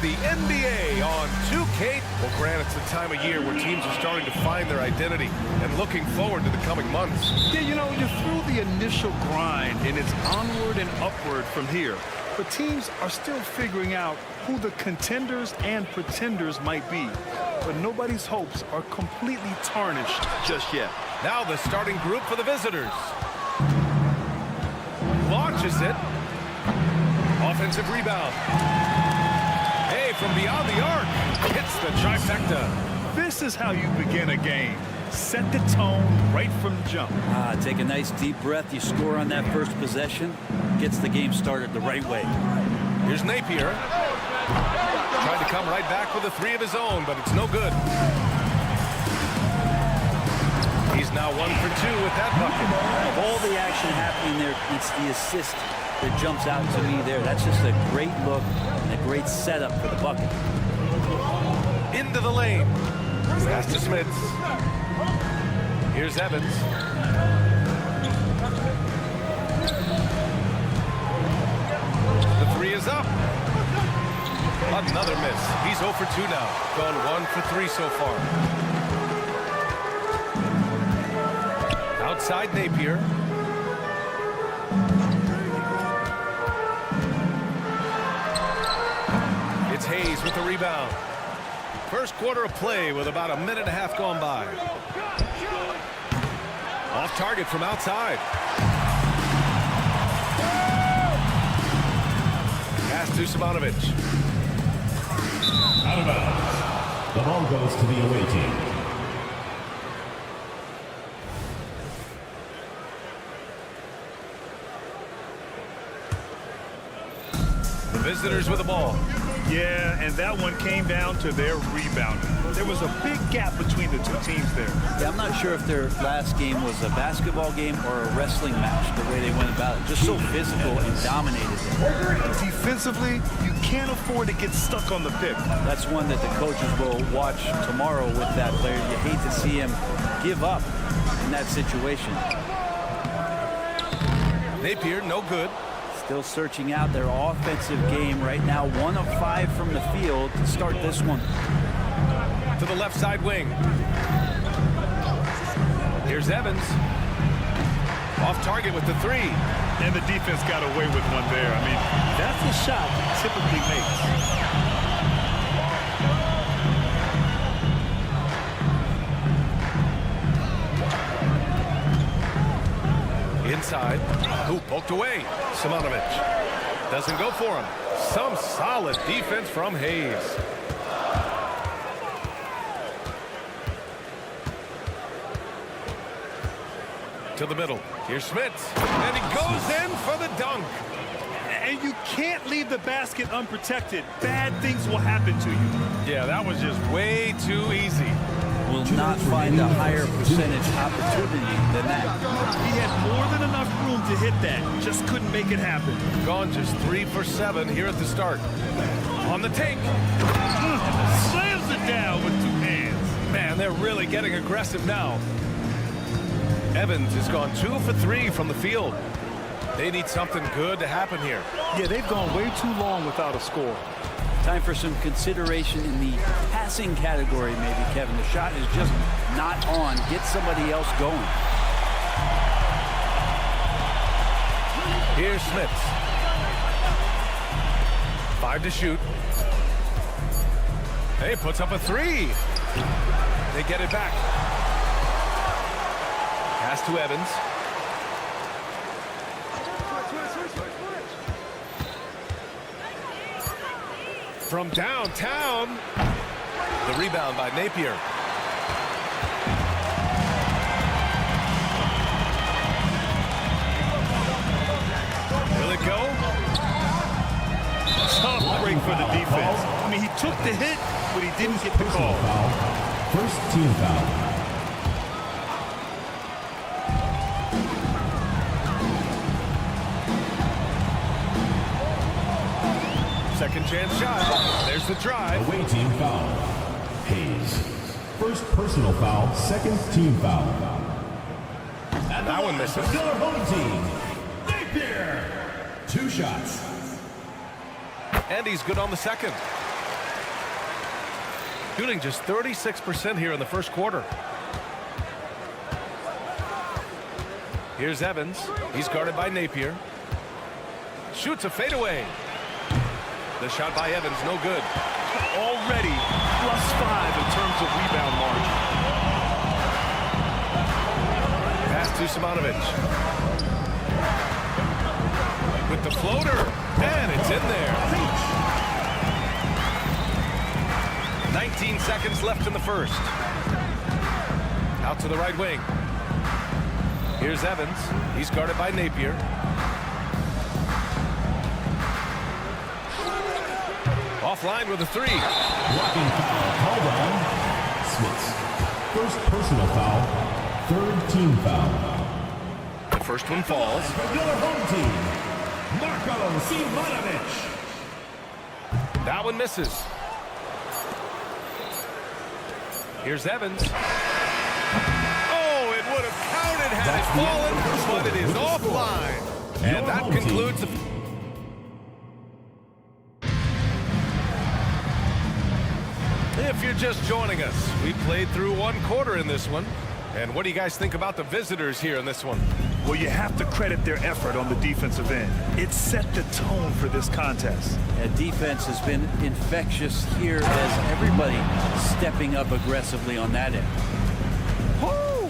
the NBA on 2K. Well, Grant, it's the time of year where teams are starting to find their identity and looking forward to the coming months. Yeah, you know, you're through the initial grind, and it's onward and upward from here. But teams are still figuring out who the contenders and pretenders might be. But nobody's hopes are completely tarnished just yet. Now the starting group for the visitors. Launches it. Offensive rebound. Hey, from beyond the arc. Hits the trifecta. This is how you begin a game. Set the tone right from the jump. Take a nice deep breath. You score on that first possession. Gets the game started the right way. Here's Napier. Trying to come right back with a three of his own, but it's no good. He's now 1 for 2 with that bucket. Of all the action happening there, it's the assist that jumps out to me there. That's just a great look and a great setup for the bucket. Into the lane. Pass to Smits. Here's Evans. The three is up. Another miss. He's 0 for 2 now. Gone 1 for 3 so far. Outside Napier. It's Hayes with the rebound. First quarter of play with about a minute and a half gone by. Off target from outside. Pass to Simonovic. Out of bounds. The ball goes to the away team. The visitors with the ball. Yeah, and that one came down to their rebounding. There was a big gap between the two teams there. Yeah, I'm not sure if their last game was a basketball game or a wrestling match, the way they went about it. Just so physical and dominated them. Defensively, you can't afford to get stuck on the pick. That's one that the coaches will watch tomorrow with that player. You hate to see him give up in that situation. Napier, no good. Still searching out their offensive game right now. 1 of 5 from the field to start this one. To the left side wing. Here's Evans. Off target with the three. And the defense got away with one there. I mean, that's a shot he typically makes. Inside. Who poked away? Simonovic. Doesn't go for him. Some solid defense from Hayes. To the middle. Here's Smits. And he goes in for the dunk. And you can't leave the basket unprotected. Bad things will happen to you. Yeah, that was just way too easy. Will not find a higher percentage opportunity than that. He had more than enough room to hit that. Just couldn't make it happen. Gone just 3 for 7 here at the start. On the take. Slams it down with 2 hands. Man, they're really getting aggressive now. Evans has gone 2 for 3 from the field. They need something good to happen here. Yeah, they've gone way too long without a score. Time for some consideration in the passing category, maybe, Kevin. The shot is just not on. Get somebody else going. Here's Smits. 5 to shoot. Hey, puts up a 3. They get it back. Pass to Evans. From downtown. The rebound by Napier. Will it go? Tough break for the defense. I mean, he took the hit, but he didn't get the call. First team foul. Second chance shot. There's the drive. Away team foul. Hayes. First personal foul, second team foul. And that one misses. Still our home team. Napier. 2 shots. And he's good on the second. Shooting just 36% here in the first quarter. Here's Evans. He's guarded by Napier. Shoots a fadeaway. The shot by Evans, no good. Already +5 in terms of rebound margin. Pass to Simonovic. With the floater, and it's in there. 19 seconds left in the first. Out to the right wing. Here's Evans. He's guarded by Napier. Offline with a three. Blocking foul called on Smith. First personal foul, third team foul. The first one falls. For your home team, Marko Simonovic. That one misses. Here's Evans. Oh, it would have counted had it fallen, but it is offline. And that concludes the... If you're just joining us, we played through one quarter in this one. And what do you guys think about the visitors here in this one? Well, you have to credit their effort on the defensive end. It set the tone for this contest. Defense has been infectious here as everybody stepping up aggressively on that end. Woo!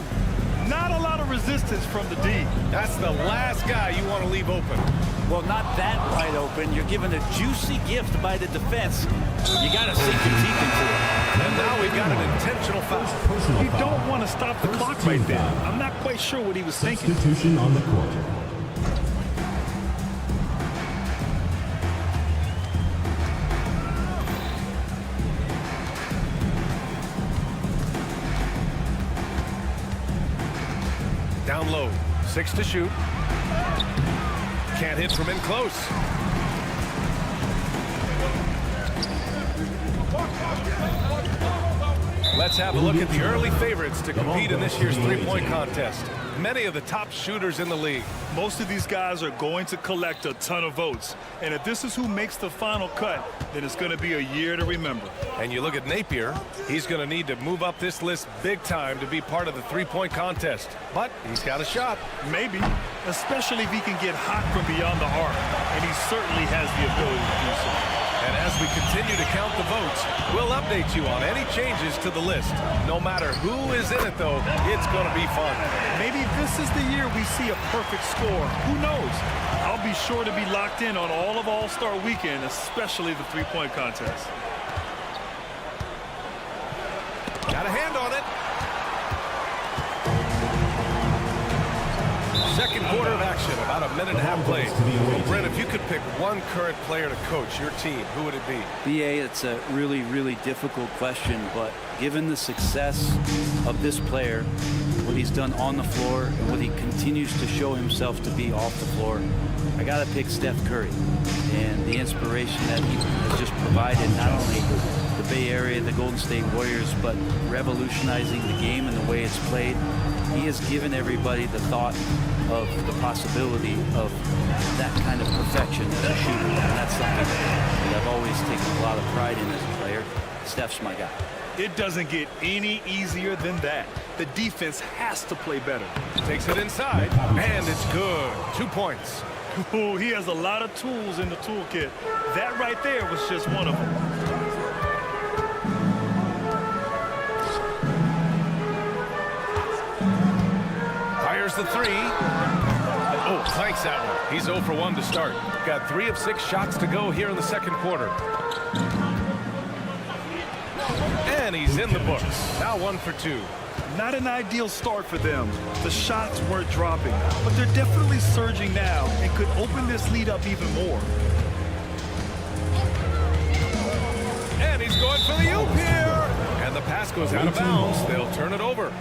Not a lot of resistance from the D. That's the last guy you want to leave open. Well, not that wide open. You're given a juicy gift by the defense. You got to sink your teeth into it. And now we've got an intentional foul. You don't want to stop the clock right there. I'm not quite sure what he was thinking. Substitution on the court. Down low, 6 to shoot. Can't hit from in close. Let's have a look at the early favorites to compete in this year's three-point contest. Many of the top shooters in the league. Most of these guys are going to collect a ton of votes. And if this is who makes the final cut, then it's going to be a year to remember. And you look at Napier, he's going to need to move up this list big time to be part of the three-point contest. But he's got a shot. Maybe, especially if he can get hot from beyond the arc. And he certainly has the ability to do so. And as we continue to count the votes, we'll update you on any changes to the list. No matter who is in it, though, it's going to be fun. Maybe this is the year we see a perfect score. Who knows? I'll be sure to be locked in on all of All-Star Weekend, especially the three-point contest. Got a hand on it. Second quarter of action, about a minute and a half played. Well, Brent, if you could pick one current player to coach your team, who would it be? BA, it's a really, really difficult question, but given the success of this player, what he's done on the floor, and what he continues to show himself to be off the floor, I got to pick Steph Curry. And the inspiration that he has just provided, not only the Bay Area, the Golden State Warriors, but revolutionizing the game and the way it's played. He has given everybody the thought of the possibility of that kind of perfection as a shooter. And that's something that I've always taken a lot of pride in as a player. Steph's my guy. It doesn't get any easier than that. The defense has to play better. Takes it inside, and it's good. 2 points. Ooh, he has a lot of tools in the toolkit. That right there was just one of them. Fires the three. Oh, clanks that one. He's 0 for 1 to start. Got 3 of 6 shots to go here in the second quarter. And he's in the books. Now 1 for 2. Not an ideal start for them. The shots weren't dropping, but they're definitely surging now and could open this lead up even more. And he's going for the oop here. And the pass goes out of bounds. They'll turn it over.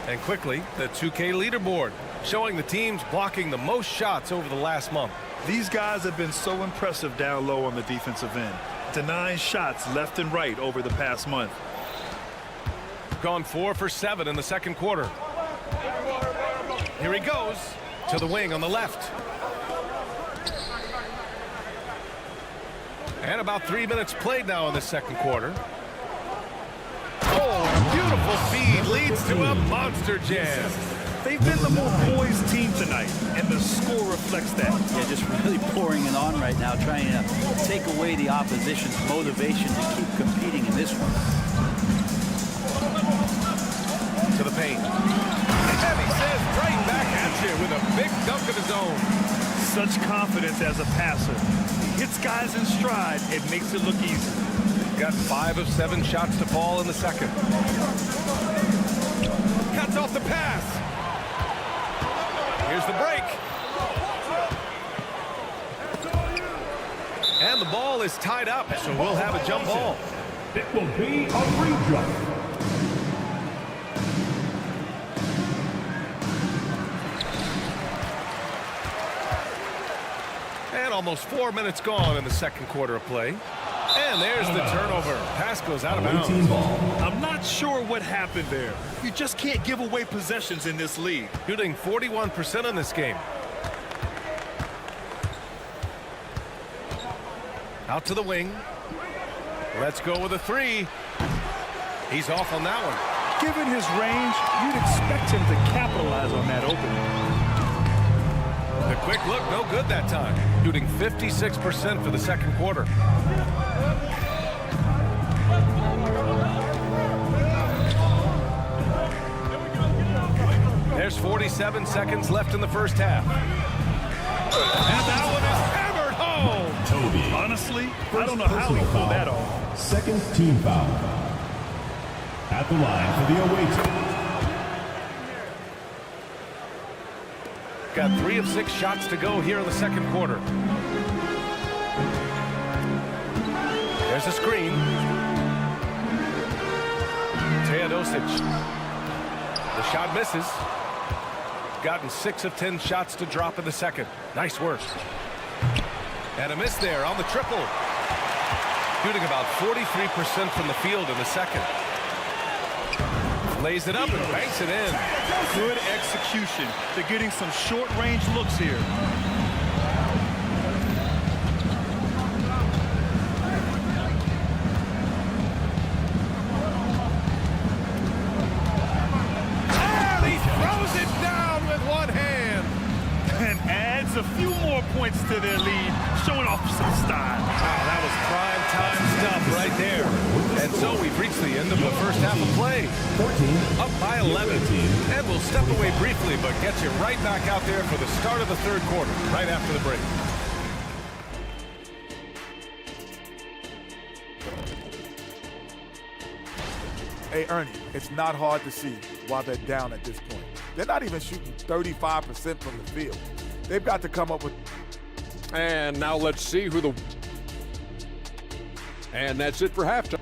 And quickly, the 2K leaderboard, showing the teams blocking the most shots over the last month. These guys have been so impressive down low on the defensive end, denying shots left and right over the past month. Gone 4 for 7 in the second quarter. Here he goes to the wing on the left. And about 3 minutes played now in the second quarter. Beautiful feed leads to a monster jam. They've been the more poised team tonight, and the score reflects that. Yeah, just really pouring it on right now, trying to take away the opposition's motivation to keep competing in this one. To the paint. And he says right back at you with a big dunk of his own. Such confidence as a passer. He hits guys in stride. It makes it look easy. Got 5 of 7 shots to fall in the second. Cuts off the pass. Here's the break. And the ball is tied up, so we'll have a jump ball. It will be a free jump. And almost 4 minutes gone in the second quarter of play. And there's the turnover. Pass goes out of bounds. I'm not sure what happened there. You just can't give away possessions in this league. Shooting 41% in this game. Out to the wing. Let's go with a 3. He's off on that one. Given his range, you'd expect him to capitalize on that opening. The quick look, no good that time. Shooting 56% for the second quarter. There's 47 seconds left in the first half. And that one is hammered home. Toby. Honestly, I don't know how he pulled that off. Second team foul. At the line for the away team. Got 3 of 6 shots to go here in the second quarter. There's a screen. Teodosic. The shot misses. Gotten 6 of 10 shots to drop in the second. Nice work. And a miss there on the triple. Shooting about 43% from the field in the second. Lays it up and banks it in. Good execution. They're getting some short-range looks here. And he throws it down with one hand. And adds a few more points to their lead, showing off some style. Wow, that was prime time stuff right there. And so we've reached the end of the first half of play. 14. Up by 11. And we'll step away briefly, but get you right back out there for the start of the third quarter, right after the break. Hey, Ernie, it's not hard to see why they're down at this point. They're not even shooting 35% from the field. They've got to come up with... And now let's see who the... And that's it for halftime.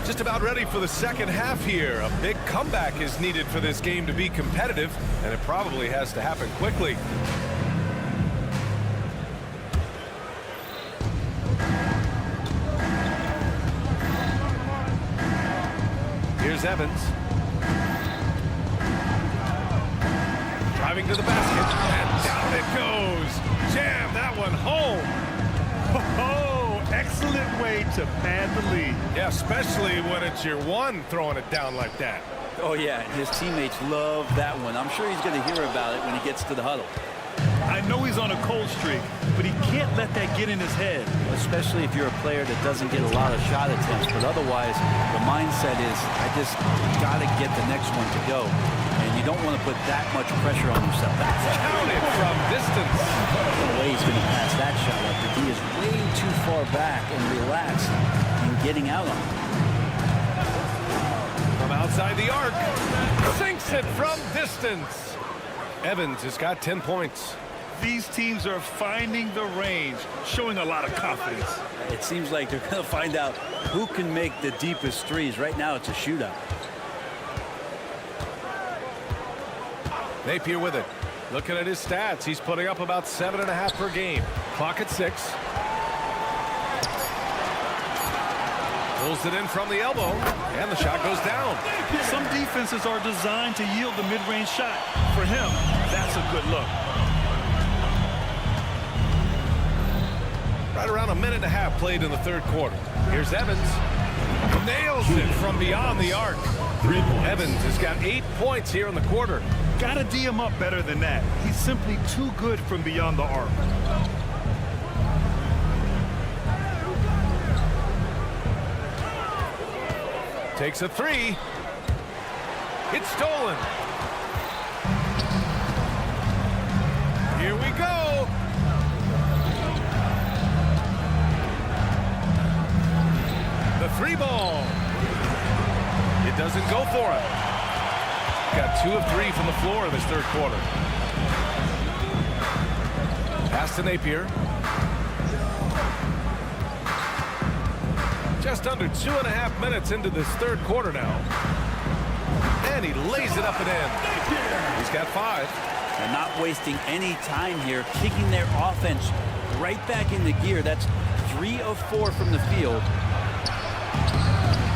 Just about ready for the second half here. A big comeback is needed for this game to be competitive, and it probably has to happen quickly. Here's Evans. Driving to the basket, and down it goes. Jam that one home. Oh, excellent way to pad the lead. Yeah, especially when it's your one throwing it down like that. Oh, yeah, his teammates love that one. I'm sure he's going to hear about it when he gets to the huddle. I know he's on a cold streak, but he can't let that get in his head. Especially if you're a player that doesn't get a lot of shot attempts. But otherwise, the mindset is, I just got to get the next one to go. And you don't want to put that much pressure on yourself. Counted from distance. No way he's going to pass that shot up. The D is way too far back and relaxed in getting out on it. From outside the arc. Sinks it from distance. Evans has got 10 points. These teams are finding the range, showing a lot of confidence. It seems like they're going to find out who can make the deepest threes. Right now, it's a shootout. Napier with it. Looking at his stats, he's putting up about 7.5 per game. Clock at 6. Pulls it in from the elbow, and the shot goes down. Some defenses are designed to yield the mid-range shot. For him, that's a good look. Right around a minute and a half played in the third quarter. Here's Evans. Nails it from beyond the arc. 3 points. Evans has got 8 points here in the quarter. Gotta D him up better than that. He's simply too good from beyond the arc. Takes a three. It's stolen. Here we go. The three ball. It doesn't go for him. Got 2 of 3 from the floor in this third quarter. Pass to Napier. Just under 2.5 minutes into this third quarter now. And he lays it up and in. He's got 5. They're not wasting any time here, kicking their offense right back into gear. That's 3 of 4 from the field.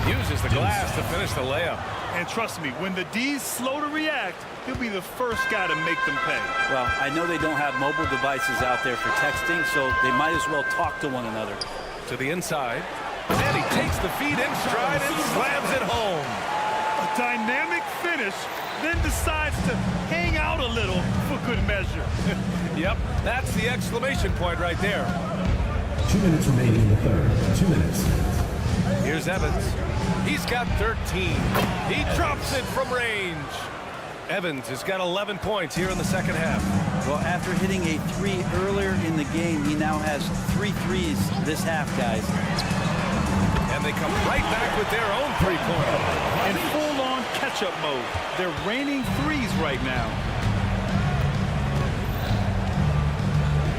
Uses the glass to finish the layup. And trust me, when the D's slow to react, he'll be the first guy to make them pay. Well, I know they don't have mobile devices out there for texting, so they might as well talk to one another. To the inside. And he takes the feed in stride and slams it home. A dynamic finish, then decides to hang out a little for good measure. Yep, that's the exclamation point right there. 2 minutes remaining in the third. 2 minutes. Here's Evans. He's got 13. He drops it from range. Evans has got 11 points here in the second half. Well, after hitting a 3 earlier in the game, he now has 3 threes this half, guys. And they come right back with their own three-pointer. In full-on catch-up mode. They're raining threes right now.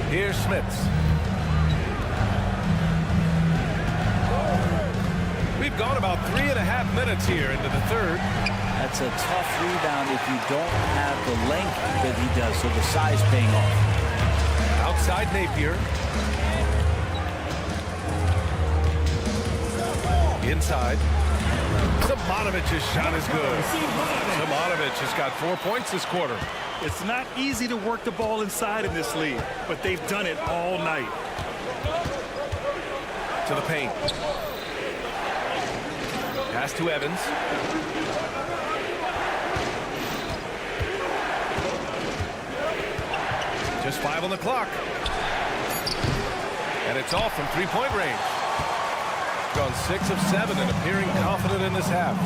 Here's Smits. We've gone about 3.5 minutes here into the third. That's a tough rebound if you don't have the length that he does, so the size paying off. Outside Napier. Inside. Simonovic's shot is good. Simonovic has got 4 points this quarter. It's not easy to work the ball inside in this league, but they've done it all night. To the paint. Pass to Evans. Just 5 on the clock. And it's off from three-point range. Gone 6 of 7 and appearing confident in this half.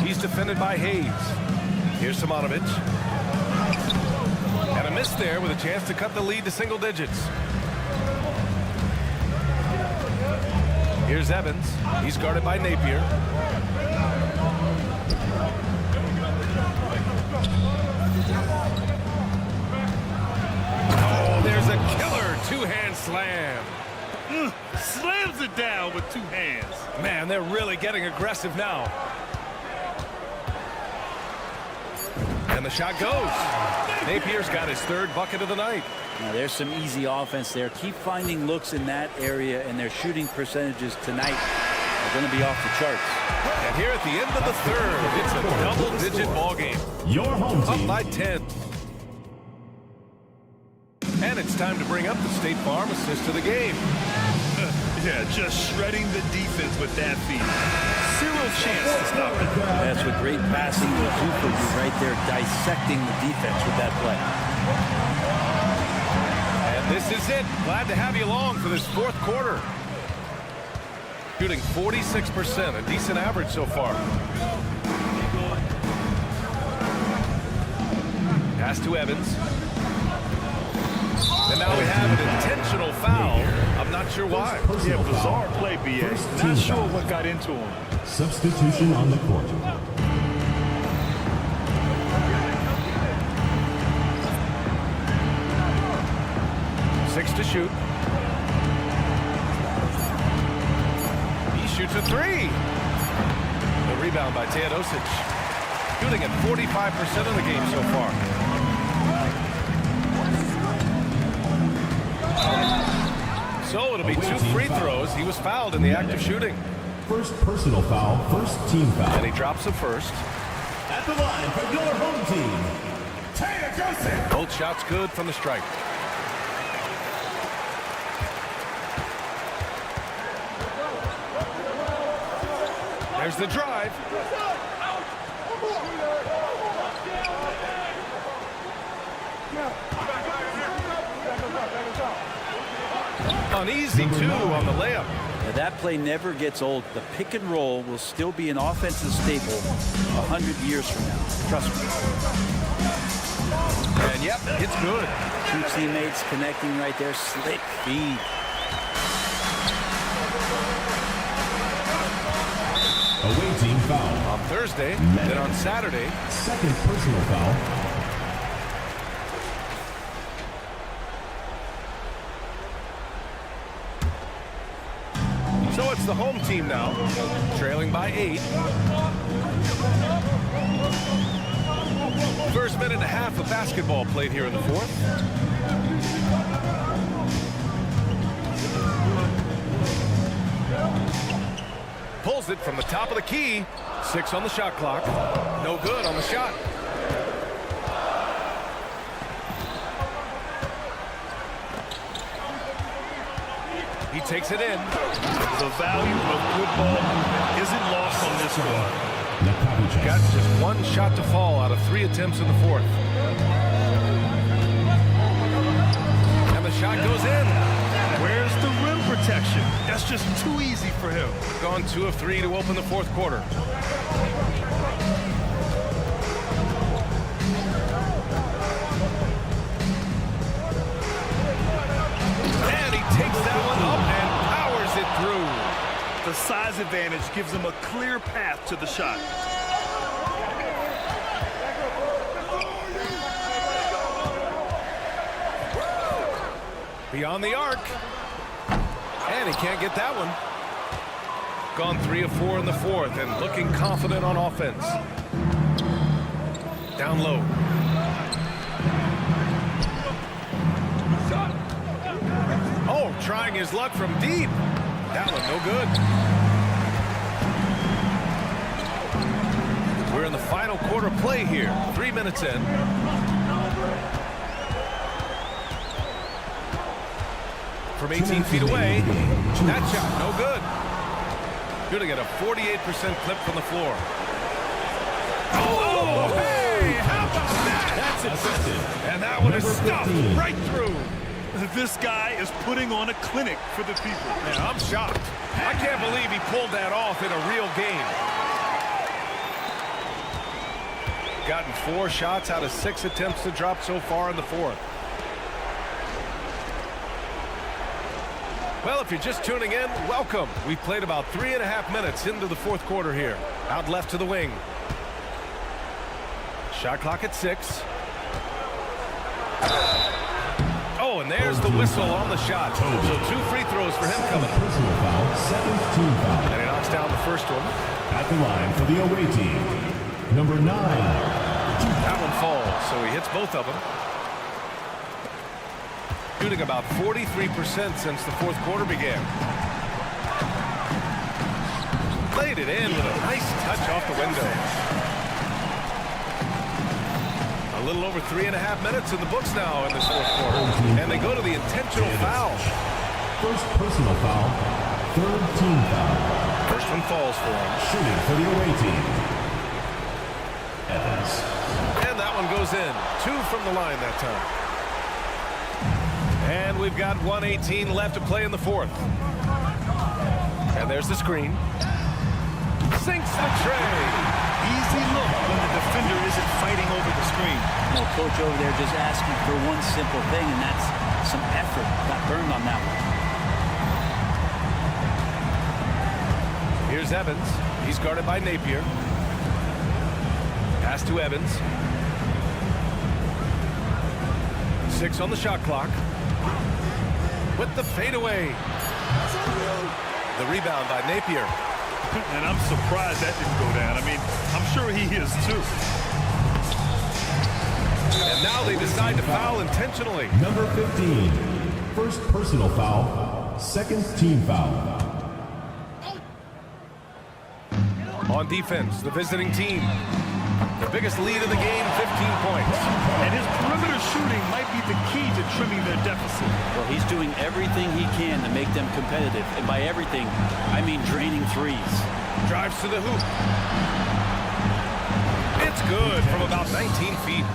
He's defended by Hayes. Here's Simonovic. And a miss there with a chance to cut the lead to single digits. Here's Evans. He's guarded by Napier. Oh, there's a killer two-hand slam. Slams it down with 2 hands. Man, they're really getting aggressive now. And the shot goes. Napier's got his 3rd bucket of the night. Now, there's some easy offense there. Keep finding looks in that area, and their shooting percentages tonight are going to be off the charts. And here at the end of the third, it's a double-digit ball game. Your home Up team. by 10. And it's time to bring up the State Farm assist of the game. Yeah, just shredding the defense with that feed. 0 chance to stop it. That's what great passing will do for you right there, dissecting the defense with that play. And this is it. Glad to have you along for this 4th quarter. Shooting 46%, a decent average so far. Pass to Evans. And now we have an intentional foul. I'm not sure why. Yeah, bizarre play, BA. Not sure what got into him. Substitution on the court. Six to shoot. He shoots a 3. The rebound by Teodosic. Shooting at 45% of the game so far. So it'll be 2 free throws. He was fouled in the act of shooting. First personal foul, first team foul. And he drops the first. At the line for your home team, Joseph. Both shots good from the stripe. There's the drive. Uneasy, too, on the layup. Now, that play never gets old. The pick and roll will still be an offensive staple 100 years from now. Trust me. And, yep, it's good. Two teammates connecting right there. Slick feed. Away team foul. On Thursday, then on Saturday. Second personal foul. So it's the home team now, trailing by 8. First minute and a half of basketball played here in the fourth. Pulls it from the top of the key. 6 on the shot clock. No good on the shot. He takes it in. The value of good ball isn't lost on this squad. Got just one shot to fall out of 3 attempts in the fourth. And the shot goes in. Where's the rim protection? That's just too easy for him. Gone 2 of 3 to open the fourth quarter. And he takes that one up and powers it through. The size advantage gives him a clear path to the shot. Beyond the arc. And he can't get that one. Gone 3 of 4 in the fourth and looking confident on offense. Down low. Oh, trying his luck from deep. That one no good. We're in the final quarter play here. 3 minutes in. From 18 feet away, that shot no good. Going to get a 48% clip from the floor. Oh, hey, how about that? That's impressive. And that one is stuffed right through. This guy is putting on a clinic for the people. Man, I'm shocked. I can't believe he pulled that off in a real game. Gotten 4 shots out of 6 attempts to drop so far in the fourth. Well, if you're just tuning in, welcome. We've played about 3.5 minutes into the fourth quarter here. Out left to the wing. Shot clock at 6. Oh, and there's the whistle on the shot. So 2 free throws for him coming up. Personal foul, second team foul. And he knocks down the first one. At the line for the away team, number 9. That one falls, so he hits both of them. Shooting about 43% since the fourth quarter began. Played it in with a nice touch off the window. A little over 3.5 minutes in the books now in this fourth quarter. And they go to the intentional foul. First personal foul, third team foul. First one falls for him. Shooting for the away team, Evans. And that one goes in. 2 from the line that time. And we've got 1:18 left to play in the fourth. And there's the screen. Sinks the tray. Easy look when the defender isn't fighting over the screen. Well, coach over there just asking for one simple thing, and that's some effort. Got burned on that one. Here's Evans. He's guarded by Napier. Pass to Evans. 6 on the shot clock. With the fadeaway. The rebound by Napier. And I'm surprised that didn't go down. I mean, I'm sure he is too. And now they decide to foul intentionally. Number 15, first personal foul, second team foul. On defense, the visiting team. The biggest lead of the game, 15 points. And his perimeter shooting might be the key to trimming their deficit. Well, he's doing everything he can to make them competitive. And by everything, I mean draining threes. Drives to the hoop. It's good from about 19 feet.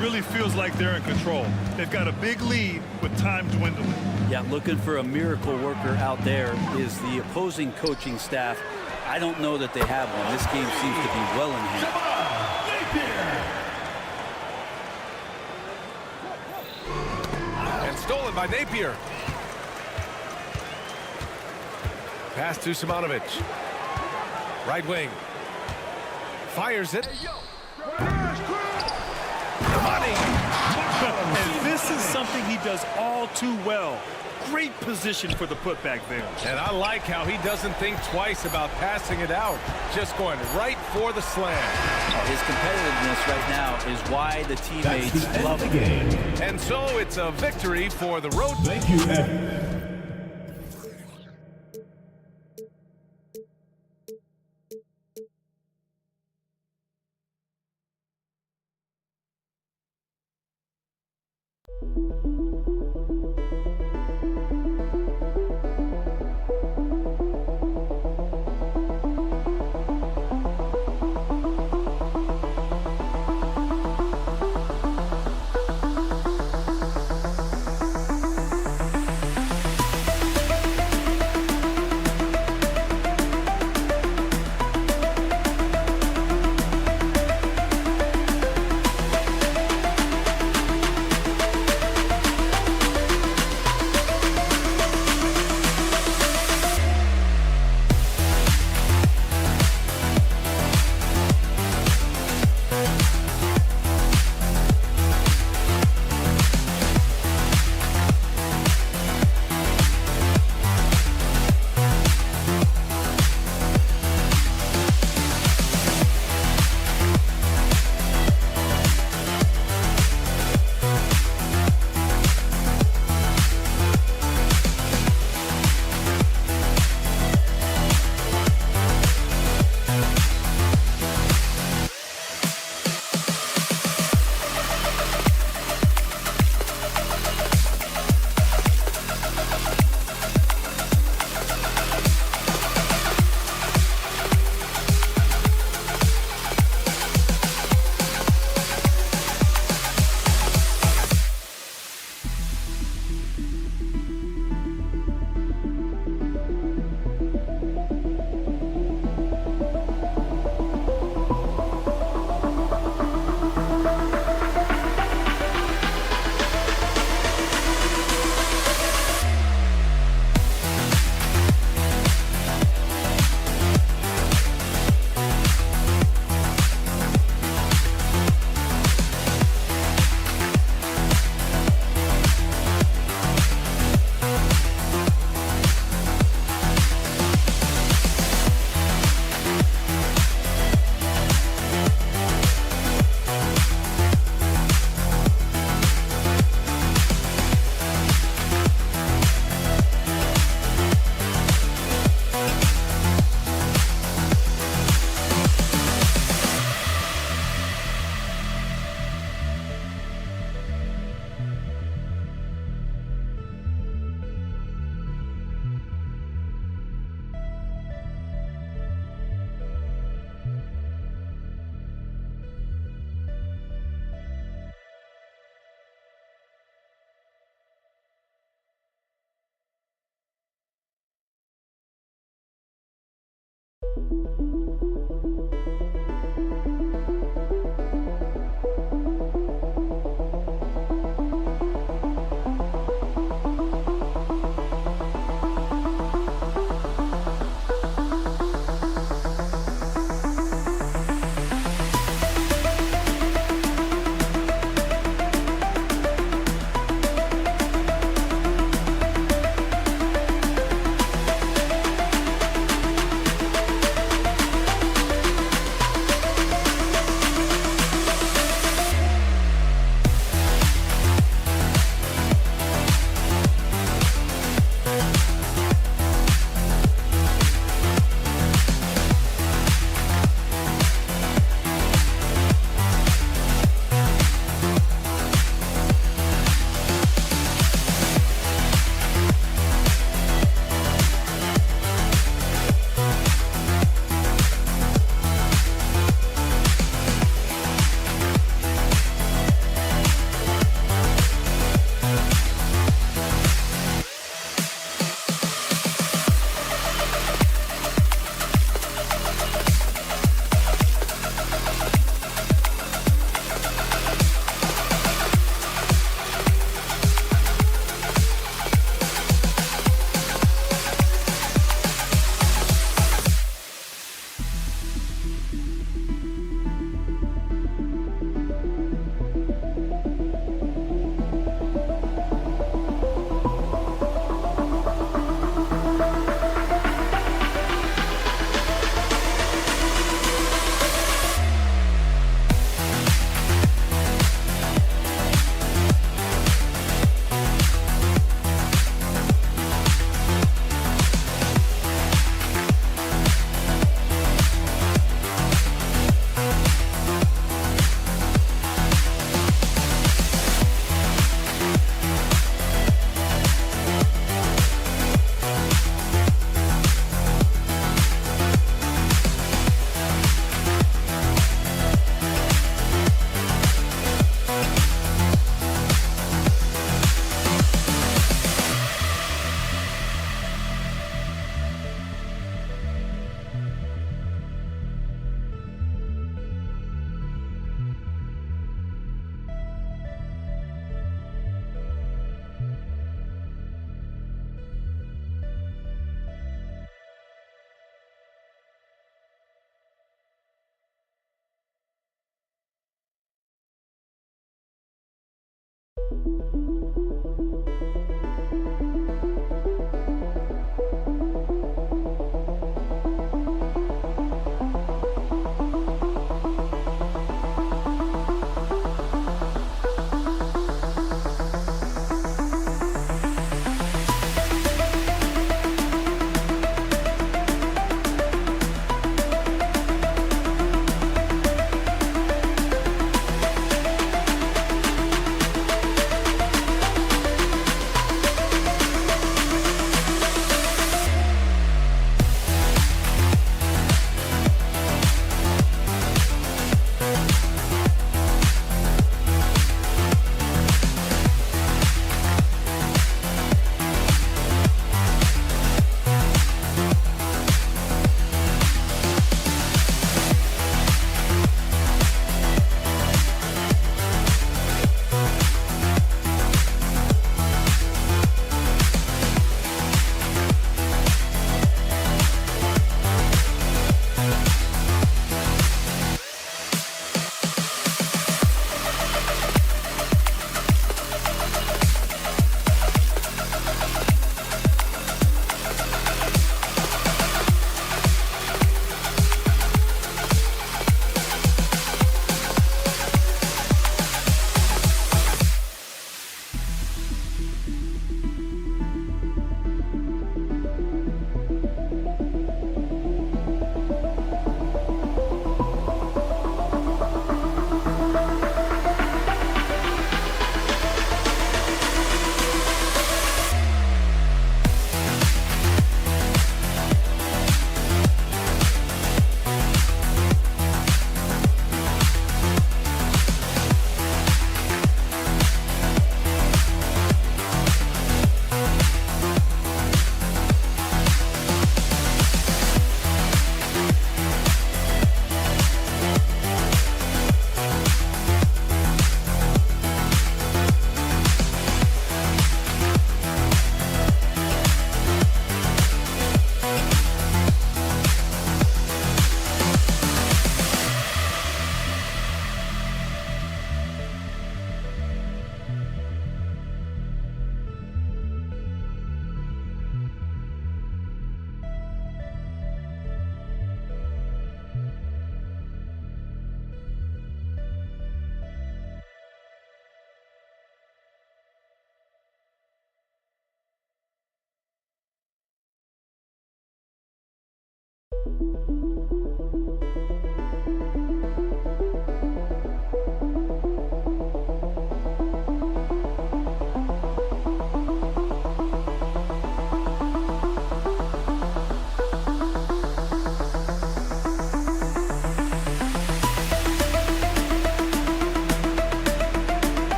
Really feels like they're in control. They've got a big lead with time dwindling. Yeah, looking for a miracle worker out there is the opposing coaching staff. I don't know that they have one. This game seems to be well in hand. And stolen by Napier. Pass to Simonovic. Right wing. Fires it. And this is something he does all too well. Great position for the putback there. And I like how he doesn't think twice about passing it out. Just going right for the slam. His competitiveness right now is why the teammates love the him. game. And so it's a victory for the road. Thank you, Ed.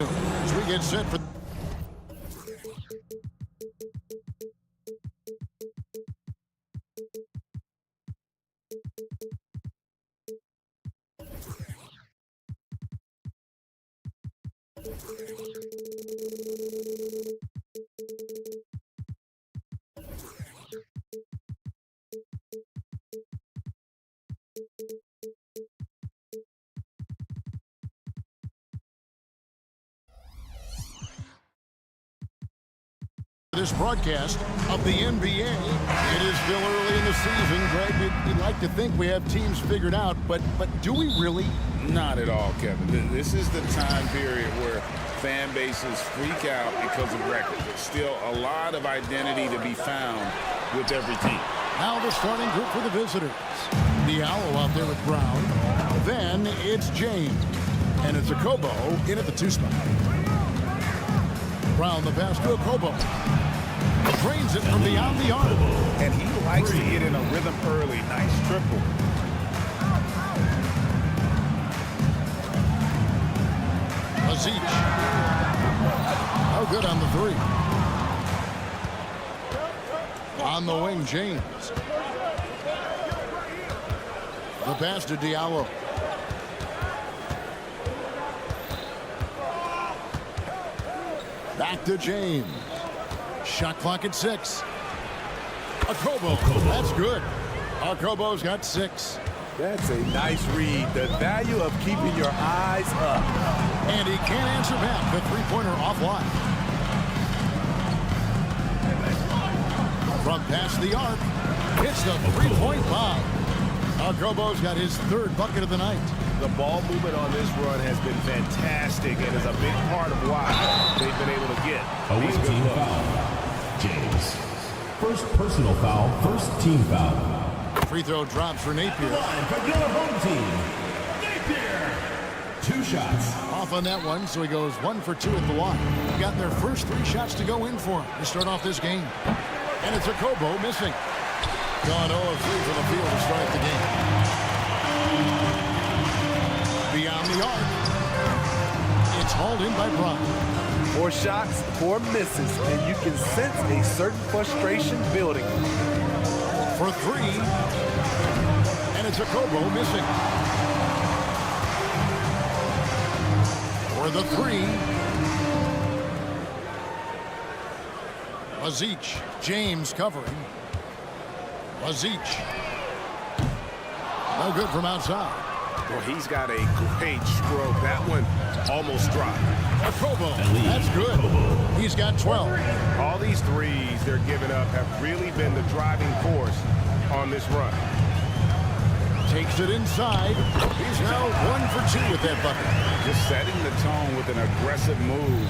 As we get set for this broadcast of the NBA. It is still early in the season, Greg. You'd like to think we have teams figured out, but do we really? Not at all, Kevin. This is the time period where fan bases freak out because of records. There's still a lot of identity to be found with every team. Now the starting group for the visitors. Diallo out there with Brown. Then it's James. And it's Okobo in at the 2 spot. Brown the pass to Okobo. Drains it from beyond the arc. And he likes to get in a rhythm early. Nice triple. Azic. Oh, good on the three. On the wing, James. The pass to Diallo. Back to James. Shot clock at 6. Akobo. That's good. Akobo's got 6. That's a nice read. The value of keeping your eyes up. And he can't answer back. The three-pointer offline. From past the arc. Hits the three-point bomb. Akobo's got his 3rd bucket of the night. The ball movement on this run has been fantastic and is a big part of why they've been able to get these good team looks. foul. James. First personal foul, first team foul. Free throw drops for Napier. Line for your home team. Napier. 2 shots. Off on that one, so he goes 1 for 2 at the line. Got their first 3 shots to go in for him to start off this game. And it's Akobo missing. Gone 0 of 3 from the field to start the game. Beyond the arc. It's hauled in by Brown. 4 shots, 4 misses, and you can sense a certain frustration building. For 3. And it's Akobo missing. For the 3. Azic. James covering. Azic. No good from outside. Well, he's got a great stroke. That one almost dropped. Akobo. That's good. He's got 12. All these threes they're giving up have really been the driving force on this run. Takes it inside. He's now 1 for 2 with that bucket. Just setting the tone with an aggressive move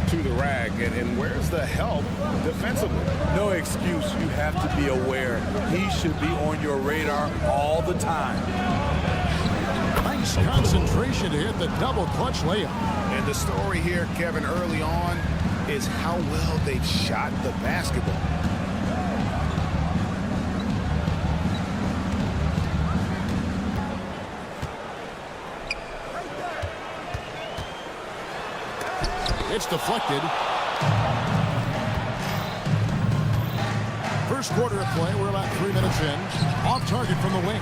to the rack. And where's the help defensively? No excuse. You have to be aware. He should be on your radar all the time. Nice concentration to hit the double clutch layup. And the story here, Kevin, early on is how well they've shot the basketball. It's deflected. First quarter of play. We're about 3 minutes in. Off target from the wing.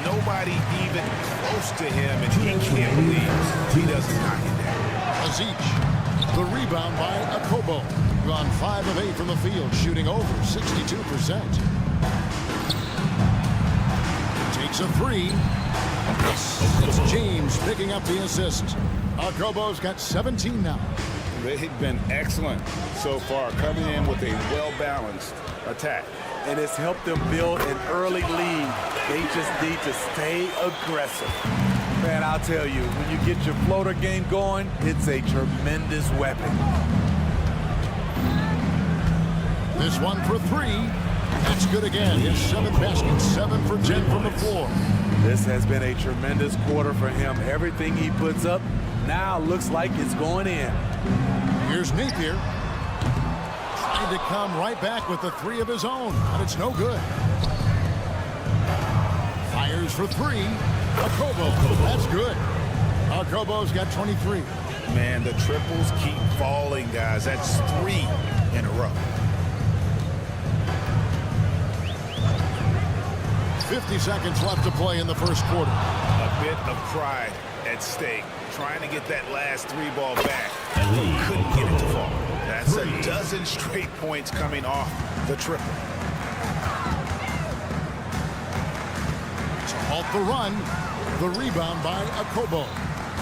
Nobody even close to him, and he can't believe he doesn't knock it down. Azic. The rebound by Akobo. Gone 5 of 8 from the field, shooting over 62%. Takes a 3. It's James picking up the assist. Akobo's got 17 now. They've been excellent so far, coming in with a well-balanced attack. And it's helped them build an early lead. They just need to stay aggressive. Man, I'll tell you, when you get your floater game going, it's a tremendous weapon. This one for 3. That's good again. His 7th basket, 7 for 10 from the floor. This has been a tremendous quarter for him. Everything he puts up now looks like it's going in. Here's Napier. Trying to come right back with the 3 of his own, but it's no good. Fires for 3. Akobo. That's good. Akobo's got 23. Man, the triples keep falling, guys. That's 3 in a row. 50 seconds left to play in the first quarter. A bit of pride at stake, trying to get that last 3 ball back, but couldn't get it to fall. That's a dozen straight points coming off the triple. To halt the run, the rebound by Akobo.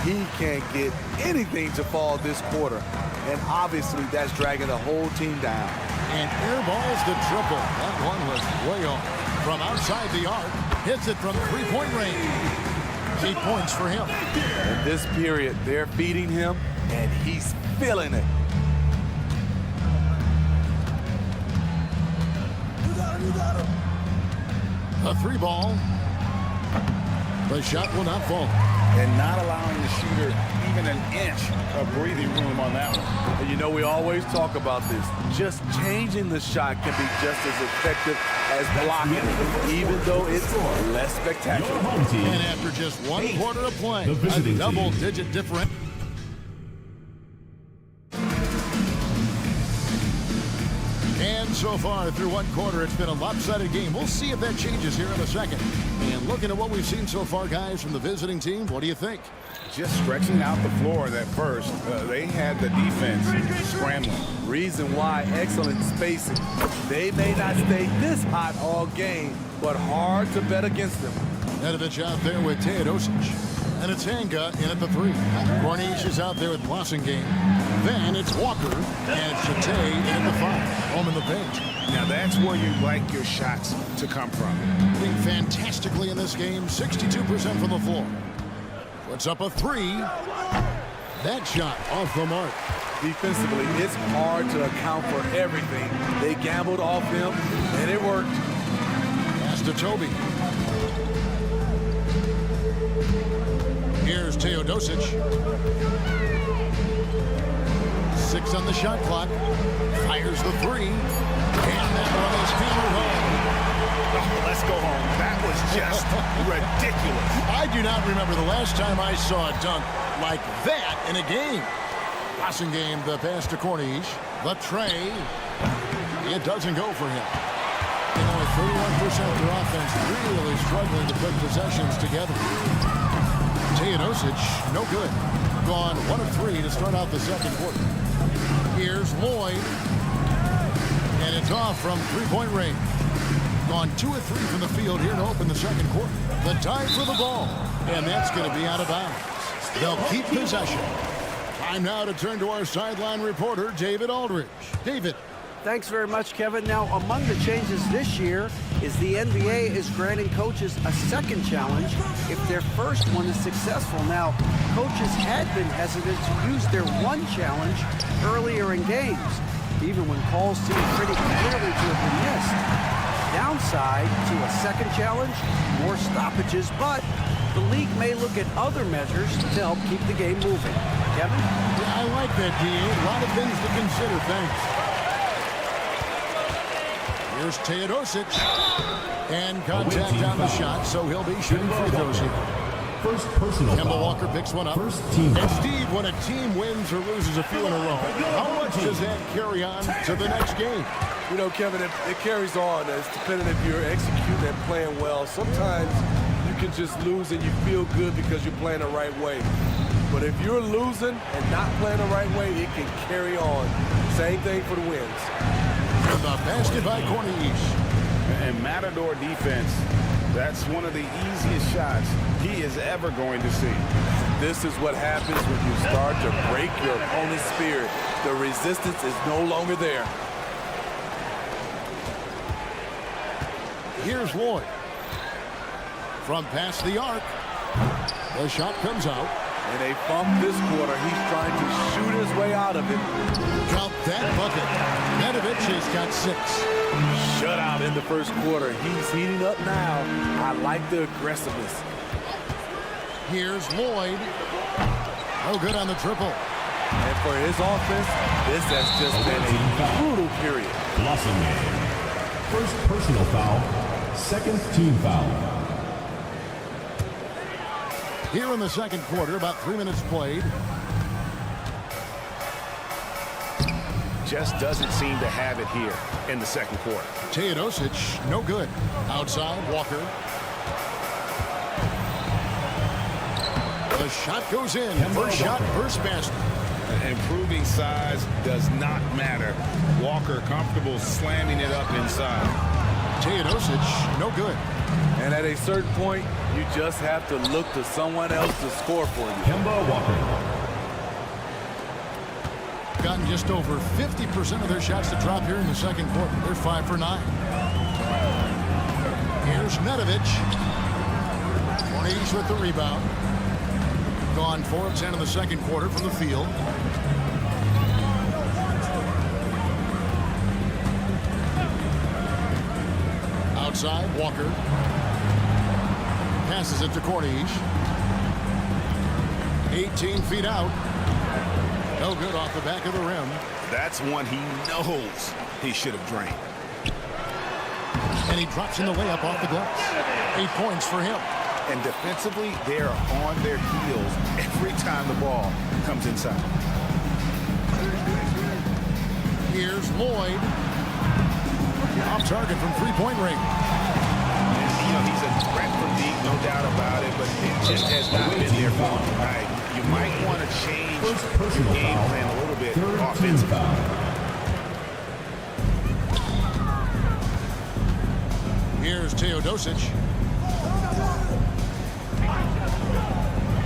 He can't get anything to fall this quarter. And obviously that's dragging the whole team down. And airballs the triple. That one was way off. From outside the arc, hits it from 3-point range. 8 points for him. In this period, they're feeding him, and he's feeling it. A 3 ball. The shot will not fall. And not allowing the shooter even even an inch of breathing room on that one. And you know, we always talk about this. Just changing the shot can be just as effective as blocking, even though it's less spectacular. Your home team. And after just one quarter of play, The a visiting team. double-digit difference. And so far through one quarter, it's been a lopsided game. We'll see if that changes here in a second. And looking at what we've seen so far, guys, from the visiting team, what do you think? Just stretching out the floor that first. They had the defense scrambling. Reason why, excellent spacing. They may not stay this hot all game, but hard to bet against them. Nedovic out there with Teodosic. And it's Hanga in at the 3. Corniche is out there with Blossingame. Then it's Walker and Chate in at the 5. Home in the bench. Now that's where you like your shots to come from. Playing fantastically in this game, 62% from the floor. Puts up a 3. That shot off the mark. Defensively, it's hard to account for everything. They gambled off him, and it worked. Pass to Toby. Here's Teodosic. 6 on the shot clock. Fires the 3. And that one is hammered home. Let's go home. That was just ridiculous. I do not remember the last time I saw a dunk like that in a game. Blossingame, the pass to Corniche. The tray. It doesn't go for him. You know, with 31% of their offense really struggling to put possessions together. Teodosic, no good. Gone 1 of 3 to start out the second quarter. Here's Lloyd. And it's off from three-point range. Gone 2 of 3 from the field here to open the second quarter. The tie for the ball. And that's going to be out of bounds. They'll keep possession. Time now to turn to our sideline reporter, David Aldridge. David. Thanks very much, Kevin. Now, among the changes this year is the NBA is granting coaches a second challenge if their first one is successful. Now, coaches had been hesitant to use their one challenge earlier in games, even when calls seemed pretty clearly to have been missed. Downside to a second challenge, more stoppages, but the league may look at other measures to help keep the game moving. Kevin? Yeah, I like that, D.A. A lot of things to consider. Thanks. Here's Teodosic. And contact on the shot, so he'll be shooting free throws here. First personal Kemba foul. Walker picks one up. First team And foul. Steve, when a team wins or loses a few in a row, how much does that carry on to the next game? You know, Kevin, it carries on. It's depending if you're executing and playing well. Sometimes you can just lose and you feel good because you're playing the right way. But if you're losing and not playing the right way, it can carry on. Same thing for the wins. And the basket by Corniche. And Matador defense, that's one of the easiest shots he is ever going to see. This is what happens when you start to break your opponent's spirit. The resistance is no longer there. Here's Lloyd. From past the arc. The shot comes out. And they bump this quarter. He's trying to shoot his way out of it. Count that bucket. Nedovic has got 6. Shutout in the first quarter. He's heating up now. I like the aggressiveness. Here's Lloyd. No good on the triple. And for his offense, this has just been a brutal period. Blossingame. First personal foul. Second team foul. Here in the second quarter, about 3 minutes played. Just doesn't seem to have it here in the second quarter. Teodosic, no good. Outside, Walker. The shot goes in. First shot, first basket. Improving size does not matter. Walker comfortable slamming it up inside. Teodosic, no good. And at a certain point, you just have to look to someone else to score for you. Kemba Walker. Gotten just over 50% of their shots to drop here in the second quarter. They're 5 for 9. Here's Nedovic. Corniche with the rebound. Gone 4 of 10 in the second quarter from the field. Outside, Walker. Passes it to Corniche. 18 feet out. No good off the back of the rim. That's one he knows he should have drained. And he drops in the layup off the glass. 8 points for him. And defensively, they are on their heels every time the ball comes inside. Here's Lloyd. Off target from three-point range. And, you know, he's a threat from deep, no doubt about it, but it just has not been there for him. Right? You might want to change your game plan a little bit offensively. Here's Teodosic.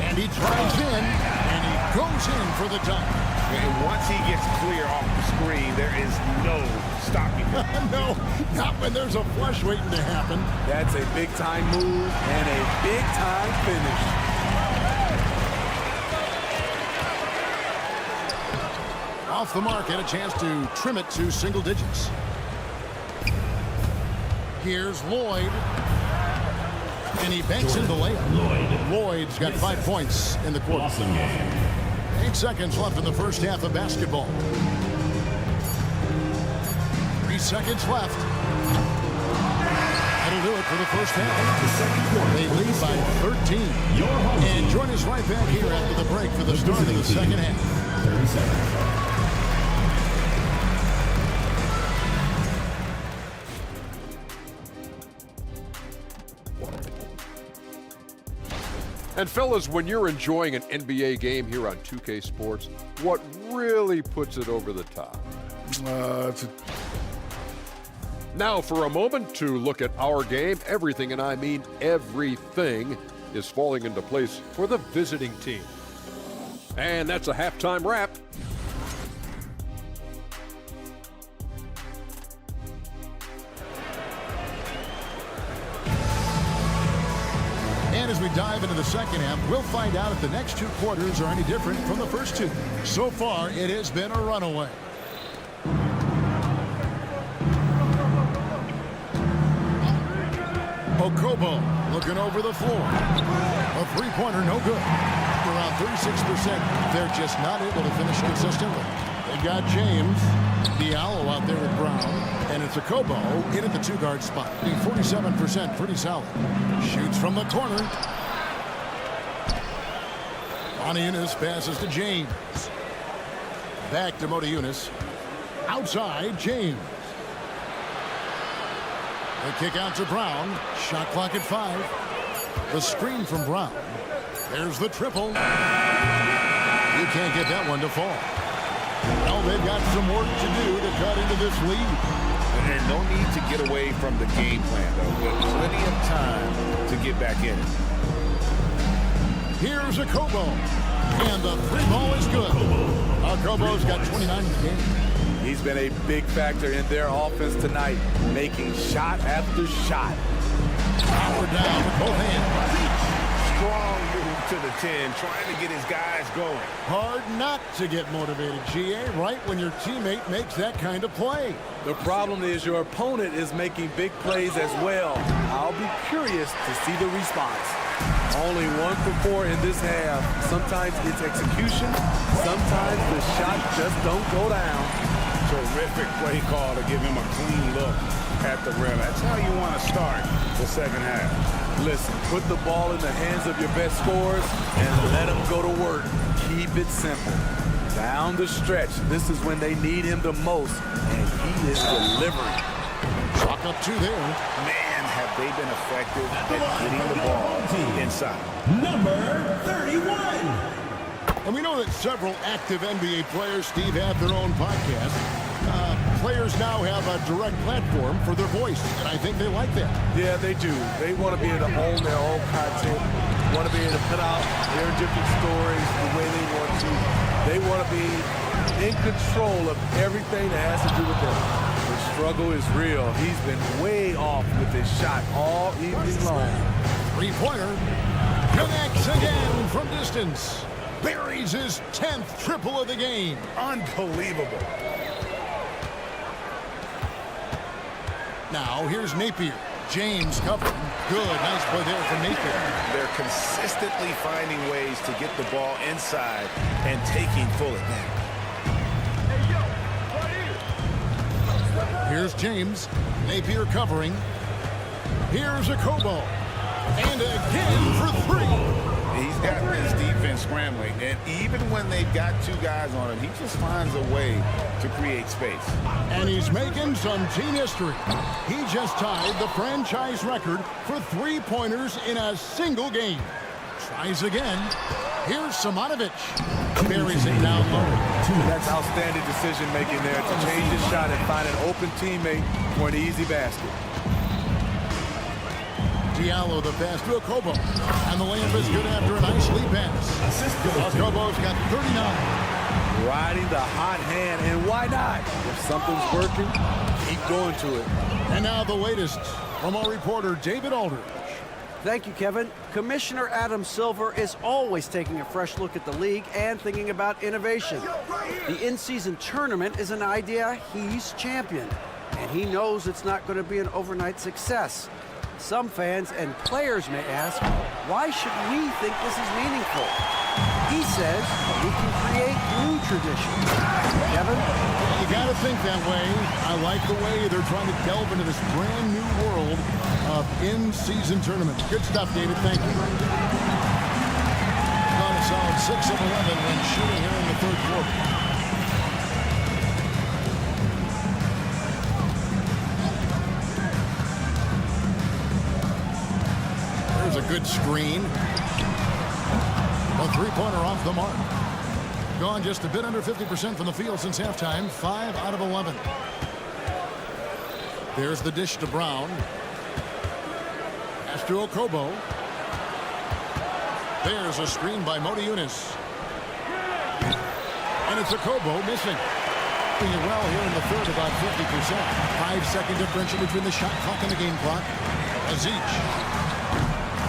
And he drives in, and he goes in for the dunk. And once he gets clear off the screen, there is no stopping him. No, not when there's a flush waiting to happen. That's a big-time move and a big-time finish. Off the mark, and a chance to trim it to single digits. Here's Lloyd. And he banks in the layup. Lloyd's got 5 points in the quarter. 8 seconds left in the first half of basketball. 3 seconds left. That'll do it for the first half. They lead by 13. And join us right back here after the break for the start of the second half. 30 seconds. And fellas, when you're enjoying an NBA game here on 2K Sports, what really puts it over the top? Now for a moment to look at our game. Everything, and I mean everything, is falling into place for the visiting team. And that's a halftime wrap. And as we dive into the second half, we'll find out if the next 2 quarters are any different from the first 2. So far, it has been a runaway. Okobo looking over the floor. A three-pointer, no good. Around 36%. They're just not able to finish consistently. They got James, Diallo out there with Brown, and it's Okobo in at the 2-guard spot. 47%, pretty solid. Shoots from the corner. Motiejunas passes to James. Back to Motiejunas. Outside, James. The kick out to Brown. Shot clock at 5. The screen from Brown. There's the triple. You can't get that one to fall. Well, they've got some work to do to cut into this lead. And no need to get away from the game plan, though. There's plenty of time to get back in it. Here's Okobo. And the three ball is good. Okobo's got 29 in the game. He's been a big factor in their offense tonight, making shot after shot. Power down with both hands. Strong move to the 10, trying to get his guys going. Hard not to get motivated, GA, right when your teammate makes that kind of play. The problem is your opponent is making big plays as well. I'll be curious to see the response. Only 1 for 4 in this half. Sometimes it's execution. Sometimes the shot just don't go down. Terrific play call to give him a clean look at the rim. That's how you want to start the second half. Listen, put the ball in the hands of your best scorers and let them go to work. Keep it simple. Down the stretch, this is when they need him the most, and he is delivering. Chalk up 2 there. Man, have they been effective at getting the ball inside. Number 31. And we know that several active NBA players, Steve, have their own podcast. Players now have a direct platform for their voice, and I think they like that. Yeah, they do. They want to be able to own their own content, want to be able to put out their different stories the way they want to. They want to be in control of everything that has to do with them. The struggle is real. He's been way off with his shot all evening long. Three-pointer. Connects again from distance. Buries his 10th triple of the game. Unbelievable. Now here's Napier. James covering. Good. Nice play there from Napier. They're consistently finding ways to get the ball inside and taking full advantage. Here's James. Napier covering. Here's Okobo. And again for three. He's got this defense scrambling, and even when they've got two guys on him, he just finds a way to create space. And he's making some team history. He just tied the franchise record for three-pointers in a single game. Tries again. Here's Simonovic. Buries it down low. That's outstanding decision-making there to change his shot and find an open teammate for an easy basket. Diallo the pass to Okobo. And the layup is good after a nice lead pass. Okobo's got 39. Riding the hot hand, and why not? If something's working, keep going to it. And now the latest from our reporter, David Aldridge. Thank you, Kevin. Commissioner Adam Silver is always taking a fresh look at the league and thinking about innovation. The in-season tournament is an idea he's championed, and he knows it's not going to be an overnight success. Some fans and players may ask, why should we think this is meaningful? He says we can create new traditions. Kevin? You got to think that way. I like the way they're trying to delve into this brand new world of in-season tournaments. Good stuff, David. Thank you. Gone a solid 6 of 11 when shooting here in the third quarter. There's a good screen. A three-pointer off the mark. Gone just a bit under 50% from the field since halftime. 5 out of 11. There's the dish to Brown. Pass to Okobo. There's a screen by Modi Yunus. And it's Okobo missing. Doing it well here in the third, about 50%. 5-second differential between the shot clock and the game clock. Aziz.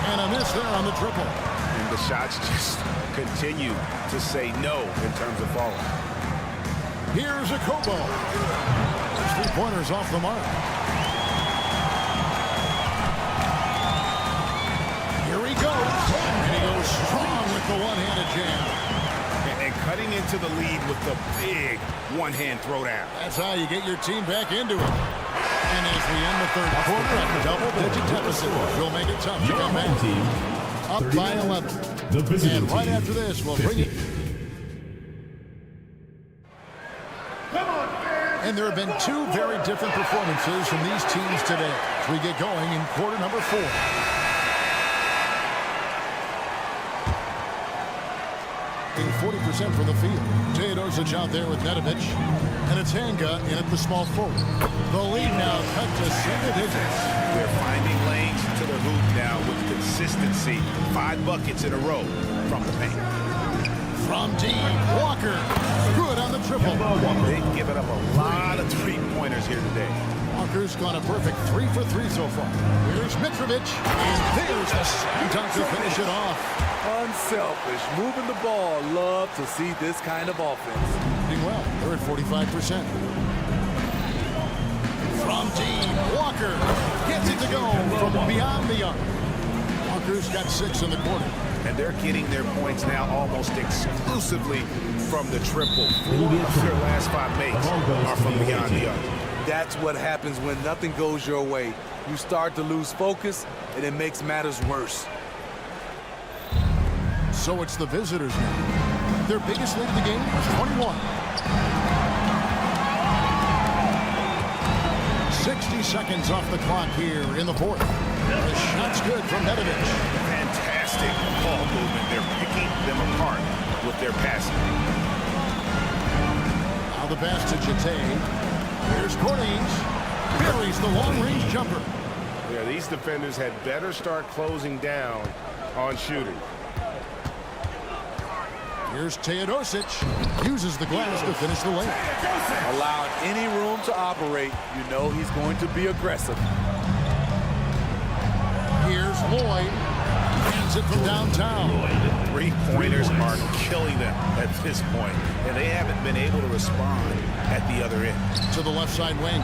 And a miss there on the triple. And the shots just continue to say no in terms of falling. Here's Okobo. There's 3 pointers off the mark. Here he goes. And he goes strong with the one-handed jam. And cutting into the lead with the big one-hand throwdown. That's how you get your team back into it. And as we end the third quarter, a double-digit deficit will make it tough to come back. Up by 11. And right after this, we'll bring it. And there have been 2 very different performances from these teams today as we get going in quarter number 4. 40% from the field. Teodosic out there with Nedovic. And it's Hanga in at the small forward. The lead now cut to single digits. They're finding lanes to the hoop now with consistency. 5 buckets in a row from the paint. From deep, Walker. Good on the triple. They've given up a lot of three-pointers here today. Walker's gone a perfect 3 for 3 so far. Here's Mitrovic. And there's the slam dunk to finish it off. Unselfish, moving the ball. Love to see this kind of offense. Doing well. They're at 45%. From deep, Walker gets it to go from beyond the arc. Walker's got 6 in the quarter. And they're getting their points now almost exclusively from the triple. 4 of their last 5 makes are from beyond the arc. That's what happens when nothing goes your way. You start to lose focus, and it makes matters worse. So it's the visitors now. Their biggest lead of the game was 21. 60 seconds off the clock here in the fourth. The shot's good from Nedovic. Fantastic ball movement. They're picking them apart with their passing. Now the pass to Chate. Here's Cornings. Buries the long-range jumper. Yeah, these defenders had better start closing down on shooting. Here's Teodosic. Uses the glass to finish the layup. Allowed any room to operate, you know he's going to be aggressive. Here's Lloyd. Hands it from downtown. Three-pointers are killing them at this point, and they haven't been able to respond at the other end. To the left side wing.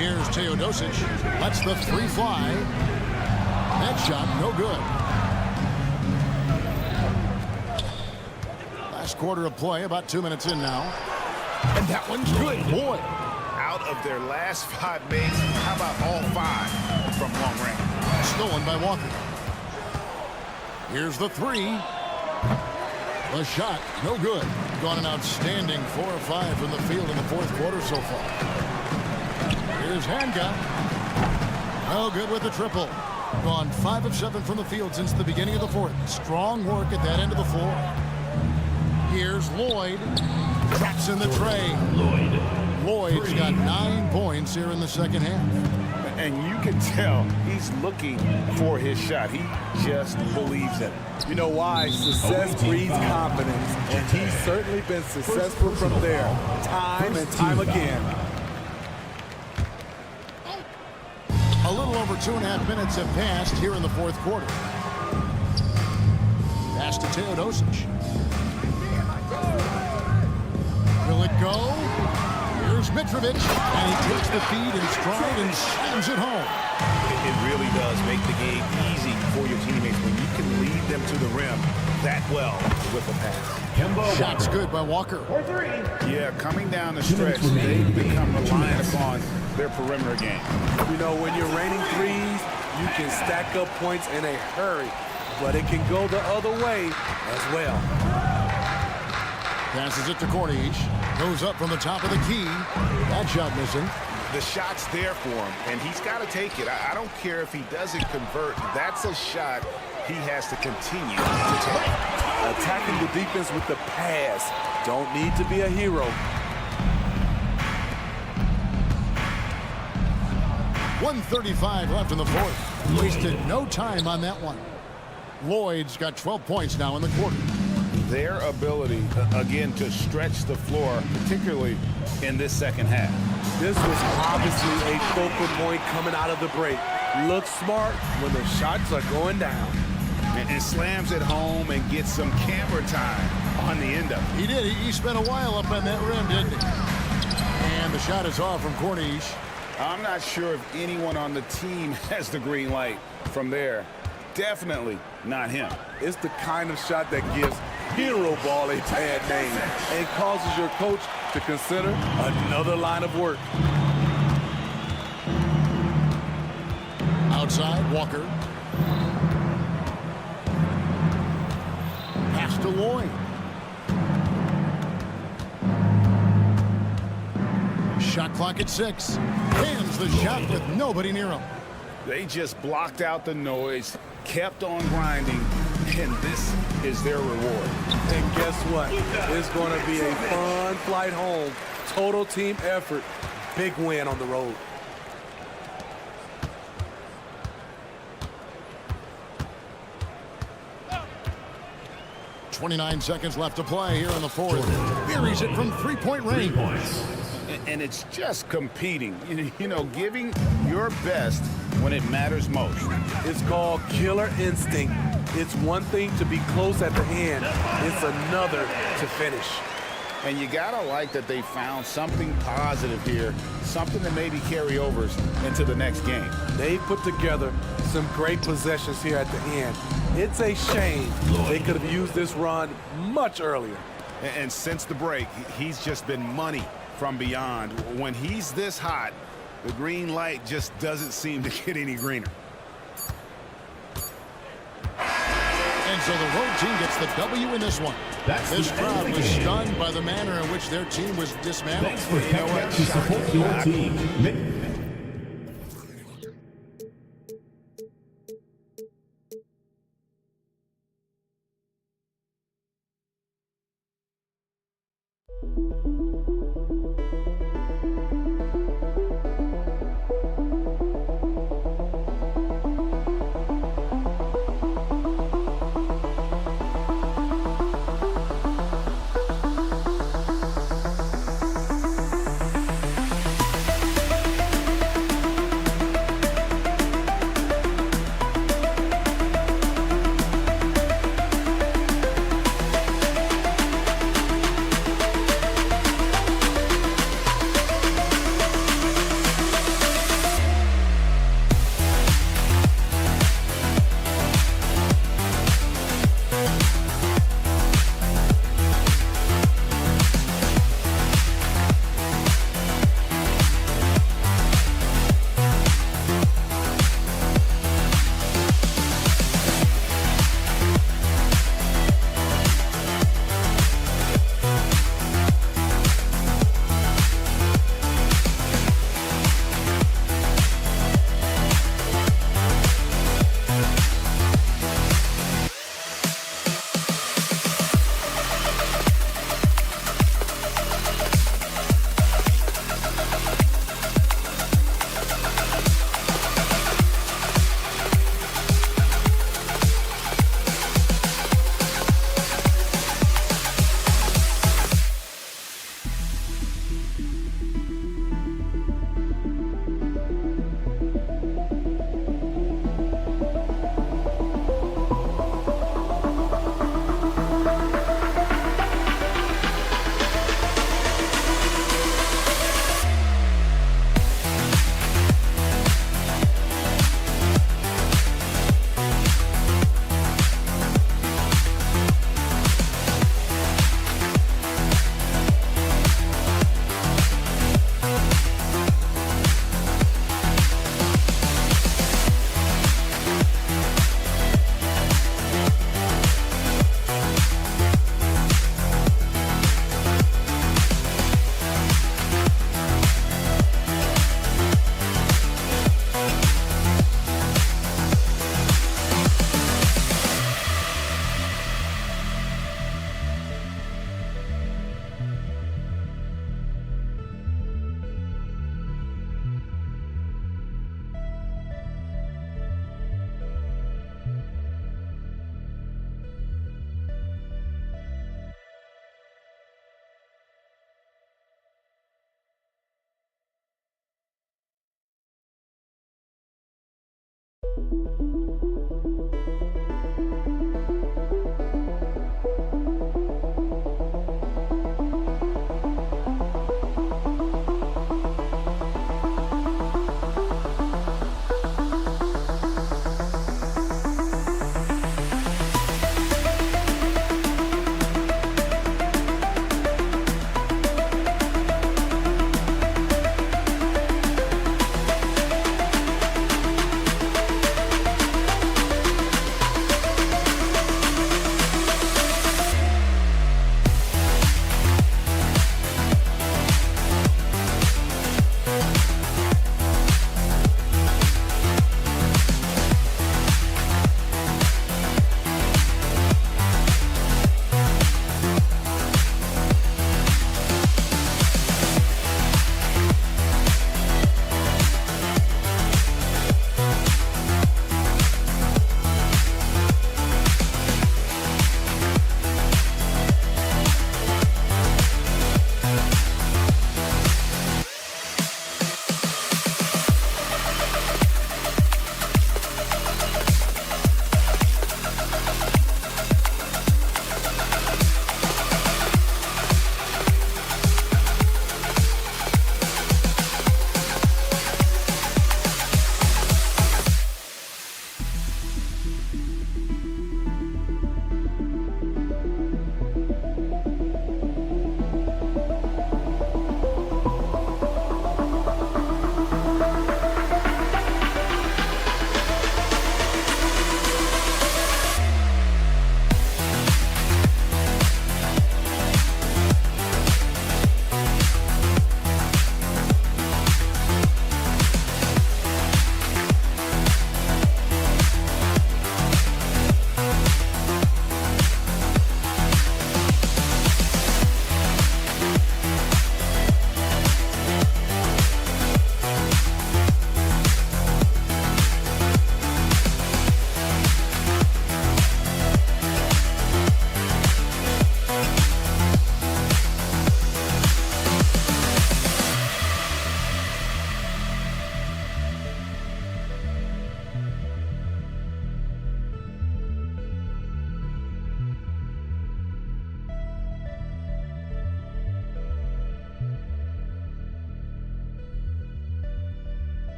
Here's Teodosic. Lets the three fly. That shot, no good. Last quarter of play, about 2 minutes in now. And that one's good. Boy. Out of their last 5 mates, how about all 5 from long range? Stolen by Walker. Here's the three. The shot, no good. Gone an outstanding 4 or 5 from the field in the fourth quarter so far. Here's Hanga. No good with the triple. Gone 5 of 7 from the field since the beginning of the fourth. Strong work at that end of the floor. Here's Lloyd. Traps in the tray. Lloyd's got 9 points here in the second half. And you can tell he's looking for his shot. He just believes in it. You know why? Success breeds confidence, and he's certainly been successful from there, time and time again. A little over 2.5 minutes have passed here in the fourth quarter. Pass to Teodosic. Will it go? Here's Mitrovic, and he takes the feed in stride and slams it home. It really does make the game easy for your teammates when you can lead them to the rim that well with a pass. Shot's good by Walker. Yeah, coming down the stretch, they've become reliant upon their perimeter game. You know, when you're raining threes, you can stack up points in a hurry, but it can go the other way as well. Passes it to Corniche. Goes up from the top of the key. That shot missing. The shot's there for him, and he's got to take it. I don't care if he doesn't convert. That's a shot he has to continue to take. Attacking the defense with the pass. Don't need to be a hero. .135 left in the fourth. Wasted no time on that one. Lloyd's got 12 points now in the quarter. Their ability, again, to stretch the floor, particularly in this second half. This was obviously a focal point coming out of the break. Looks smart when the shots are going down. And slams it home and gets some camera time on the end of it. He did. He spent a while up on that rim, didn't he? And the shot is off from Corniche. I'm not sure if anyone on the team has the green light from there. Definitely not him. It's the kind of shot that gives hero ball a bad name and causes your coach to consider another line of work. Outside, Walker. Pass to Lloyd. Shot clock at 6. Hands the shot with nobody near him. They just blocked out the noise, kept on grinding, and this is their reward. And guess what? It's going to be a fun flight home. Total team effort. Big win on the road. .29 seconds left to play here in the fourth. Buries it from three-point range. And it's just competing, you know, giving your best when it matters most. It's called killer instinct. It's one thing to be close at the end. It's another to finish. And you gotta like that they found something positive here, something that maybe carry overs into the next game. They put together some great possessions here at the end. It's a shame they could have used this run much earlier. And since the break, he's just been money from beyond. When he's this hot, the green light just doesn't seem to get any greener. And so the road team gets the W in this one. This crowd was stunned by the manner in which their team was dismantled. Thanks for coming out to support your team.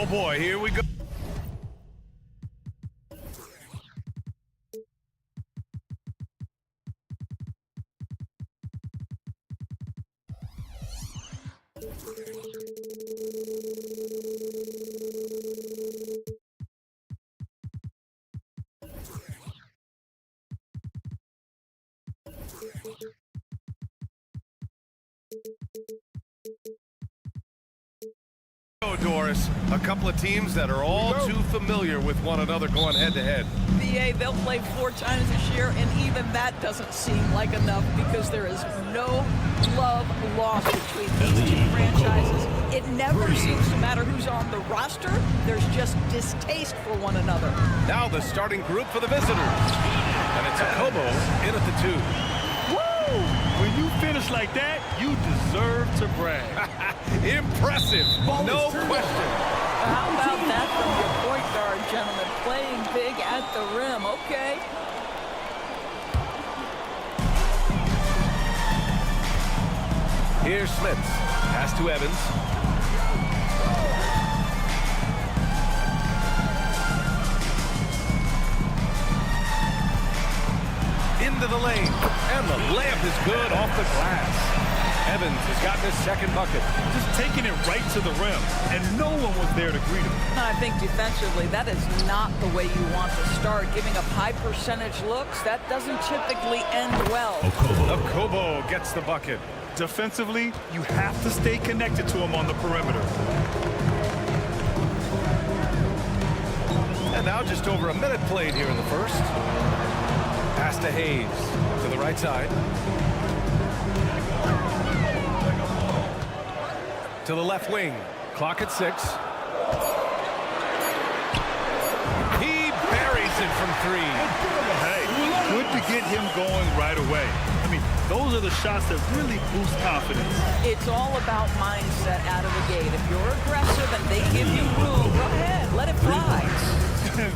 Oh boy, here we go. Doris, a couple of teams that are all too familiar with one another going head-to-head. VA, they'll play 4 times this year, and even that doesn't seem like enough because there is no love lost between these two franchises. It never seems to matter who's on the roster. There's just distaste for one another. Now the starting group for the visitors. And it's Kobo in at the 2. Woo! When you finish like that, you deserve to brag. Impressive, no question. How about that from your point guard, gentlemen? Playing big at the rim, okay. Here's Smith. Pass to Evans. Into the lane. And the layup is good off the glass. Evans has gotten his second bucket. Just taking it right to the rim, and no one was there to greet him. I think defensively, that is not the way you want to start. Giving up high percentage looks, that doesn't typically end well. Kobo gets the bucket. Defensively, you have to stay connected to him on the perimeter. And now just over a minute played here in the first. Pass to Hayes to the right side. To the left wing. Clock at 6. He buries it from 3. Hey, good to get him going right away. I mean, those are the shots that really boost confidence. It's all about mindset out of the gate. If you're aggressive and they give you room, go ahead, let it fly.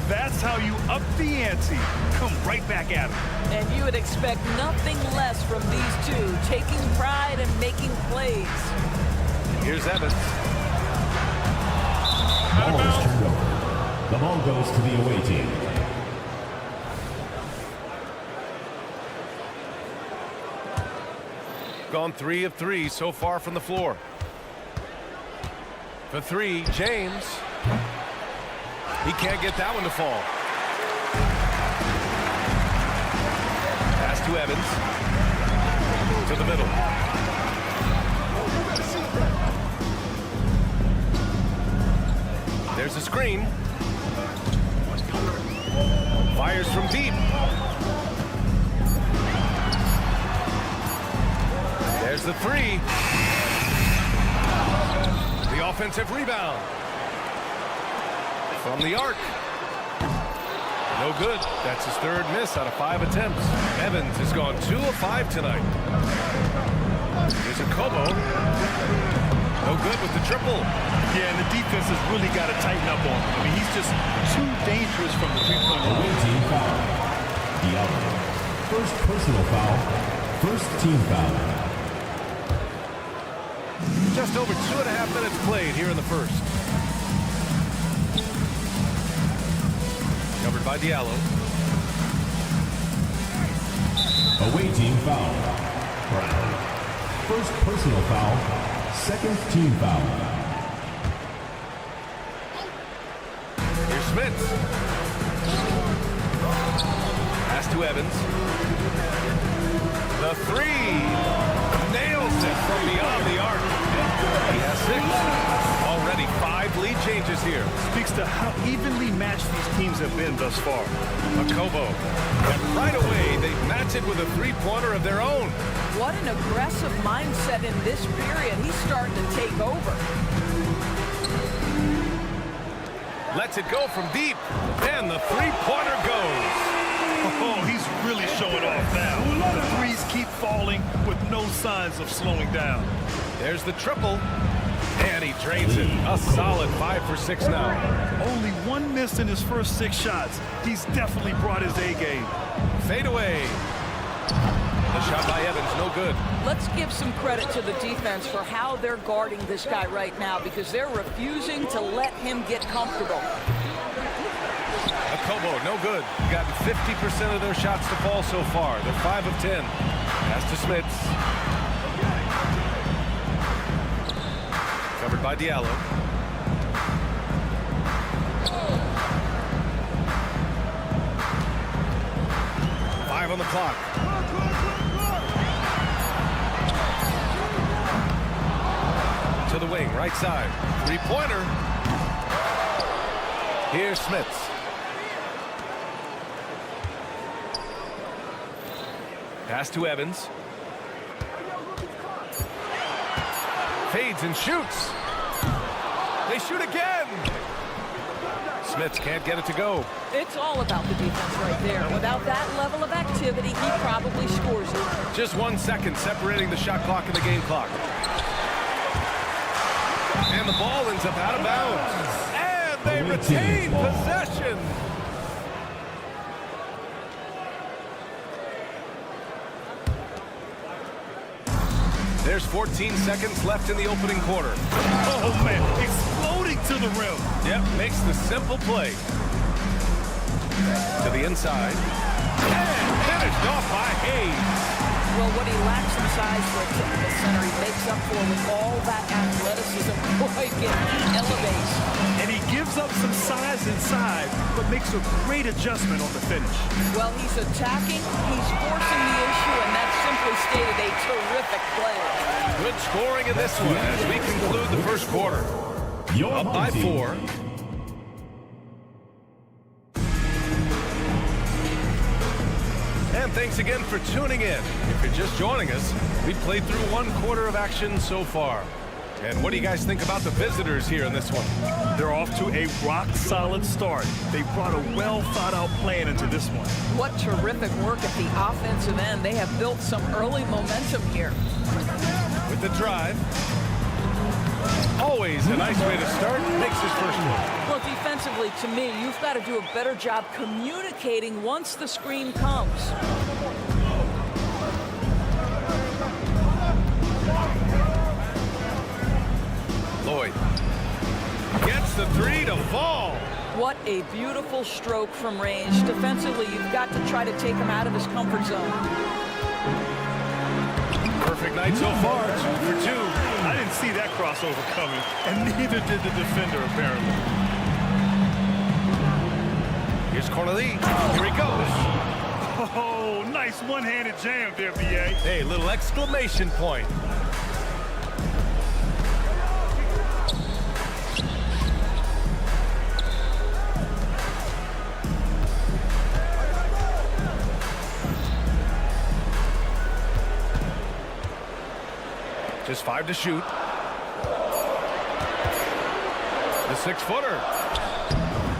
That's how you up the ante. Come right back at him. And you would expect nothing less from these two, taking pride and making plays. Here's Evans. Ball is turned over. The ball goes to the away team. Gone 3 of 3 so far from the floor. For 3, James. He can't get that one to fall. Pass to Evans. To the middle. There's a screen. Fires from deep. There's the 3. The offensive rebound. From the arc. No good. That's his 3rd miss out of 5 attempts. Evans has gone 2 of 5 tonight. Here's a Kobo. No good with the triple. Yeah, and the defense has really got to tighten up on him. I mean, he's just too dangerous from the three-point line. Away team foul. Diallo. First personal foul. First team foul. Just over 2.5 minutes played here in the first. Covered by Diallo. Away team foul. Brown. First personal foul. Second team foul. Here's Smith. Pass to Evans. The 3. Nails it from beyond the arc. He has 6. Already 5 lead changes here. Speaks to how evenly matched these teams have been thus far. Kobo. And right away, they match it with a 3-pointer of their own. What an aggressive mindset in this period. He's starting to take over. Lets it go from deep. And the 3-pointer goes. Oh, he's really showing off now. The threes keep falling with no signs of slowing down. There's the triple. And he drains it. A solid 5 for 6 now. Only 1 miss in his first 6 shots. He's definitely brought his A game. Fade away. The shot by Evans, no good. Let's give some credit to the defense for how they're guarding this guy right now because they're refusing to let him get comfortable. Akobo, no good. Got 50% of their shots to fall so far. They're 5 of 10. Pass to Smits. Covered by Diallo. On the clock. To the wing, right side. Three-pointer. Here's Smits. Pass to Evans. Fades and shoots. They shoot again. Smits can't get it to go. It's all about the defense right there. Without that level of activity, he probably scores it. Just 1 second separating the shot clock and the game clock. And the ball ends up out of bounds. And they retain possession. There's 14 seconds left in the opening quarter. Oh, man, exploding to the rim. Yep, makes the simple play. To the inside. And finished off by Hayes. Well, what he lacks in size for a typical center, he makes up for with all that athleticism. Boy, he elevates. And he gives up some size inside, but makes a great adjustment on the finish. Well, he's attacking, he's forcing the issue, and that's simply stated a terrific player. Good scoring in this one as we conclude the first quarter. Up by 4. And thanks again for tuning in. If you're just joining us, we've played through 1 quarter of action so far. And what do you guys think about the visitors here in this one? They're off to a rock-solid start. They brought a well-thought-out plan into this one. What terrific work at the offensive end. They have built some early momentum here. With the drive. Always a nice way to start. Makes his first one. Well, defensively, to me, you've got to do a better job communicating once the screen comes. Lloyd gets the 3 to fall. What a beautiful stroke from range. Defensively, you've got to try to take him out of his comfort zone. Perfect night so far, 2 for 2. I didn't see that crossover coming, and neither did the defender, apparently. Here's Corneli. Here he goes. Oh, nice one-handed jam there, B.A. Hey, little exclamation point. Just 5 to shoot. The 6-footer.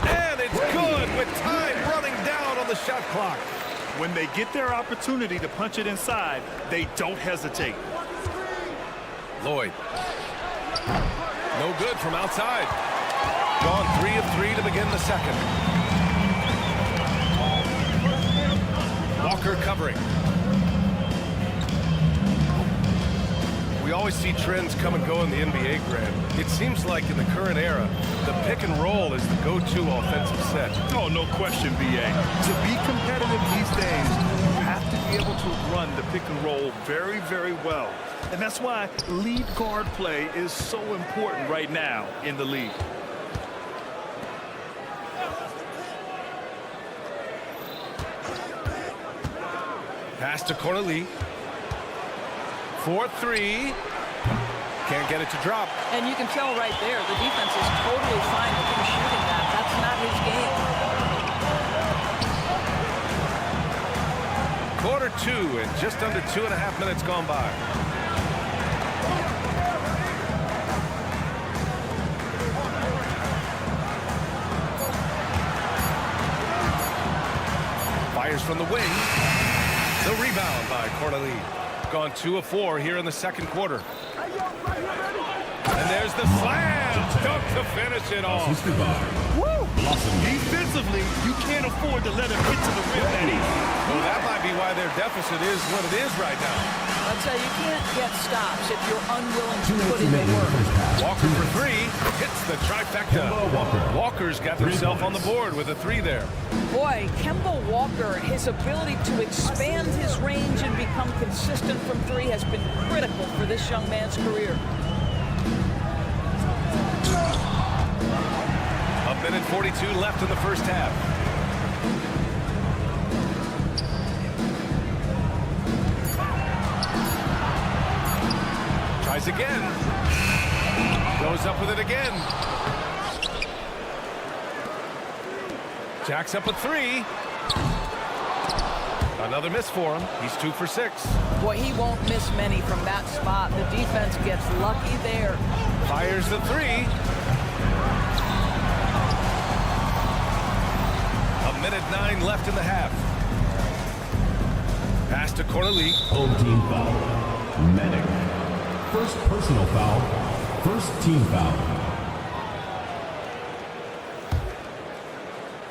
And it's good with time running down on the shot clock. When they get their opportunity to punch it inside, they don't hesitate. Lloyd. No good from outside. Gone 3 of 3 to begin the second. Walker covering. We always see trends come and go in the NBA, Grant. It seems like in the current era, the pick and roll is the go-to offensive set. Oh, no question, B.A. To be competitive these days, you have to be able to run the pick and roll very, very well. And that's why lead guard play is so important right now in the league. Pass to Corneli. 4-3. Can't get it to drop. And you can tell right there, the defense is totally fine with him shooting that. That's not his game. Quarter 2 and just under 2.5 minutes gone by. Fires from the wing. The rebound by Corneli. Gone 2 of 4 here in the second quarter. And there's the slam dunk to finish it off. Woo! Defensively, you can't afford to let him get to the rim that easy. Well, that might be why why their deficit is what it is right now. I'll tell you, you can't get stops if you're unwilling to put in the work. Walker for three, hits the trifecta. Walker's got himself on the board with a 3 there. Boy, Kemba Walker, his ability to expand his range and become consistent from 3 has been critical for this young man's career. A minute 42 left in the first half. Tries again. Goes up with it again. Jacks up a 3. Another miss for him. He's 2 for 6. Boy, he won't miss many from that spot. The defense gets lucky there. Fires the 3. A minute 9 left in the half. Pass to Corley. Home team foul. Medic. First personal foul. First team foul.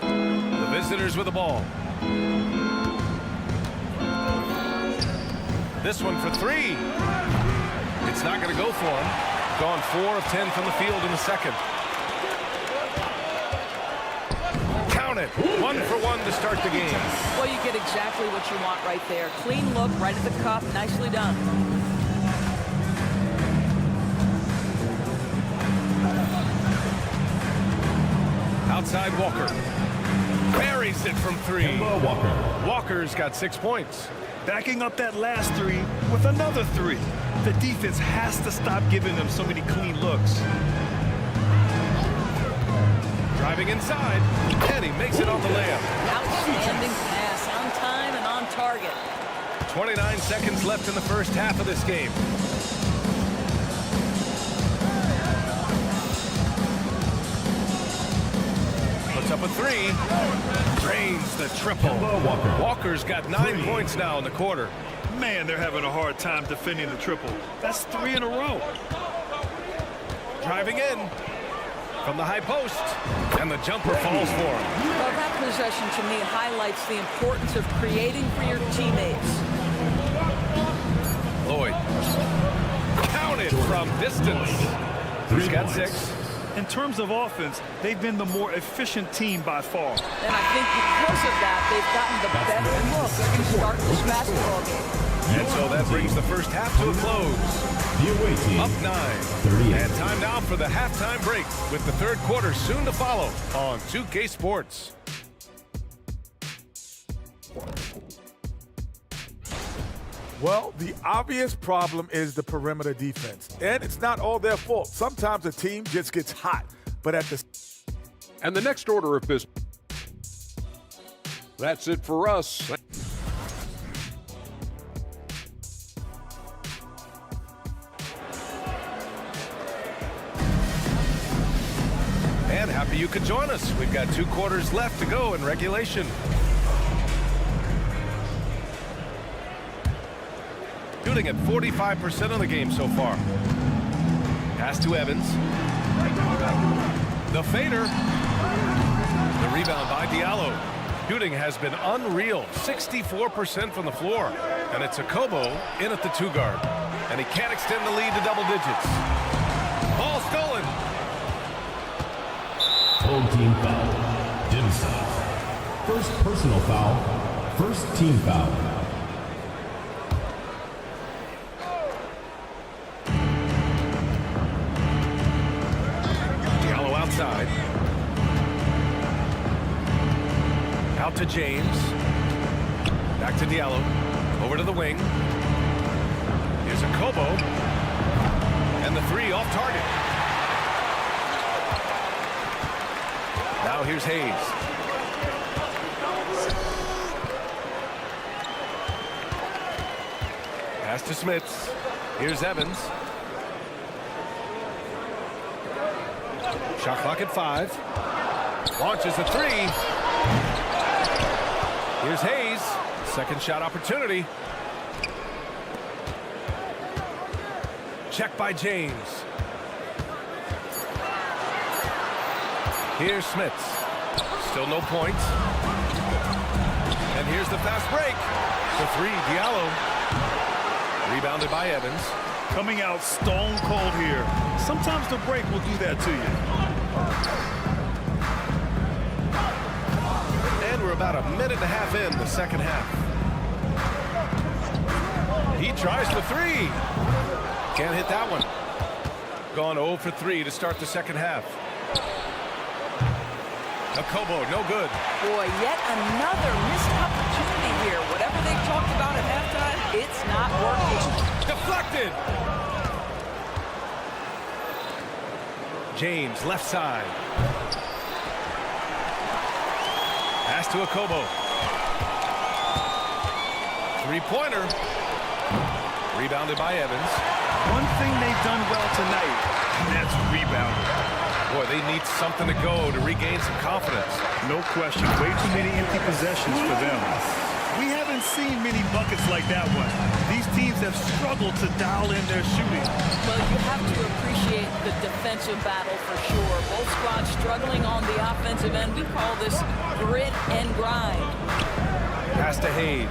The visitors with the ball. This one for 3. It's not going to go for him. Gone 4 of 10 from the field in the second. Count it. 1 for 1 to start the game. Well, you get exactly what you want right there. Clean look, right at the cup. Nicely done. Outside Walker. Buries it from 3. Walker. Walker's got 6 points. Backing up that last 3 with another 3. The defense has to stop giving them so many clean looks. Driving inside, and he makes it on the layup. Outstanding pass, on time and on target. 29 seconds left in the first half of this game. Puts up a 3. Drains the triple. Walker's got 9 points now in the quarter. Man, they're having a hard time defending the triple. That's 3 in a row. Driving in from the high post, and the jumper falls for him. Well, that possession to me highlights the importance of creating for your teammates. Lloyd. Counted from distance. He's got 6. In terms of offense, they've been the more efficient team by far. And I think because of that, they've gotten the better look to start this basketball game. And so that brings the first half to a close. The away team. Up 9. 38. And time now for the halftime break, with the third quarter soon to follow on 2K Sports. Well, the obvious problem is the perimeter defense. And it's not all their fault. Sometimes a team just gets hot. But at the... And the next order of business. That's it for us. And happy you could join us. We've got 2 quarters left to go in regulation. Shooting at 45% of the game so far. Pass to Evans. The fader. The rebound by Diallo. Shooting has been unreal. 64% from the floor. And it's a Kobo in at the 2 guard. And he can't extend the lead to double digits. Ball stolen. Home team foul. Dimside. First personal foul. First team foul. Outside. Out to James. Back to Diallo. Over to the wing. Here's a Kobo. And the 3 off target. Now here's Hayes. Pass to Smits. Here's Evans. Shot clock at 5. Launches a 3. Here's Hayes. Second shot opportunity. Check by James. Here's Smits. Still no points. And here's the fast break. The three, Diallo. Rebounded by Evans. Coming out stone cold here. Sometimes the break will do that to you. And we're about a minute and a half in the second half. He tries the three. Can't hit that one. Gone 0 for 3 to start the second half. Akobo, no good. Boy, yet another missed opportunity here. Whatever they talked about at halftime, it's not working. Deflected. James, left side. Pass to Akobo. Three-pointer. Rebounded by Evans. One thing they've done well tonight, and that's rebounding. Boy, they need something to go to regain some confidence. No question. Way too many empty possessions for them. We haven't seen many buckets like that one. These teams have struggled to dial in their shooting. Well, you have to appreciate the defensive battle for sure. Both squads struggling on the offensive end. We call this grit and grind. Pass to Hayes.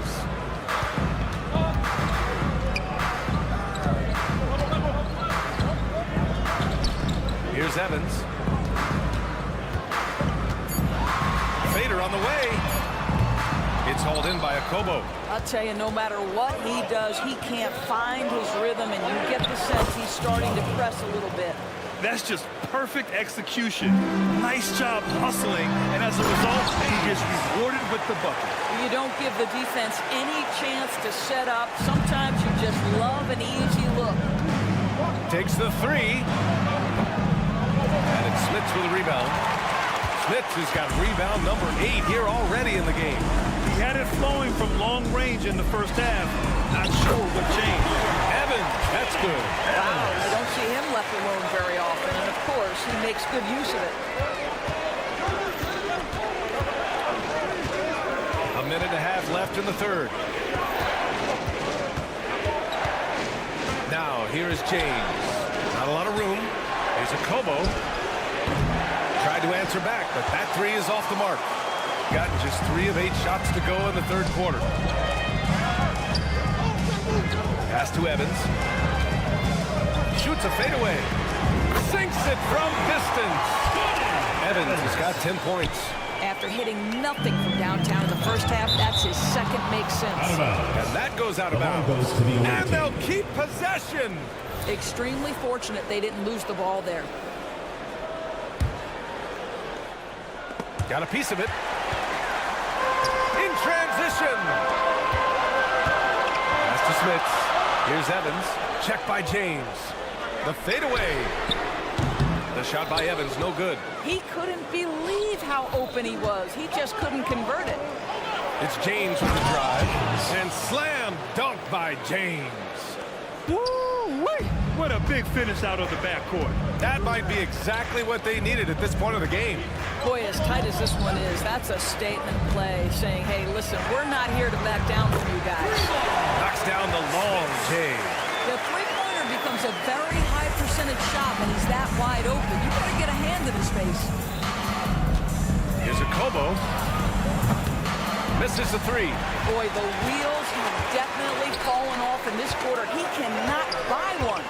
Here's Evans. Fader on the way. It's hauled in by Akobo. I'll tell you, no matter what he does, he can't find his rhythm, and you get the sense he's starting to press a little bit. That's just perfect execution. Nice job hustling, and as a result, he gets rewarded with the bucket. You don't give the defense any chance to set up. Sometimes you just love an easy look. Takes the three. And it's Smits with a rebound. Smits has got rebound number 8 here already in the game. He had it flowing from long range in the first half. Not sure what changed. Evans, that's good. Wow, you don't see him left alone very often, and of course, he makes good use of it. A minute and a half left in the third. Now, here is James. Not a lot of room. Here's Akobo. Tried to answer back, but that three is off the mark. Gotten just 3 of 8 shots to go in the third quarter. Pass to Evans. Shoots a fadeaway. Sinks it from distance. Evans has got 10 points. After hitting nothing from downtown in the first half, that's his second makes sense. And that goes out of bounds. And they'll keep possession. Extremely fortunate they didn't lose the ball there. Got a piece of it. In transition. Pass to Smits. Here's Evans. Checked by James. The fadeaway. The shot by Evans, no good. He couldn't believe how open he was. He just couldn't convert it. It's James with the drive. And slam dunk by James. Woo-wee! What a big finish out of the backcourt. That might be exactly what they needed at this point of the game. Boy, as tight as this one is, that's a statement play saying, hey, listen, we're not here to back down from you guys. Knocks down the long J. The three-pointer becomes a very high percentage shot when he's that wide open. You better get a hand in his face. Here's Akobo. Misses the three. Boy, the wheels have definitely fallen off in this quarter. He cannot buy one.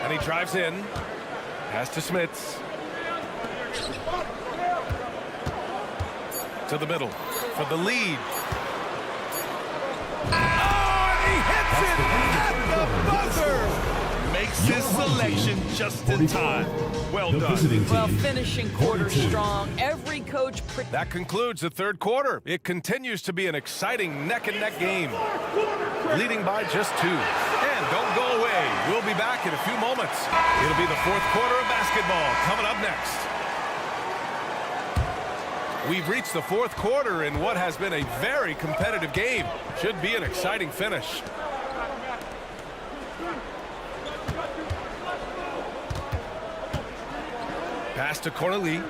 And he drives in. Pass to Smits. To the middle for the lead. Oh, and he hits it at the buzzer. Makes his selection just in time. Well done. Well, finishing quarter strong. Every coach... That concludes the third quarter. It continues to be an exciting neck-and-neck game. Leading by just 2. And don't go away. We'll be back in a few moments. It'll be the fourth quarter of basketball coming up next. We've reached the fourth quarter in what has been a very competitive game. Should be an exciting finish. Pass to Corneli.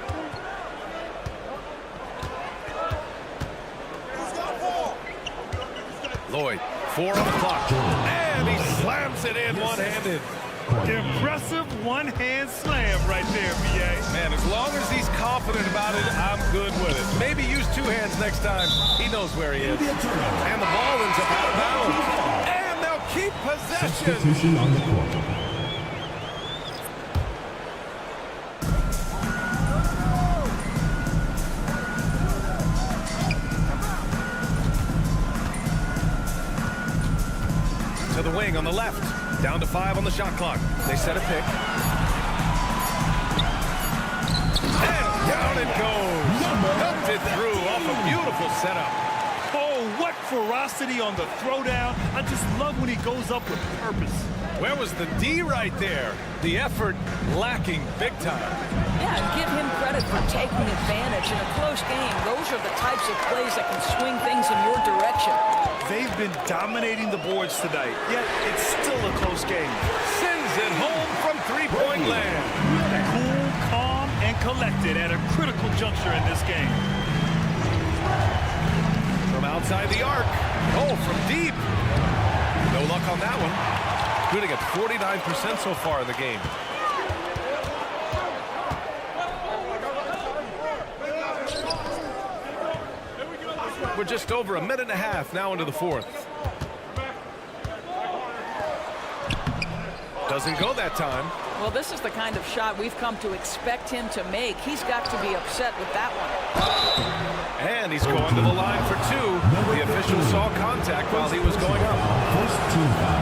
Lloyd, 4 on the clock. And he slams it in one-handed. Impressive one-hand slam right there, B.A. Man, as long as he's confident about it, I'm good with it. Maybe use two hands next time. He knows where he is. And the ball ends up out of bounds. And they'll keep possession. Substitution on the court. To the wing on the left. Down to 5 on the shot clock. They set a pick. And down it goes. Dumped it through off a beautiful setup. Oh, what ferocity on the throwdown. I just love when he goes up with purpose. Where was the D right there? The effort lacking big time. Yeah, and give him credit for taking advantage in a close game. Those are the types of plays that can swing things in your direction. They've been dominating the boards tonight, yet it's still a close game. Sends it home from three-point land. Cool, calm, and collected at a critical juncture in this game. From outside the arc. Oh, from deep. No luck on that one. Shooting at 49% so far in the game. We're just over a minute and a half now into the fourth. Doesn't go that time. Well, this is the kind of shot we've come to expect him to make. He's got to be upset with that one. And he's going to the line for 2. The official saw contact while he was going up.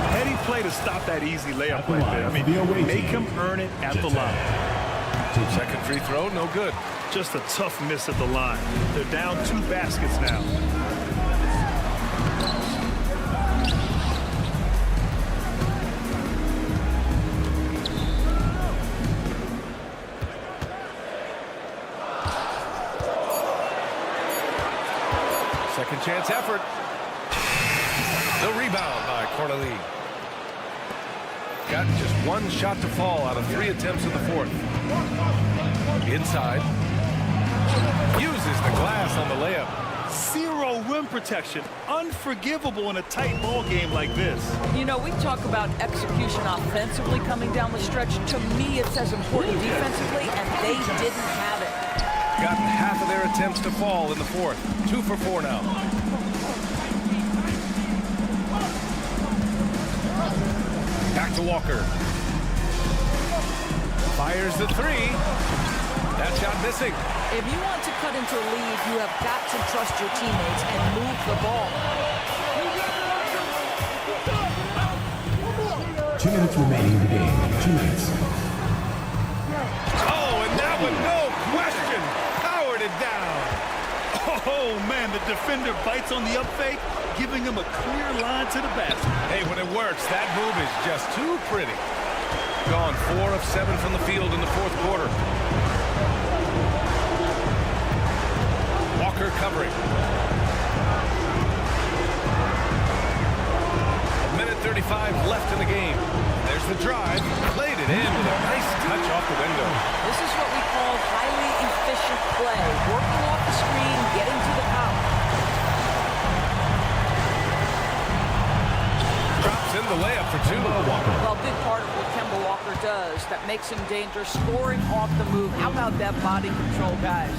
Heady play to stop that easy layup right there. I mean, make him earn it at the line. Second free throw, no good. Just a tough miss at the line. They're down 2 baskets now. Second chance effort. The rebound by Corneli. Got just 1 shot to fall out of 3 attempts in the fourth. Inside. Uses the glass on the layup. 0 rim protection. Unforgivable in a tight ball game like this. You know, we talk about execution offensively coming down the stretch. To me, it's as important defensively, and they didn't have it. Gotten half of their attempts to fall in the fourth. 2 for 4 now. Back to Walker. Fires the 3. That shot missing. If you want to cut into a lead, you have got to trust your teammates and move the ball. 2 minutes remaining in the game. 2 minutes. Oh, and that one, no question, powered it down. Oh, man, the defender bites on the up fake, giving him a clear line to the basket. Hey, when it works, that move is just too pretty. Gone 4 of 7 from the field in the fourth quarter. Walker covering. A minute 35 left in the game. There's the drive. Played it in with a nice touch off the window. This is what we call highly efficient play. Working off the screen, getting to the cup. Drops in the layup for 2. Well, big part of what Kemba Walker does that makes him dangerous, scoring off the move. How about that body control, guys?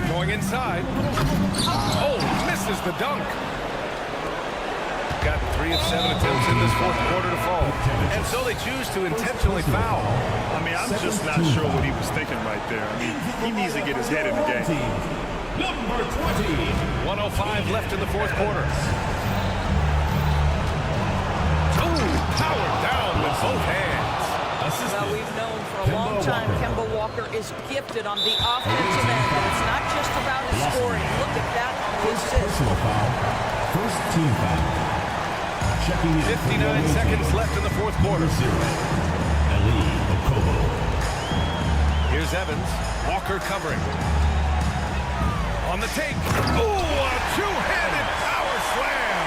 Going inside. Oh, misses the dunk. Got 3 of 7 attempts in this fourth quarter to fall. And so they choose to intentionally foul. I mean, I'm just not sure what he was thinking right there. I mean, he needs to get his head in the game. Number 20. 1:05 left in the fourth quarter. Ooh, powered down with both hands. Well, we've known for a long time Kemba Walker is gifted on the offensive end, but it's not just about his scoring. Look at that on the assist. Personal foul. First team foul. Checking in. 59 seconds left in the fourth quarter. Here's Evans. Walker covering. On the take. Ooh, a two-handed power slam.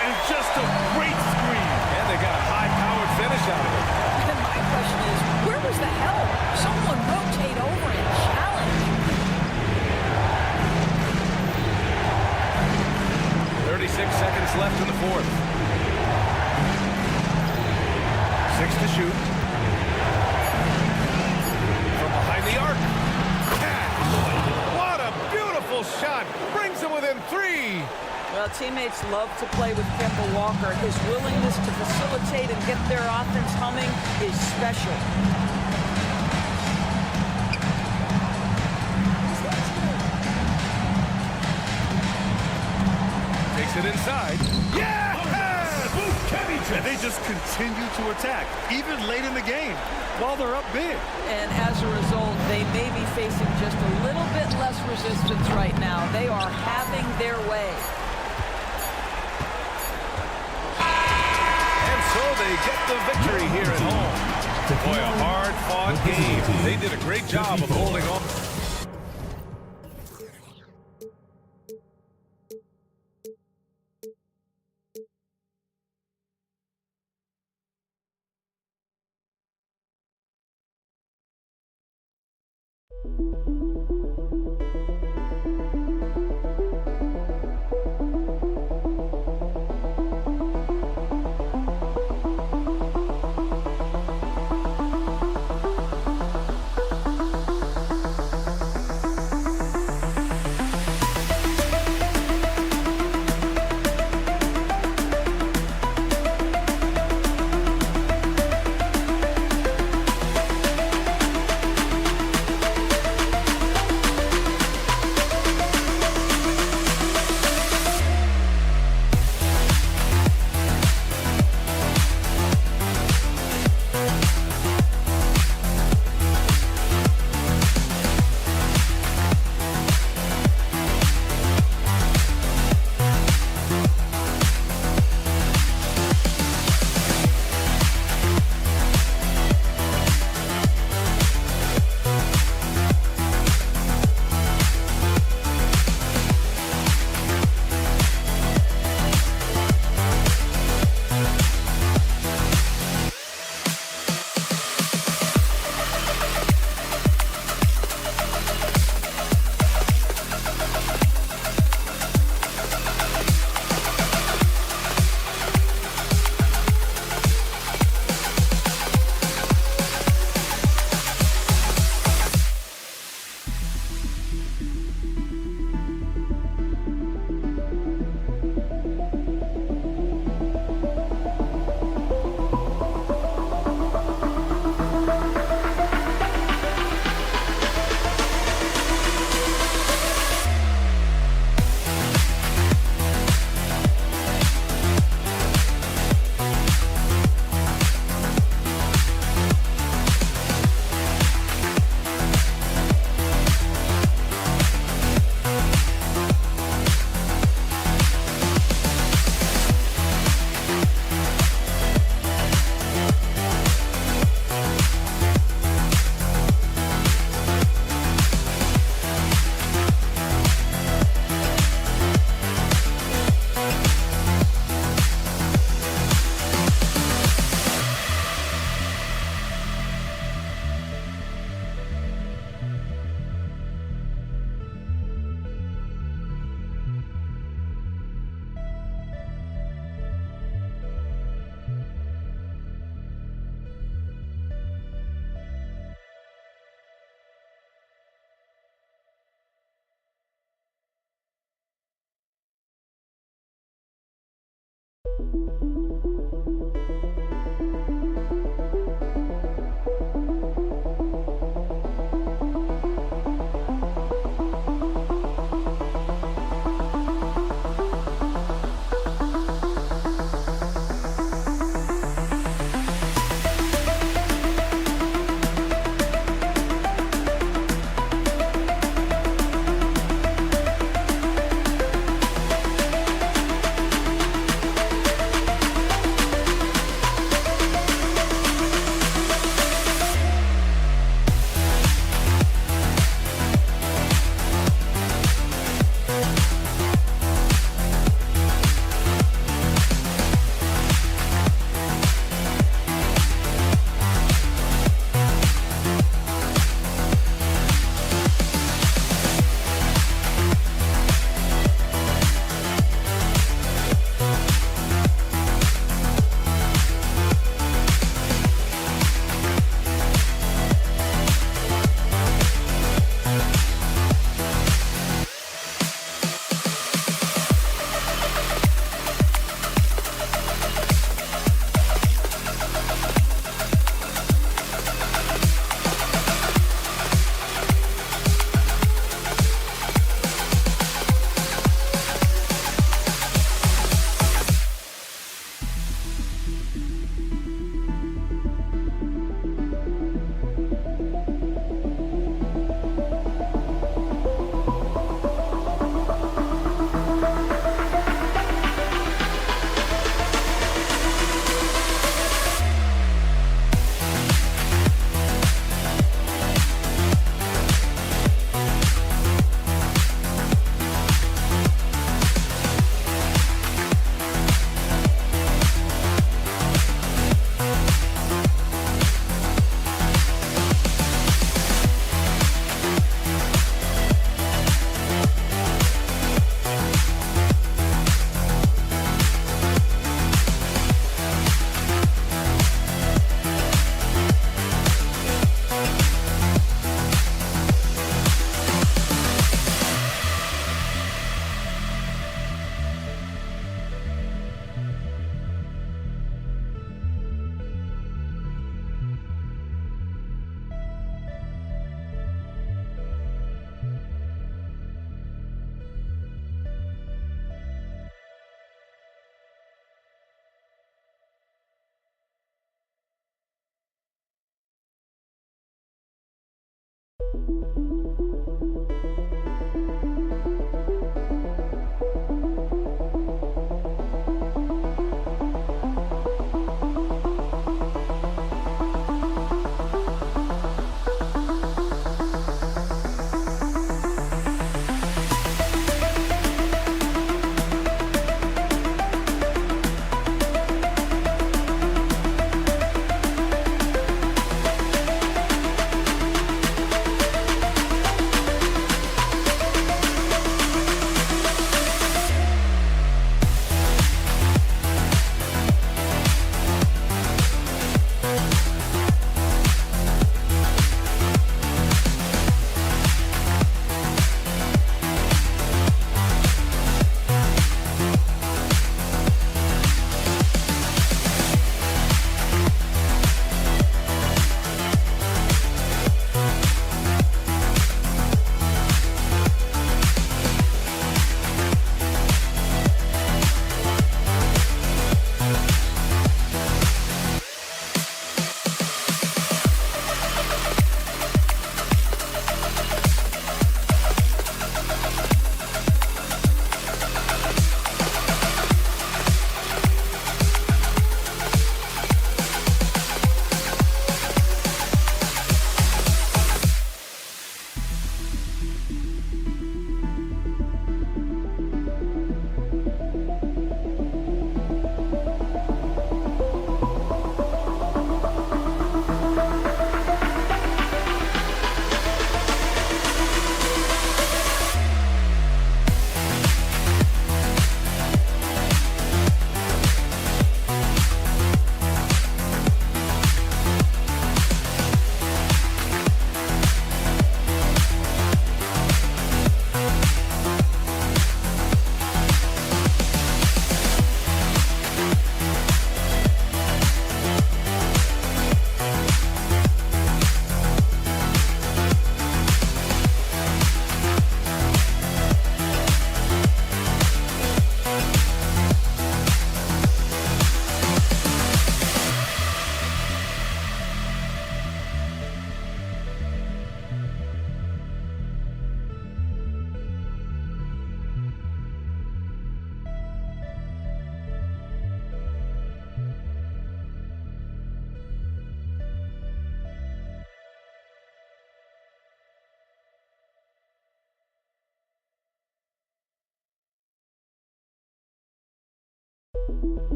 And just a great screen. And they got a high-powered finish out of it. And my question is, where was the help? Someone rotate over and challenge. teammates love to play with Kemba Walker. His willingness to facilitate and get their offense humming is special. Takes it inside. Yeah! And they just continue to attack, even late in the game, while they're up big. And as a result, they may be facing just a little bit less resistance right now. They are having their way. And so they get the victory here at home. Boy, a hard-fought game. They did a great job of holding on.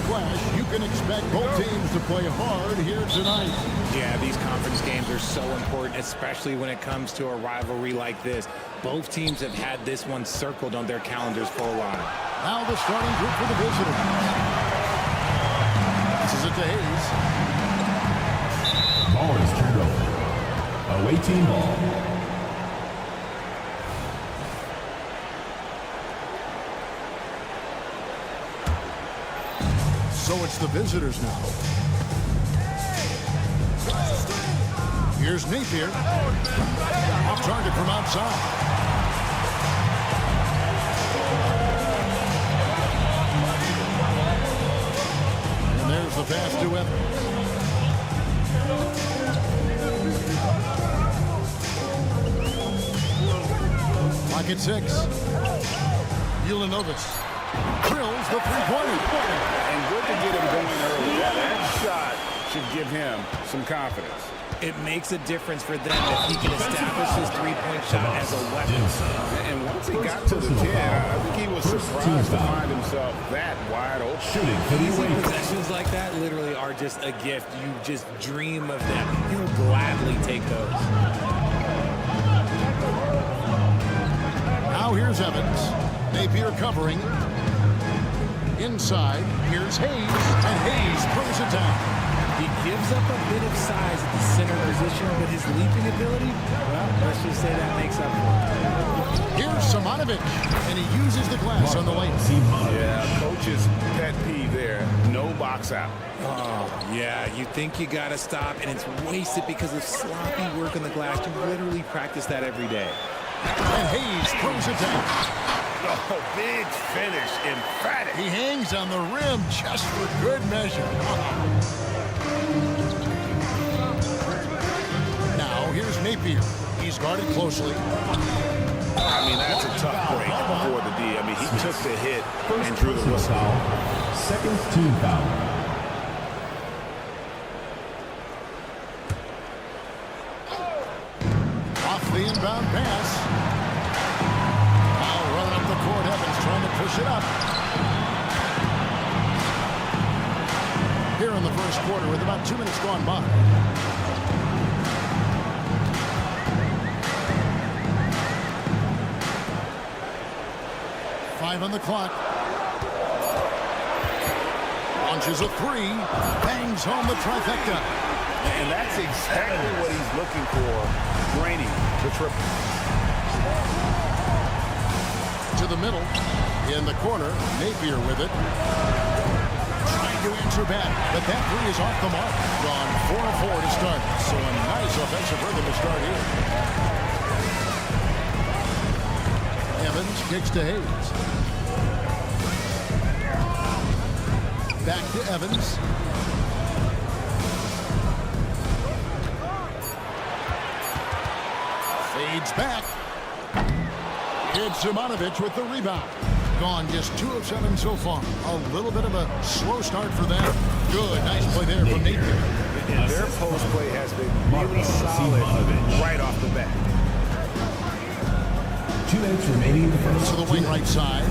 Clash, you can expect both teams to play hard here tonight. Yeah, these conference games are so important, especially when it comes to a rivalry like this. Both teams have had this one circled on their calendars for a while. Now the starting group for the visitors. This is it to Hayes. Ball is turned over. Away team ball. So it's the visitors now. Here's Napier. Off target from outside. And there's the pass to Evans. Lock at 6. Ulanovich drills the three-pointer. And good to get him going early. That shot should give him some confidence. It makes a difference for them if he can establish his three-point shot as a weapon. And once he got to the 10, I think he was surprised to find himself that wide open. Shooting for the Easy win. possessions like that literally are just a gift. You just dream of them. You will gladly take those. Now here's Evans. Napier covering. Inside, here's Hayes, and Hayes brings it down. He gives up a bit of size at the center position, but his leaping ability, well, let's just say that makes up for it. Here's Simonovic, and he uses the glass on the lane. Yeah, coach's pet peeve there. No box out. Oh, yeah, you think you got to stop, and it's wasted because of sloppy work on the glass. You literally practice that every day. And Hayes throws it down. Oh, big finish, emphatic. He hangs on the rim just for good measure. Now here's Napier. He's guarded closely. I mean, that's a tough break for the D. I mean, he took the hit and drew the whistle. Second team foul. Off the inbound pass. Now running up the court, Evans trying to push it up. Here in the first quarter with about 2 minutes gone by. Five on the clock. Launches a three. Bangs home the trifecta. And that's exactly what he's looking for, draining the triple. To the middle. In the corner. Napier with it. Trying to answer back, but that three is off the mark. Gone 4-4 to start. So a nice offensive rhythm to start here. Evans kicks to Hayes. Back to Evans. Fades back. It's Zimonovic with the rebound. Gone just 2 of 7 so far. A little bit of a slow start for them. Good, nice play there from Nate. And their post play has been really solid right off the bat. 2 minutes remaining in the first. To the wing right side.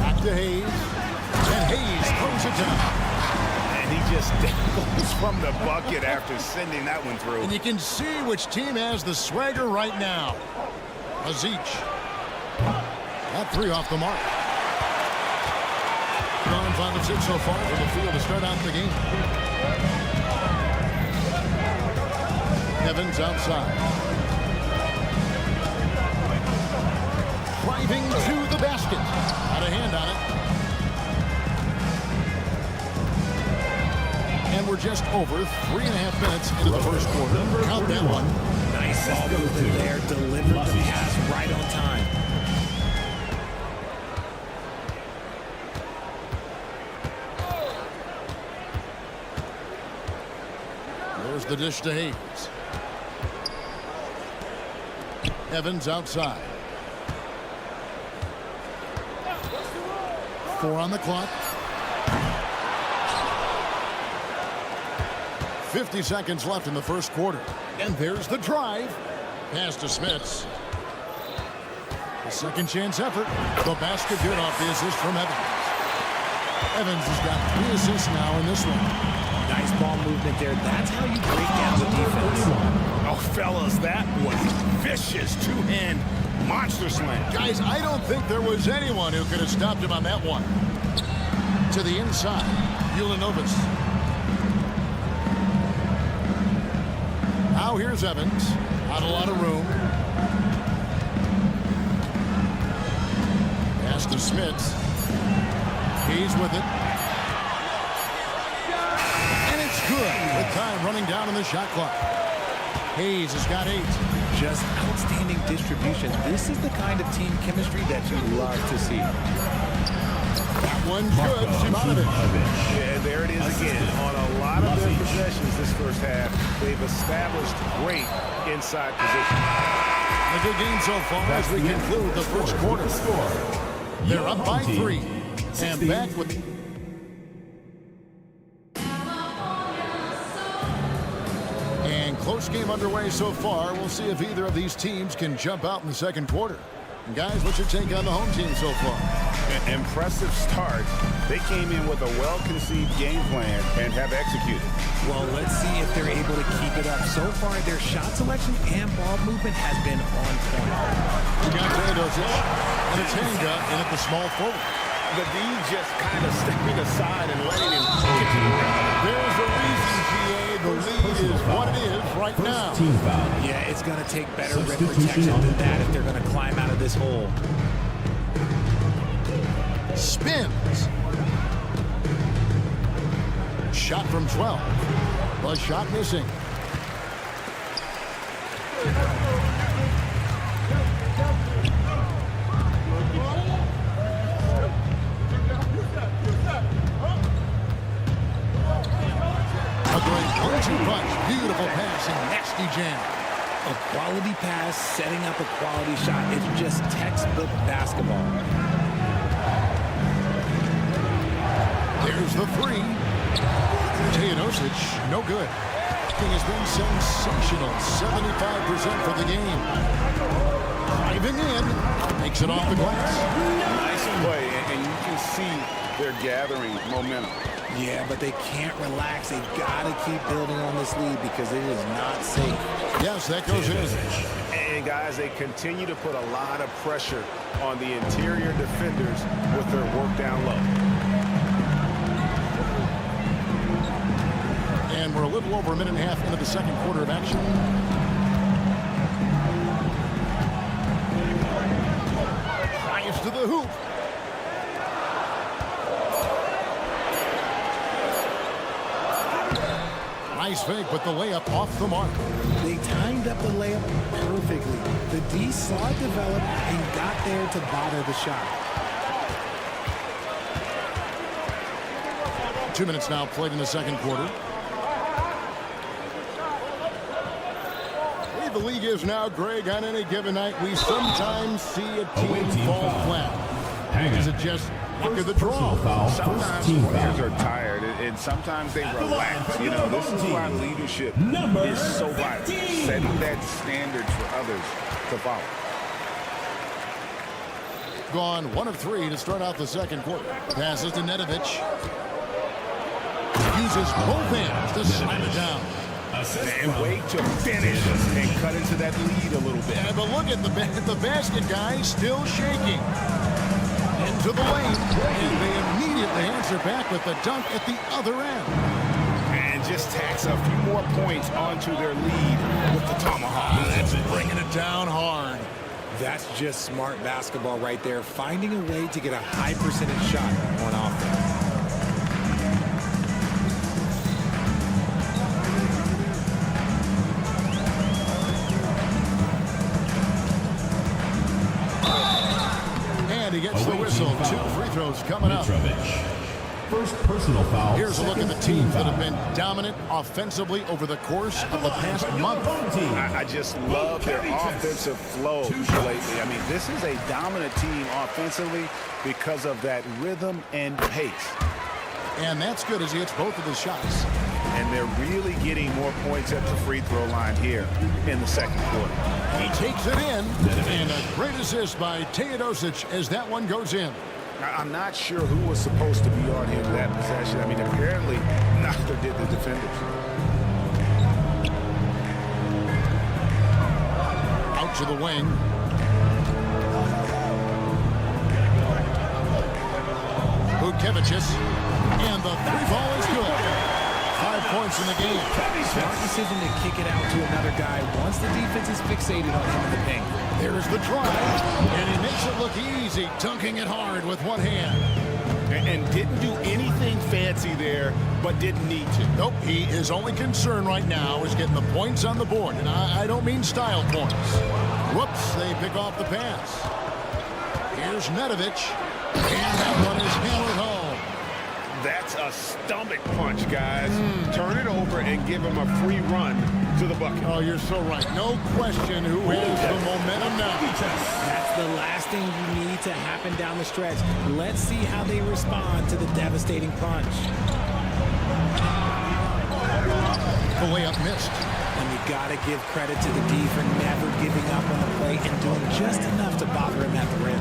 Back to Hayes. And Hayes throws it down. And he just goes from the bucket after sending that one through. And you can see which team has the swagger right now. Azic. That 3 off the mark. Gone 5 of 6 so far from the field to start out the game. Evans outside. Driving to the basket. Had a hand on it. And we're just over 3.5 minutes into the first quarter. Count that one. Nice ball movement there. Delivered the pass right on time. There's the dish to Hayes. Evans outside. 4 on the clock. 50 seconds left in the first quarter. And there's the drive. Pass to Smits. The second chance effort. The basket good off the assist from Evans. Evans has got 3 assists now in this one. Nice ball movement there. That's how you break down the defense. Oh, fellas, that was vicious. 2-hand monster slam. Guys, I don't think there was anyone who could have stopped him on that one. To the inside, Ulanovas. Now here's Evans. Not a lot of room. Pass to Smits. He's with it. And it's good. With time running down on the shot clock. Hayes has got 8. Just outstanding distribution. This is the kind of team chemistry that you love to see. That one's good. Zimonovic. Yeah, there it is again. On a lot of their possessions this first half, they've established great inside position. A good game so far as we conclude the first quarter. They're up by 3. And back with... And close game underway so far. We'll see if either of these teams can jump out in the second quarter. And guys, what's your take on the home team so far? An impressive start. They came in with a well-conceived game plan and have executed. Well, let's see if they're able to keep it up. So far, their shot selection and ball movement has been on point. We got Teodosic and a Tanga in at the small forward. The D just kind of stepping aside and letting him kick it around. There's a reason, GA. The lead is what it is right now. Team foul. Yeah, it's going to take better rim protection than that if they're going to climb out of this hole. Spins. Shot from 12. The shot missing. A great 1-2 punch. Beautiful pass and nasty jam. A quality pass, setting up a quality shot. It's just textbook basketball. There's the 3. Teodosic, no good. He has been sensational. 75% for the game. Driving in. Makes it off the glass. Nice play, and you can see they're gathering momentum. Yeah, but they can't relax. They've got to keep building on this lead because it is not safe. Yes, that goes in. And guys, they continue to put a lot of pressure on the interior defenders with their work down low. And we're a little over a minute and a half into the second quarter of action. Drives to the hoop. Nice fake, but the layup off the mark. They timed up the layup perfectly. The D saw it develop and got there to bother the shot. 2 minutes now played in the second quarter. The league league is now, Greg, on any given night, we sometimes see a team fall flat. Is it just luck of the draw? Sometimes players are tired, and sometimes they relax. You know, this is why leadership is so vital. Setting that standard for others to follow. Gone 1 of 3 to start out the second quarter. Passes to Nedovic. Uses both hands to slam it down. And wait to finish and cut into that lead a little bit. Yeah, but look at the basket guy still shaking. Into the lane, and they immediately answer back with the dunk at the other end. And just tacks a few more points onto their lead with the tomahawk. That's bringing it down hard. That's just smart basketball right there, finding a way to get a high percentage shot on offense. And he gets the whistle. 2 free throws coming up. First personal foul. Here's a look at the teams that have been dominant offensively over the course of the past month. I just love their offensive flow lately. I mean, this is a dominant team offensively because of that rhythm and pace. And that's good as he hits both of his shots. And they're really getting more points at the free throw line here in the second quarter. He takes it in, and a great assist by Teodosic as that one goes in. I'm not sure who was supposed to be on him that possession. I mean, apparently neither did the defenders. Out to the wing. Vukevicius, and the 3-ball is good. 5 points in the game. Smart decision to kick it out to another guy once the defense is fixated on him in the paint. There's the drive, and he makes it look easy, dunking it hard with one hand. And didn't do anything fancy there, but didn't need to. Nope, his only concern right now is getting the points on the board, and I don't mean style points. Whoops, they pick off the pass. Here's Nedovic, and that one is hammered home. That's a stomach punch, guys. Turn it over and give him a free run to the bucket. Oh, you're so right. No question who has the momentum now. That's the last thing you need to happen down the stretch. Let's see how they respond to the devastating punch. The layup missed. And you got to give credit to the D for never giving up on the play and doing just enough to bother him at the rim.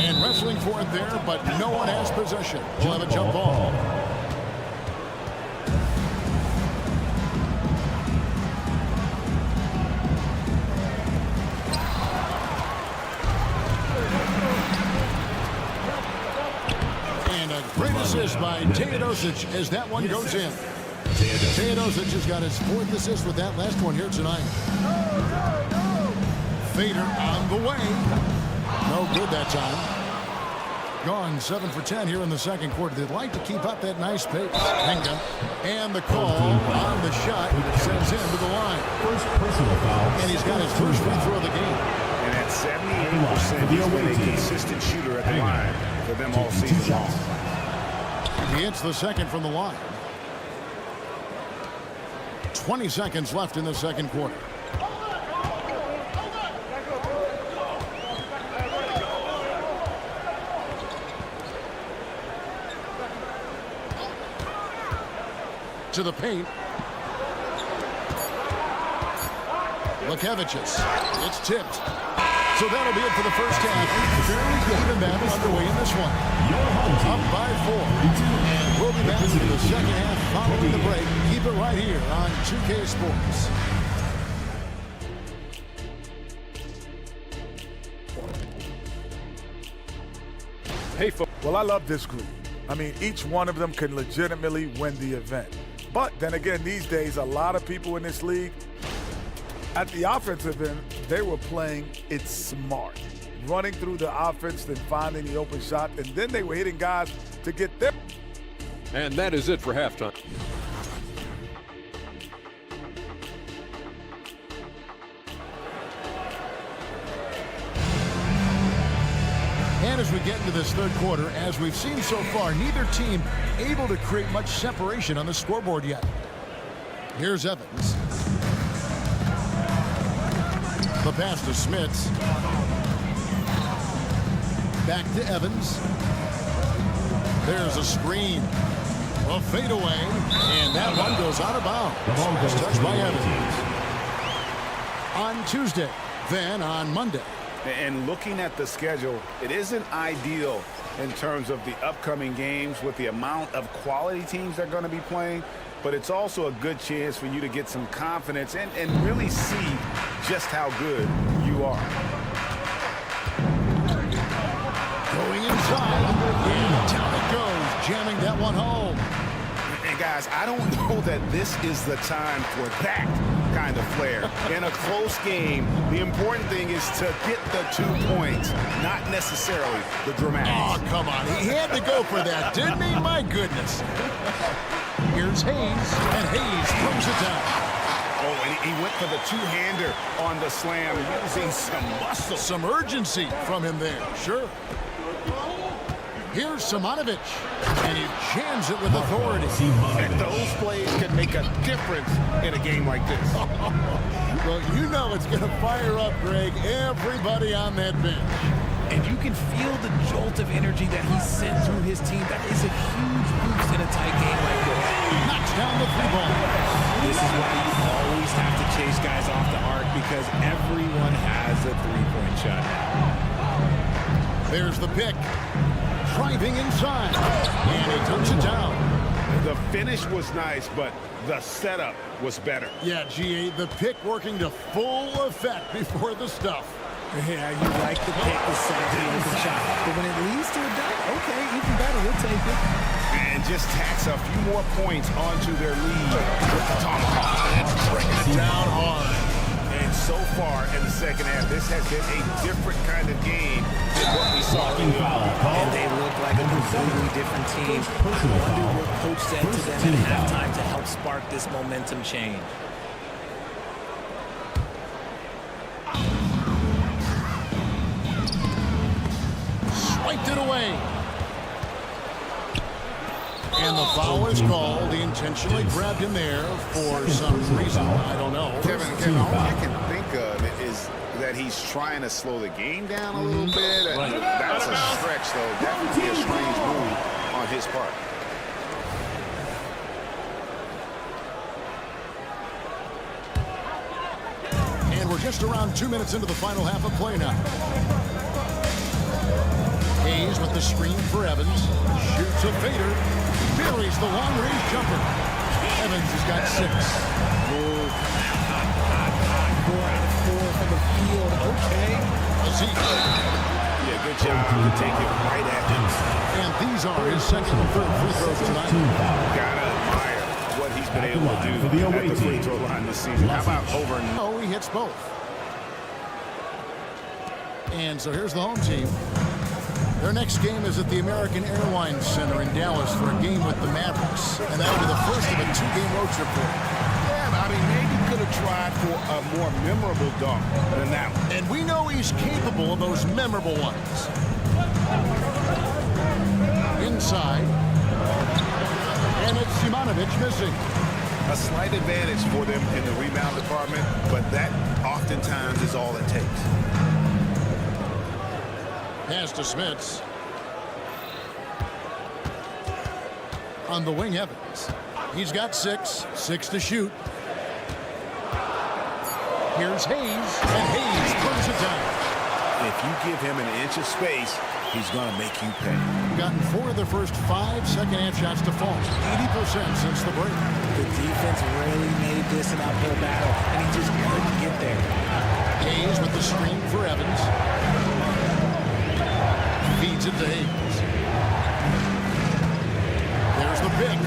And wrestling for it there, but no one has possession. We'll have a jump ball. And a great assist by Teodosic as that one goes in. Teodosic has got his 4th assist with that last one here tonight. Fader on the way. No good that time. Gone 7 for 10 here in the second quarter. They'd like to keep up that nice pace. Henga. And the call on the shot sends him to the line. First personal foul. And he's got his first free throw of the game. And at 78%, he's been a consistent shooter at the line for them all season long. He hits the second from the line. 20 seconds left in the second quarter. To the paint. Vukevicius. It's tipped. So that'll be it for the first half. Fairly even battle underway in this one. Up by 4. And we'll be back for the second half following the break. Keep it right here on 2K Sports. Hey, well, I love this group. I mean, each one of them can legitimately win the event. But then again, these days, a lot of people in this league, at the offensive end, they were playing it smart. Running through the offense, then finding the open shot, and then they were hitting guys to get there. And that is it for halftime. And as we get into this third quarter, as we've seen so far, neither team able to create much separation on the scoreboard yet. Here's Evans. The pass to Smits. Back to Evans. There's a screen. A fadeaway. And that one goes out of bounds. It's touched by Evans. On Tuesday, then on Monday. And looking at the schedule, it isn't ideal in terms of the upcoming games with the amount of quality teams that are going to be playing, but it's also a good chance for you to get some confidence and really see just how good you are. Going inside, and down it goes, jamming that one home. And guys, I don't know that this is the time for that kind of flair. In a close game, the important thing is to get the 2 points, not necessarily the dramatics. Oh, come on. He had to go for that, didn't he? My goodness. Here's Hayes, and Hayes throws it down. Oh, and he went for the two-hander on the slam, using some muscle. Some urgency from him there, sure. Here's Simonovic, and he jams it with authority. And those plays can make a difference in a game like this. Well, you know it's going to fire up, Greg, everybody on that bench. And you can feel the jolt of energy that he sent through his team. That is a huge boost in a tight game like this. Knocks down the three ball. This is why you always have to chase guys off the arc, because everyone has a three-point shot now. There's the pick. Driving inside, and he turns it down. The finish was nice, but the setup was better. Yeah, GA, the pick working to full effect before the stuff. Yeah, you like the pick, the setup, the open shot. But when it leads to a dunk, okay, even better, we'll take it. And just tacks a few more points onto their lead with the tomahawk. That's bringing it down hard. And so far in the second half, this has been a different kind of game than what we saw. And they look like a completely different team. I wonder what coach said to them at halftime to help spark this momentum change. Swiped it away. And the foul is called. He intentionally grabbed him there for some reason. I don't know. Kevin, all I can think of is that he's trying to slow the game down a little bit. That's a stretch, though. That would be a strange move on his part. And we're just around 2 minutes into the final half of play now. Hayes with the screen for Evans. Shoots a fader. Buries the long-range jumper. Evans has got 6. Move. 4 out of 4 from the field. Okay. Yeah, good job to take it right at him. And these are his second and third free throws tonight. Gotta admire what he's been able to do at the free throw line this season. How about over? Oh, he hits both. And so here's the home team. Their next game is at the American Airlines Center in Dallas for a game with the Mavericks. And that will be the first of a 2-game road trip for him. Yeah, I mean, maybe could have tried for a more memorable dunk than that one. And we know he's capable of those memorable ones. Inside. And it's Simonovic missing. A slight advantage for them in the rebound department, but that oftentimes is all it takes. Pass to Smits. On the wing, Evans. He's got 6. 6 to shoot. Here's Hayes, and Hayes throws it down. If you give him an inch of space, he's going to make you pay. Gotten 4 of the first 5 second-half shots to fall. 80% since the break. The defense really made this an uphill battle, and he just couldn't get there. Hayes with the screen for Evans. Feeds it to Hayes. There's the pick.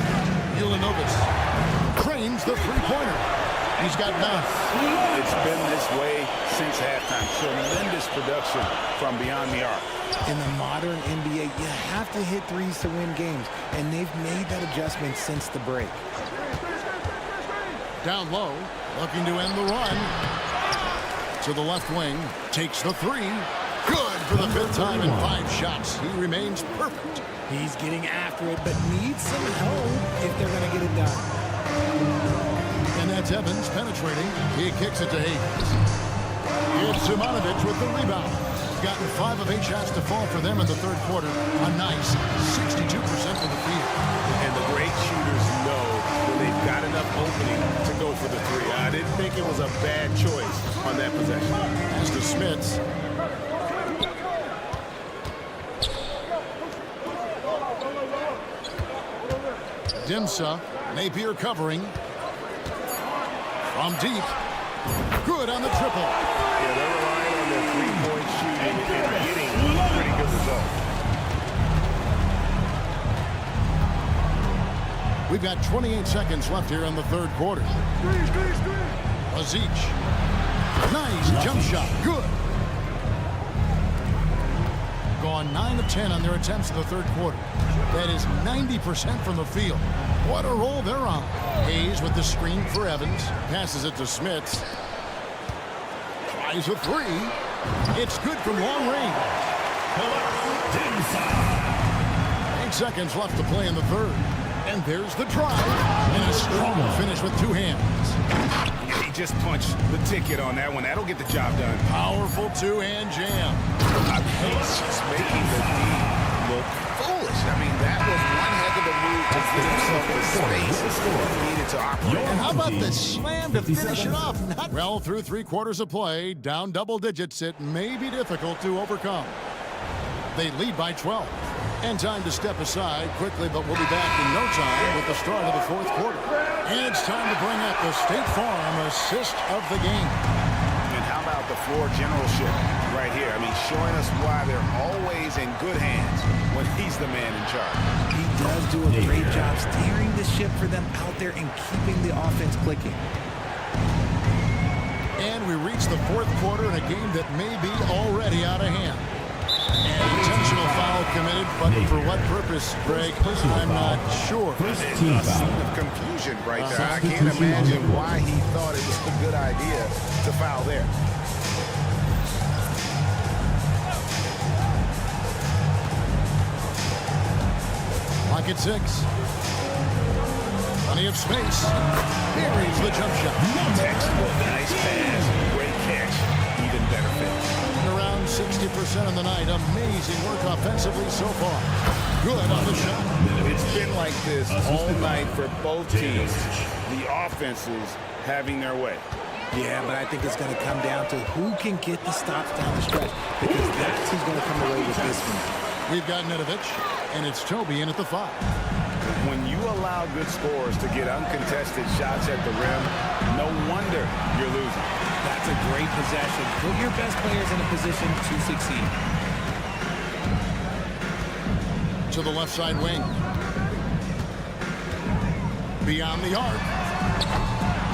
Ulanovich cranes the three-pointer. He's got 9. It's been this way since halftime. Tremendous production from beyond the arc. In the modern NBA, you have to hit threes to win games, and they've made that adjustment since the break. Down low, looking to end the run. To the left wing, takes the 3. Good. for the 5th time in 5 shots. He remains perfect. He's getting after it, but needs some help if they're going to get it done. And that's Evans penetrating. He kicks it to Hayes. It's Simonovic with the rebound. Gotten 5 of 8 shots to fall for them in the 3rd quarter. A nice 62% from the field. And the great shooters know when they've got enough opening to go for the 3. I didn't think it was a bad choice on that possession. As to Smits. Dimsa, Napier covering. From deep. Good on the triple. Yeah, they're relying on their 3-point shooting and getting a pretty good result. We've got 28 seconds left here in the 3rd quarter. Azic. Nice jump shot. Good. Gone 9 of 10 on their attempts in the 3rd quarter. That is 90% from the field. What a roll they're on. Hayes with the screen for Evans. Passes it to Smits. Tries a 3. It's good from long range. 8 seconds left to play in the 3rd. And there's the drive. And a strong finish with 2 hands. He just punched the ticket on that one. That'll get the job done. Powerful 2-hand jam. He's just making the D look foolish. I mean, that was one heck of a move to get himself the space he needed to operate. And how about the slam to finish it off? Well, through 3 quarters of play, down double digits, it may be difficult to overcome. They lead by 12. And time to step aside quickly, but we'll be back in no time with the start of the 4th quarter. And it's time to bring up the State Farm assist of the game. And how about the floor generalship right here? I mean, showing us why they're always in good hands when he's the man in charge. He does do a great job steering the ship for them out there and keeping the offense clicking. And we reach the 4th quarter in a game that may be already out of hand. And intentional foul committed, but for what purpose, Greg? I'm not sure. There's a scene of confusion right there. I can't imagine why he thought it was a good idea to foul there. Clock at 6. Plenty of space. Buries the jump shot. Textbook, nice pass, great catch, even better finish. Around 60% on the night. Amazing work offensively so far. Good on the shot. It's been like this all night for both teams. The offenses having their way. Yeah, but I think it's going to come down to who can get the stops down the stretch, because that's who's going to come away with this one. We've got Nedovic, and it's Toby in at the 5. When you allow good scorers to get uncontested shots at the rim, no wonder you're losing. That's a great possession. Put your best players in a position to succeed. To the left side wing. Beyond the arc.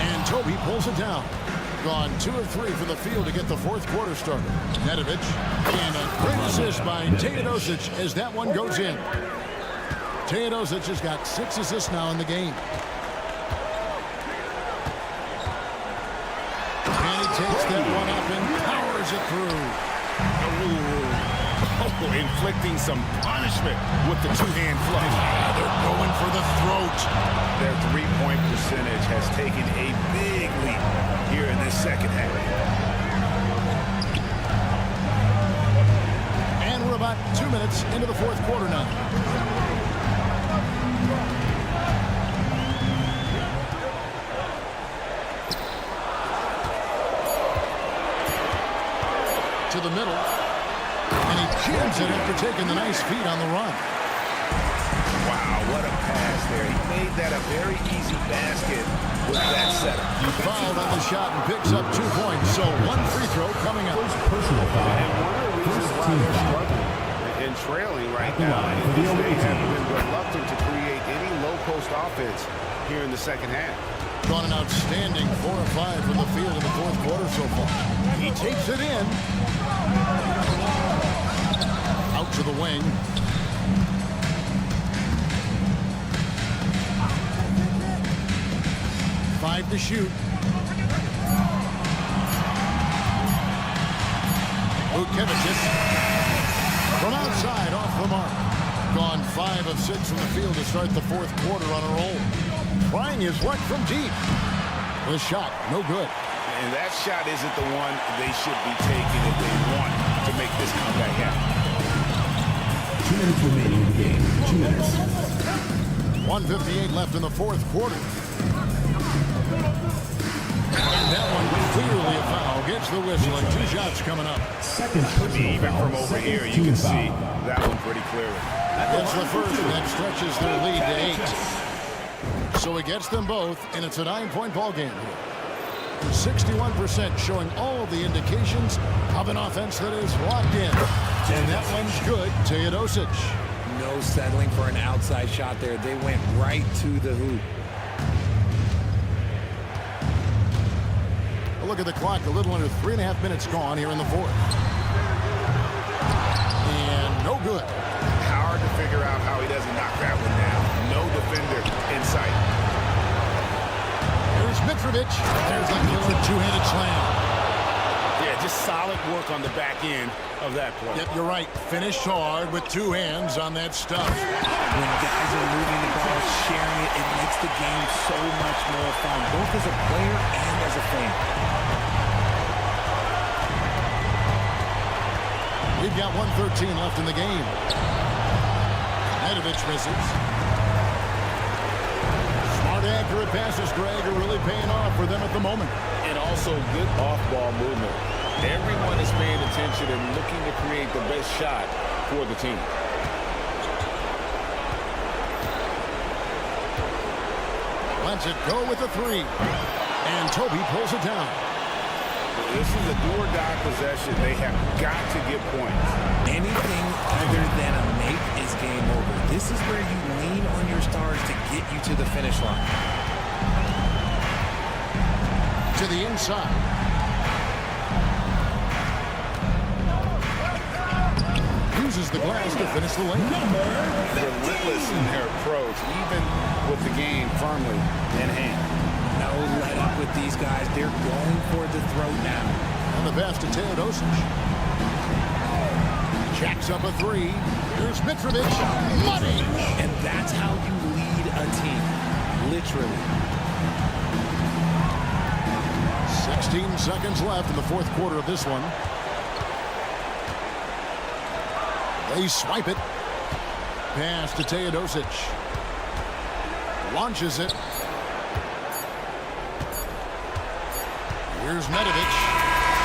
And Toby pulls it down. Gone 2 of 3 from the field to get the 4th quarter started. Nedovic. And a great assist by Teodosic as that one goes in. Teodosic has got 6 assists now in the game. And he takes that one up and powers it through. Oh, inflicting some punishment with the 2-hand flush. They're going for the throat. Their 3-point percentage has taken a big leap here in this second half. And we're about 2 minutes into the 4th quarter now. To the middle. And he jams it after taking the nice feed on the run. Wow, what a pass there. He made that a very easy basket with that setup. He fouled on the shot and picks up 2 points. So 1 free throw coming up. Personal foul. And one of the reasons why they're struggling and trailing right now is they have been reluctant to create any low-post offense here in the second half. Gone an outstanding 4 of 5 from the field in the 4th quarter so far. He takes it in. Out to the wing. Five to shoot. Vucevic From outside, off the mark. Gone 5 of 6 from the field to start the fourth quarter on a roll. Trying his luck from deep. The shot, no good. And that shot isn't the one they should be taking if they want to make this comeback happen. 2 minutes remaining in the game. 2 minutes. 1:58 left in the fourth quarter. And that one clearly a foul. Gets the whistle and 2 shots coming up. Second personal Even foul. from over Second here, you team can foul. see that one pretty clearly. It's the first, and that stretches their lead to 8. So it gets them both, and it's a 9-point ball game here. 61% showing all the indications of an offense that is locked in. And that one's good. Teodosic. No settling for an outside shot there. They went right to the hoop. A look at the clock. A little under 3.5 minutes gone here in the fourth. And no good. Hard to figure out how he doesn't knock that one down. No defender in sight. There's Mitrovic. There's a killer two-handed slam. Yeah, just solid work on the back end of that play. Yep, you're right. Finished hard with 2 hands on that stuff. When guys are moving the ball, sharing it, it makes the game so much more fun, both as a player and as a fan. We've got 1:13 left in the game. Mitrovic misses. Smart, accurate passes, Greg, are really paying off for them at the moment. And also good off-ball movement. Everyone is paying attention and looking to create the best shot for the team. Lets it go with the 3. And Toby pulls it down. This is a do-or-die possession. They have got to get points. Anything other than a make is game over. This is where you lean on your stars to get you to the finish line. To the inside. Uses the glass to finish the lane. Relentless in their approach, even with the game firmly in hand. No let up with these guys. They're going for the throat now. And the pass to Teodosic. Jacks up a 3. Here's Mitrovic. Money! And that's how you lead a team. Literally. 16 seconds left in the fourth quarter of this one. They swipe it. Pass to Teodosic. Launches it. Here's Mitrovic.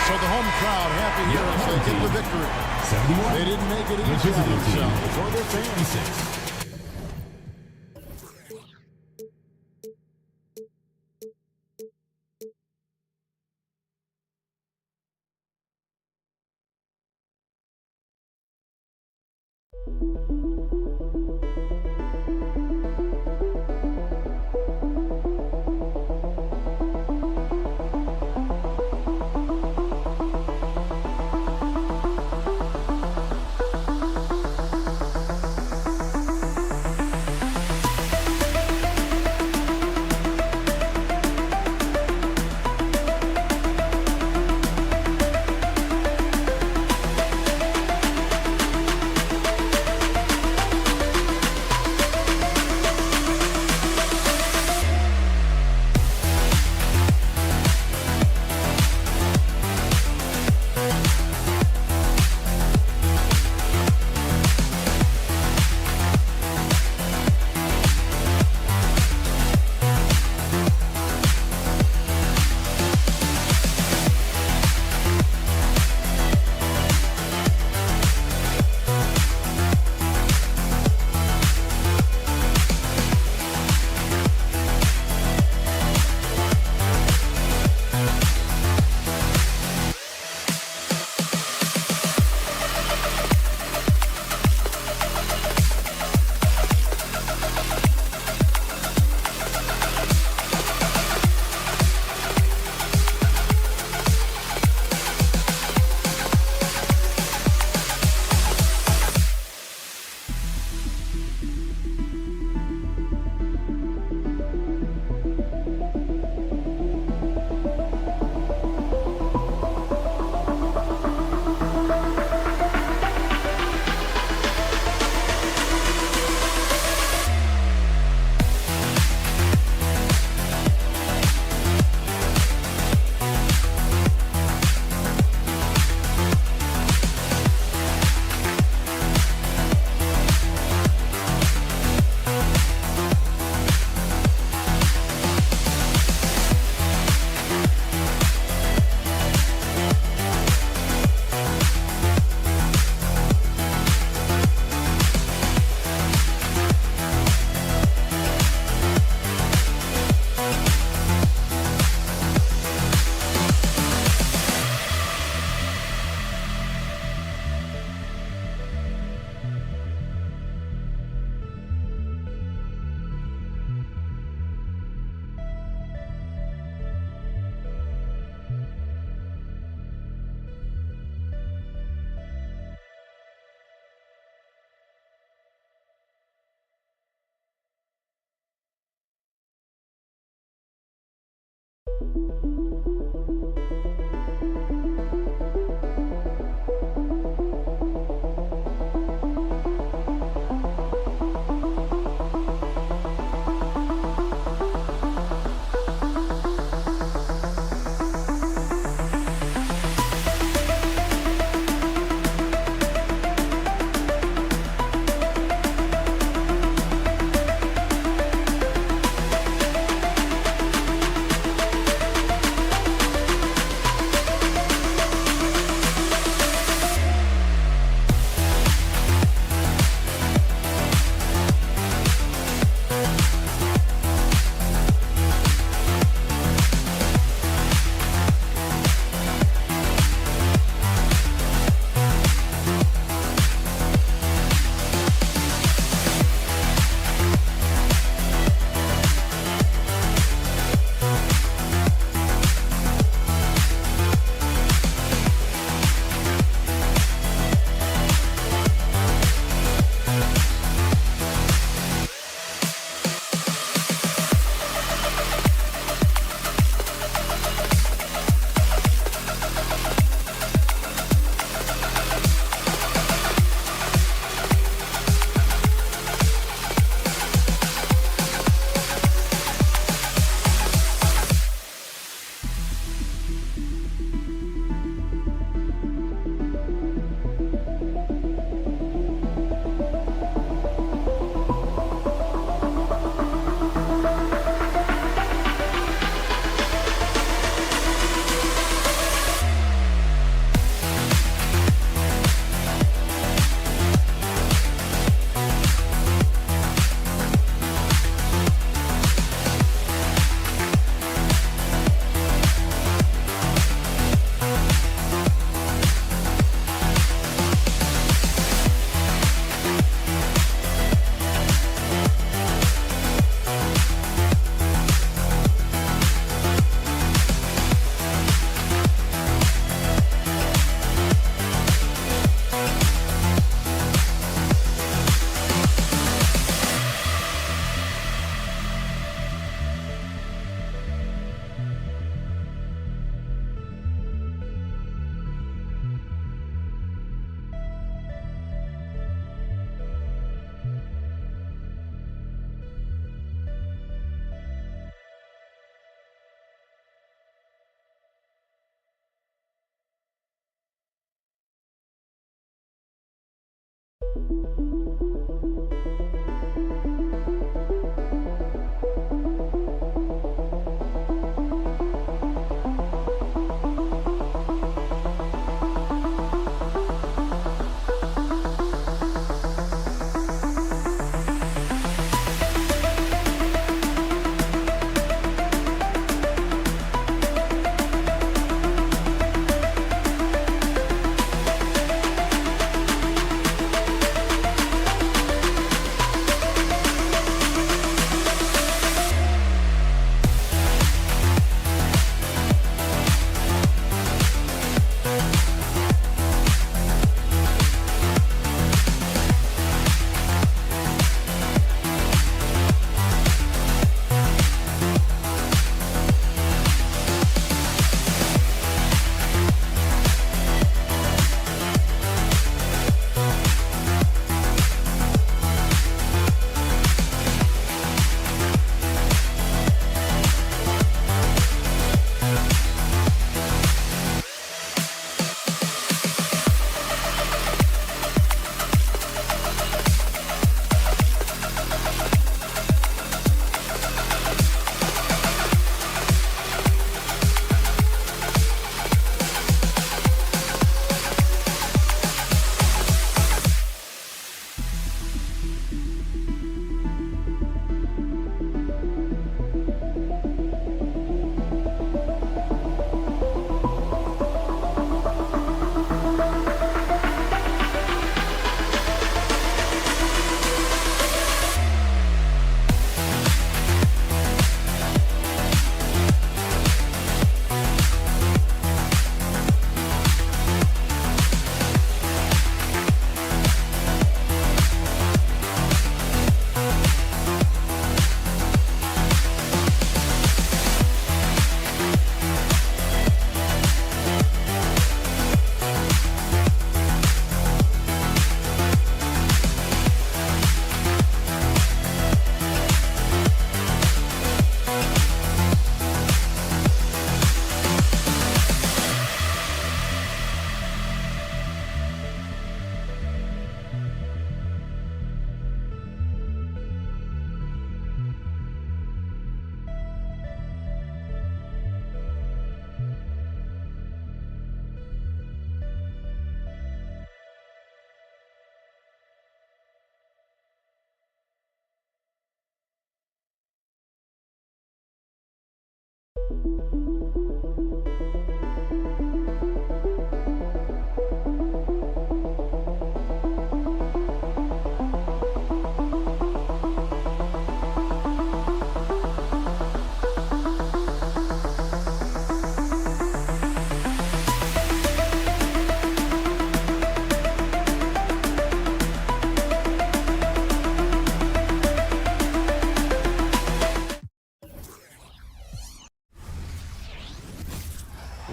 So the home crowd happy here as they get the victory. 71. They didn't make it easy on themselves or their fans.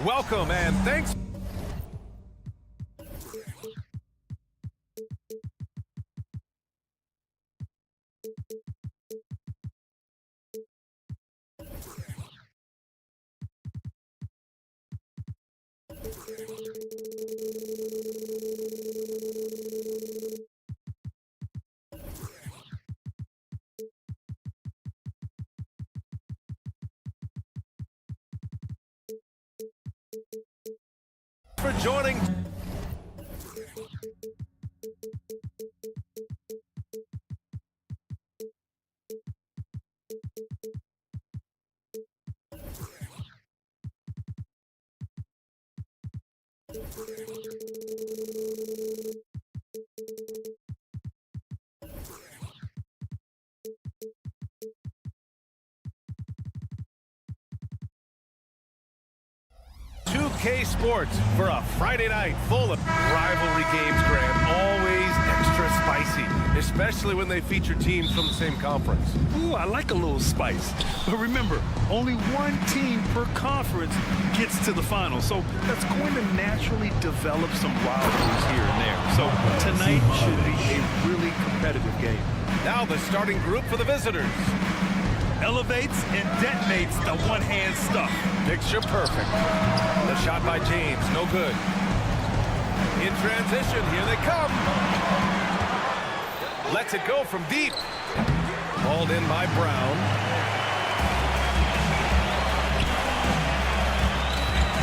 Welcome and thanks. For joining. Sports for a Friday night full of rivalry games, Graham. Always extra spicy, especially when they feature teams from the same conference. Ooh, I like a little spice. But remember, only one team per conference gets to the final, so that's going to naturally develop some rivalries here and there. So tonight should be a really competitive game. Now the starting group for the visitors. Elevates and detonates the one-hand stuff. Picture perfect. The shot by James, no good. In transition, here they come. Lets it go from deep. Hauled in by Brown.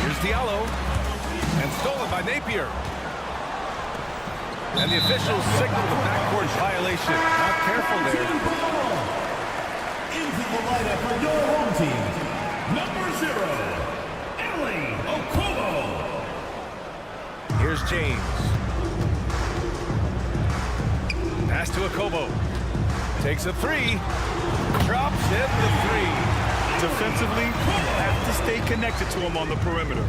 Here's Diallo. And stolen by Napier. And the officials signal the backcourt violation. Not careful there. Into the lineup for your home team, number 0, Ellie Okobo. Here's James. Pass to Okobo. Takes a three. Drops in the three. Defensively, you have to stay connected to him on the perimeter.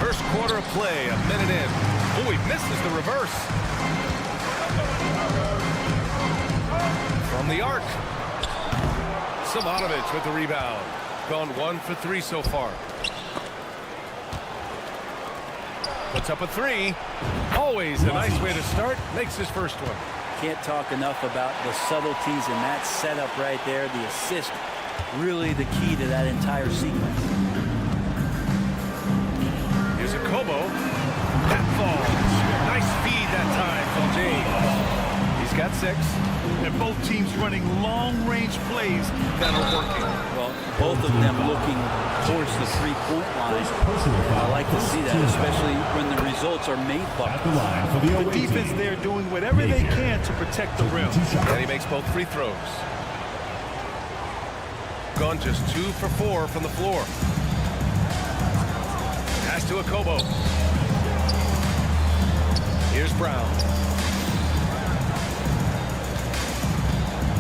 First quarter of play, a minute in. Oh, he misses the reverse. From the arc. Simonovic with the rebound. Gone 1 for 3 so far. Puts up a three. Always a nice way to start. Makes his first one. Can't talk enough about the subtleties in that setup right there. The assist, really the key to that entire sequence. Here's Okobo. That falls. Nice feed that time from James. He's got 6. And both teams running long-range plays that are working. Well, both of them looking towards the three-point line. I like to see that, especially when the results are made by the defense there doing whatever they can to protect the rim. And he makes both free throws. Gone just 2 for 4 from the floor. Pass to Okobo. Here's Brown.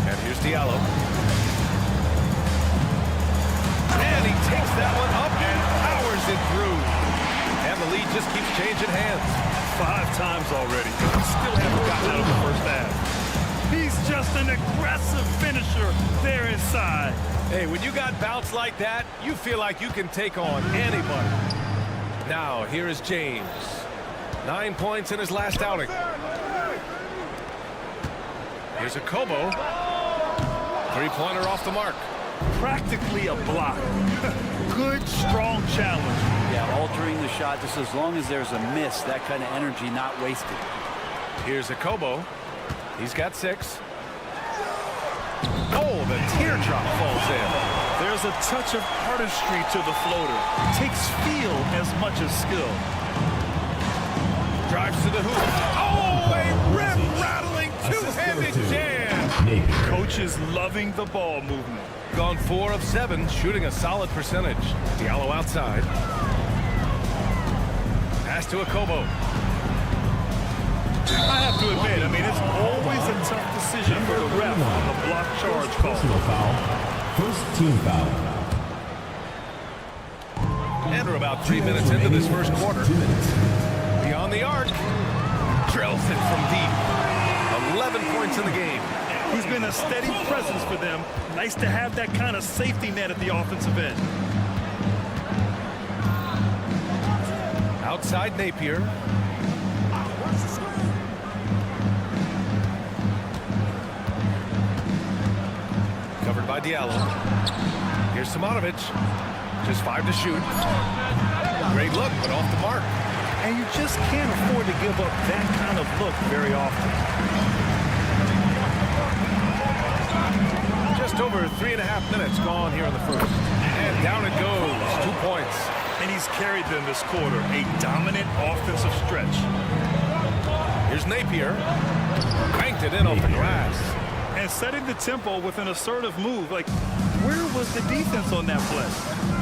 And here's Diallo. And he takes that one up and powers it through. And the lead just keeps changing hands. 5 times already. Still haven't gotten out of the first half. He's just an aggressive finisher there inside. Hey, when you got bounce like that, you feel like you can take on anybody. Now, here is James. 9 points in his last outing. Here's Okobo. Three-pointer off the mark. Practically a block. Good, strong challenge. Yeah, altering the shot just as long as there's a miss, that kind of energy not wasted. Here's Okobo. He's got 6. Oh, the teardrop falls in. There's a touch of artistry to the floater. It takes feel as much as skill. Drives to the hoop. Oh, a rim-rattling two-handed jam. Coach coach is loving the ball movement. Gone 4 of 7, shooting a solid percentage. Diallo outside. Pass to Akobo. I have to admit, I mean, it's always a tough decision for the ref on the block charge call. Personal foul. First team foul. And we're about 3 minutes into this first quarter. 2 minutes. Beyond the arc. Drills it from deep. 11 points in the game. He's been a steady presence for them. Nice to have that kind of safety net at the offensive end. Outside Napier. Covered by Diallo. Here's Simonovic. Just 5 to shoot. Great look, but off the mark. And you just can't afford to give up that kind of look very often. Just over 3.5 minutes gone here in the first. And down it goes. 2 points. And he's carried them this quarter. A dominant offensive stretch. Here's Napier. Banked it in off the glass. And setting the tempo with an assertive move. Like, where was the defense on that play?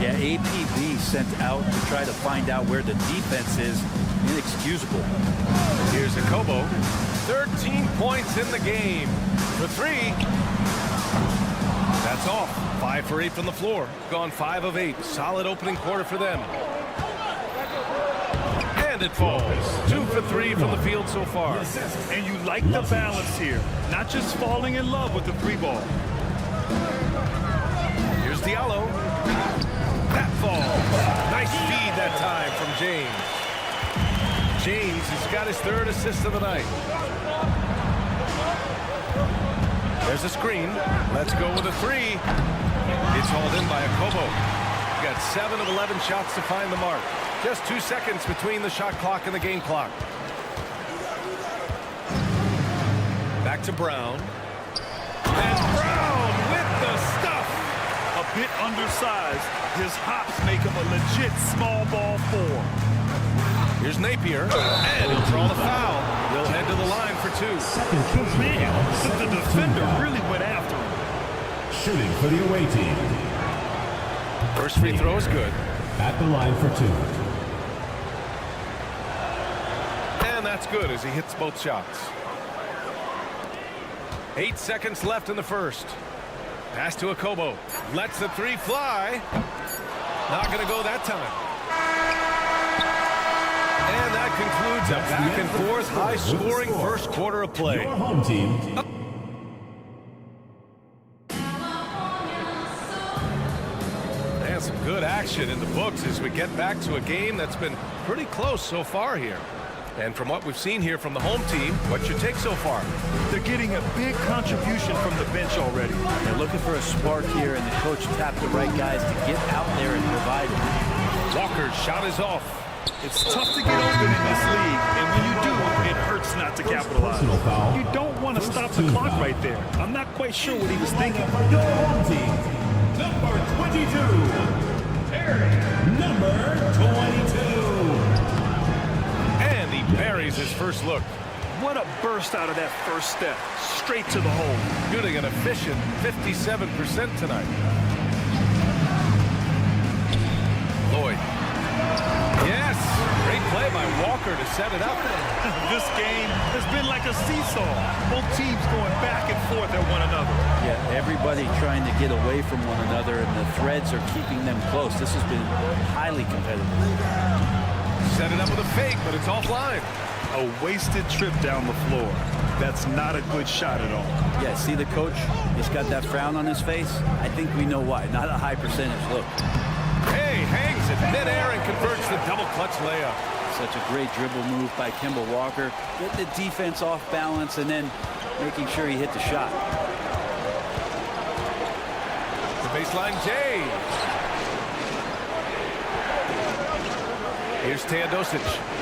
Yeah, APB sent out to try to find out where the defense is. Inexcusable. Here's Akobo. 13 points in the game. For 3. That's off. 5 for 8 from the floor. Gone 5 of 8. Solid opening quarter for them. And it falls. 2 for 3 from the field so far. And you like the balance here. Not just falling in love with the 3 ball. Here's Diallo. That falls. Nice feed that time from James. James has got his 3rd assist of the night. There's a screen. Let's go with a 3. It's hauled in by Akobo. Got 7 of 11 shots to find the mark. Just 2 seconds between the shot clock and the game clock. Back to Brown. And Brown with the stuff. A bit undersized. His hops make him a legit small ball 4. Here's Napier. And he'll draw the foul. He'll head to the line for 2. Man, the defender really went after him. Shooting for the away team. First free throw is good. At the line for 2. And that's good as he hits both shots. 8 seconds left in the first. Pass to Akobo. Lets the 3 fly. Not going to go that time. And that concludes a back-and-forth, high-scoring first quarter of play. Your home team. And some good action in the books as we get back to a game that's been pretty close so far here. And from what we've seen here from the home team, what's your take so far? They're getting a big contribution from the bench already. They're looking for a spark here, and the coach tapped the right guys to get out there and provide it. Walker's shot is off. It's tough to get open in this league, and when you do, it hurts not to capitalize. You don't want to stop the clock right there. I'm not quite sure what he was thinking. Your home team. Number 22. Number 22. And he buries his first look. What a burst out of that first step. Straight to the hole. Shooting an efficient 57% tonight. Lloyd. Yes, great play by Walker to set it up. This game has been like a seesaw. Both teams going back and forth at one another. Yeah, everybody trying to get away from one another, and the threads are keeping them close. This has been highly competitive. Set it up with a fake, but it's offline. A wasted trip down the floor. That's not a good shot at all. Yeah, see the coach? He's got that frown on his face. I think we know why. Not a high percentage look. Hey, hangs it midair and converts the double clutch layup. Such a great dribble move by Kemba Walker. Get the defense off balance and then making sure he hit the shot. The baseline Jay. Here's Teodosic.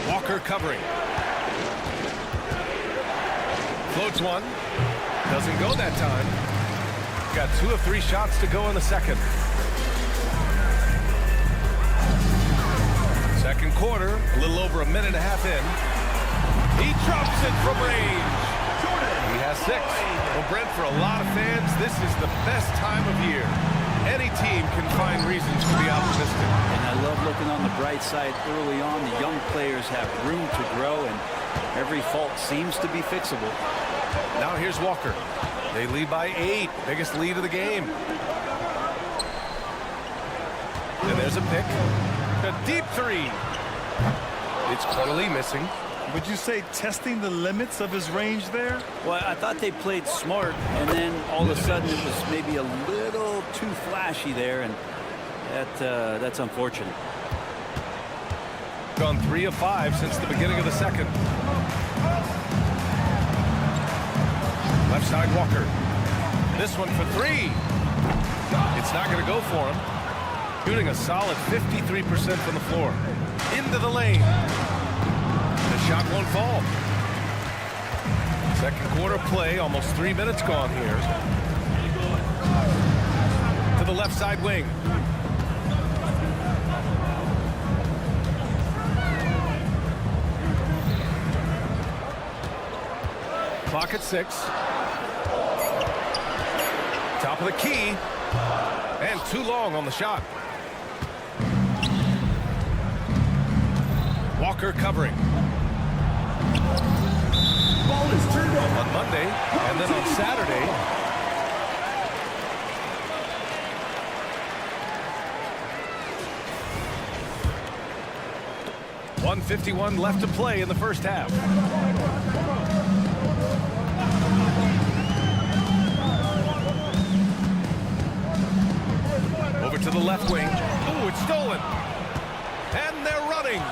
Walker covering. Floats one. Doesn't go that time. Got 2 of 3 shots to go in the second. Second quarter, a little over a minute and a half in. He drops it from range. He has 6. Well, Brent, for a lot of fans, this is the best time of year. Any team can find reasons to be optimistic. And I love looking on the bright side early on. The young players have room to grow, and every fault seems to be fixable. Now here's Walker. They lead by 8. Biggest lead of the game. And there's a pick. A deep 3. It's Corley missing. Would you say testing the limits of his range there? Well, I thought they played smart, and then all of a sudden it was maybe a little too flashy there, and that's unfortunate. Gone 3 of 5 since the beginning of the second. Left side Walker. This one for 3. It's not going to go for him. Shooting a solid 53% from the floor. Into the lane. The shot won't fall. Second quarter play, almost 3 minutes gone here. To the left side wing. Clock at 6. Top of the key. And too long on the shot. Walker covering. Ball is turned over on Monday, and then on Saturday. .151 left to play in the first half. Over to the left wing. Ooh, it's stolen. And they're running.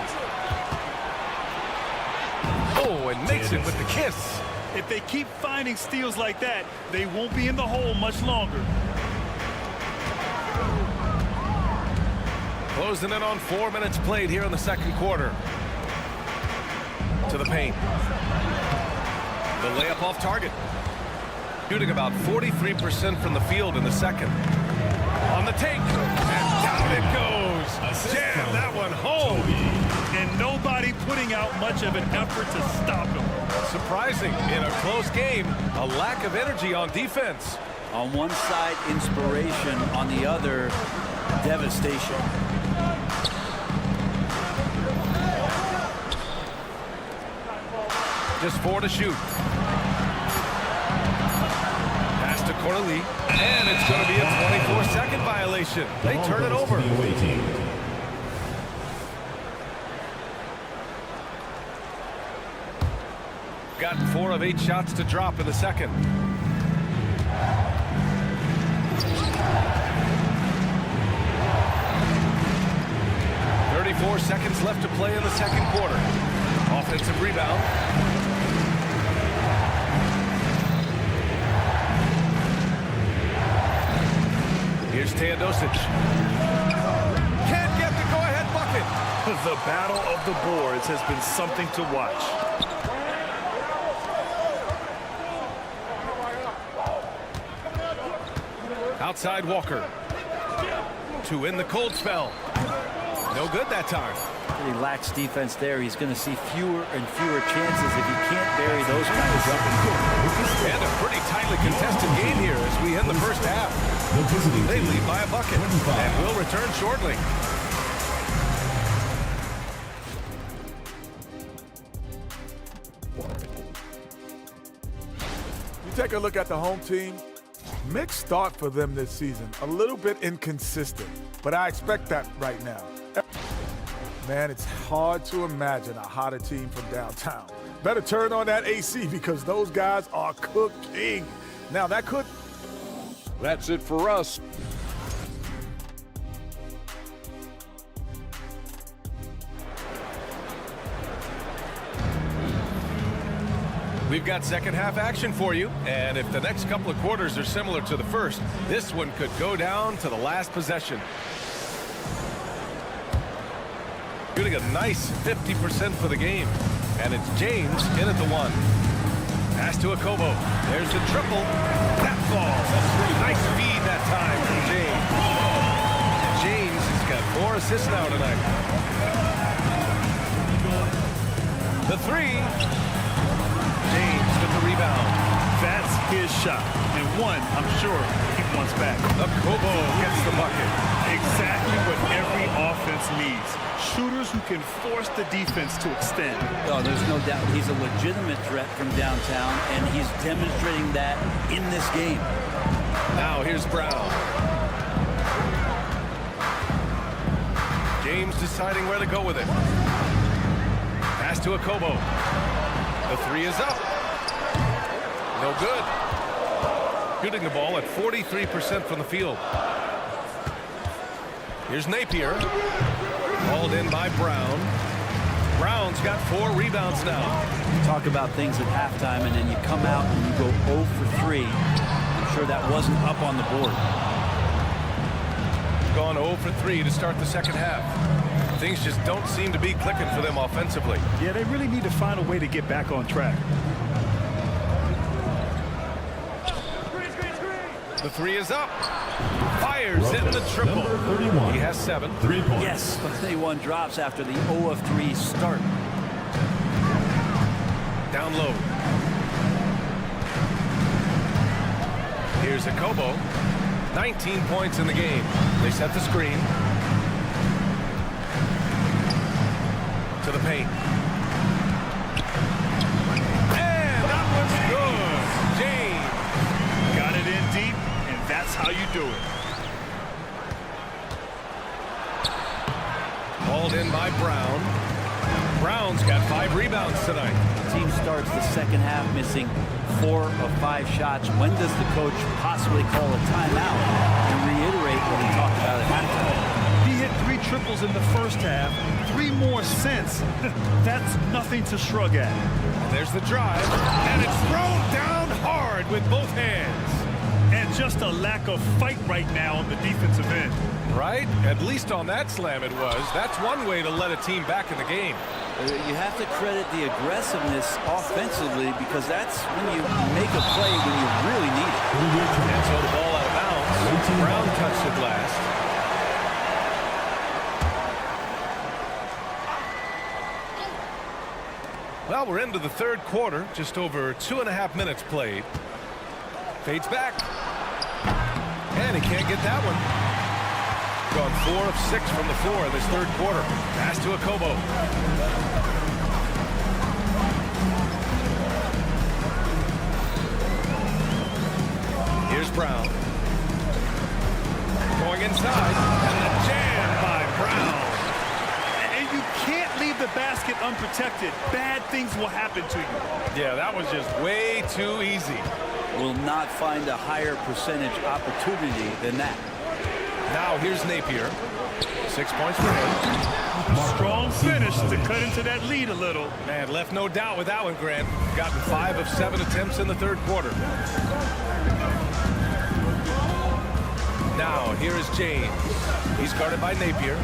Oh, and makes it with the kiss. If they keep finding steals like that, they won't be in the hole much longer. Closing in on 4 minutes played here in the second quarter. To the paint. The layup off target. Shooting about 43% from the field in the second. On the take. And down it goes. Jam that one home. And nobody putting out much of an effort to stop him. Surprising in a close game, a lack of energy on defense. On one side, inspiration. On the other, devastation. Just 4 to shoot. Pass to Corley. And it's going to be a 24-second violation. They turn it over. Got 4 of 8 shots to drop in the second. .34 seconds left to play in the second quarter. Offensive rebound. Here's Teodosic. Can't get the go-ahead bucket. The battle of the boards has been something to watch. Outside Walker. To in the cold spell. No good that time. He lacks defense there. He's going to see fewer and fewer chances if he can't bury those kind of shots. And a pretty tightly contested game here as we end the first half. They lead by a bucket and will return shortly. You take a look at the home team. Mixed start for them this season. A little bit inconsistent, but I expect that right now. Man, it's hard to imagine a hotter team from downtown. Better turn on that AC because those guys are cooking. Now, that could... That's it for us. We've got second half action for you, and if the next couple of quarters are similar to the first, this one could go down to the last possession. Shooting a nice 50% for the game, and it's James in at the 1. Pass to Akobo. There's the triple. That falls. Nice feed that time from James. James has got 4 assists now tonight. The 3. James with the rebound. That his shot. And one, I'm sure, he wants back. Kobo gets the bucket. Exactly what every offense needs. Shooters who can force the defense to extend. Oh, there's no doubt he's a legitimate threat from downtown, and he's demonstrating that in this game. Now here's Brown. James deciding where to go with it. Pass to Kobo. The three is up. No good. Shooting the ball at 43% from the field. Here's Napier. Hauled in by Brown. Brown's got 4 rebounds now. Talk about things at halftime, and then you come out and you go 0 for 3. I'm sure that wasn't up on the board. Gone 0 for 3 to start the second half. Things just don't seem to be clicking for them offensively. Yeah, they really need to find a way to get back on track. The three is up. Fires in the triple. He has 7. 3 points. Yes, 31 drops after the 0 of 3 start. Down low. Here's Kobo. 19 points in the game. They set the screen. To the paint. And that one's good. James. Got it in deep, and that's how you do it. Hauled in by Brown. Brown's got 5 rebounds tonight. The team starts the second half missing 4 of 5 shots. When does the coach possibly call a timeout and reiterate what he talked about at halftime? He hit 3 triples in the first half, 3 more since. That's nothing to shrug at. There's the drive, and it's thrown down hard with both hands. And just a lack of fight right now on the defensive end. Right? At least on that slam it was. That's one way to let a team back in the game. You have to credit the aggressiveness offensively, because that's when you make a play when you really need it. And so the ball out of bounds. Brown touched it last. Well, we're into the third quarter. Just over 2.5 minutes played. Fades back. And he can't get that one. Gone 4 of 6 from the floor in this third quarter. Pass to Kobo. Here's Brown. Going inside. And a jam by Brown. And you can't leave the basket unprotected. Bad things will happen to you. Yeah, that was just way too easy. Will not find a higher percentage opportunity than that. Now here's Napier. 6 points for him. Strong finish to cut into that lead a little. Man, left no doubt with that one, Grant. Gotten 5 of 7 attempts in the third quarter. Now here is James. He's guarded by Napier.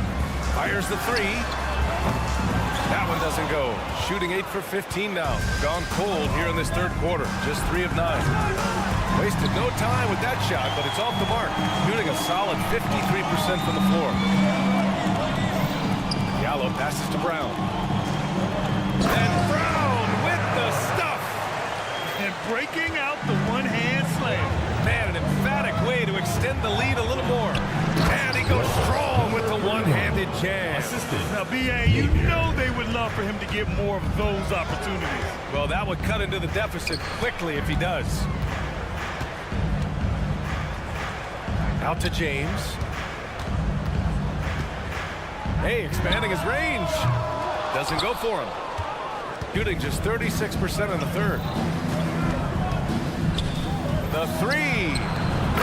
Fires the 3. That one doesn't go. Shooting 8 for 15 now. Gone cold here in this third quarter. Just 3 of 9. Wasted no time with that shot, but it's off the mark. Shooting a solid 53% from the floor. Gallo passes to Brown. And Brown with the stuff. And breaking out the one-hand slam. Man, an emphatic way to extend the lead a little more. And he goes strong with the one-handed jam. Now, B.A., you know they would love for him to get more of those opportunities. Well, that would cut into the deficit quickly if he does. Out to James. Hey, expanding his range. Doesn't go for him. Shooting just 36% in the third. The 3.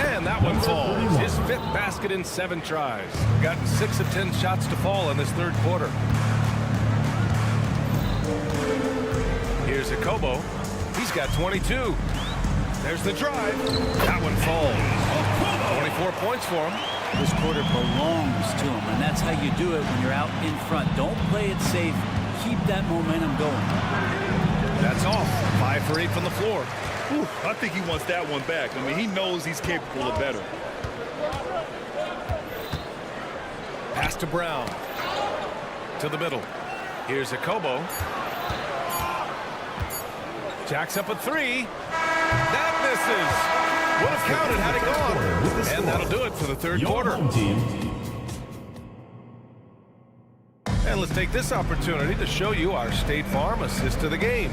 And that one falls. His 5th basket in 7 tries. Gotten 6 of 10 shots to fall in this third quarter. Here's Kobo. He's got 22. There's the drive. That one falls. 24 points for him. This quarter belongs to him, and that's how you do it when you're out in front. Don't play it safe. Keep that momentum going. That's off. 5 for 8 from the floor. Whew, I think he wants that one back. I mean, he knows he's capable of better. Pass to Brown. To the middle. Here's Kobo. Jacks up a 3. That misses. Would have counted had it gone. And that'll do it for the third quarter. And let's take this opportunity to show you our State Farm assist to the game.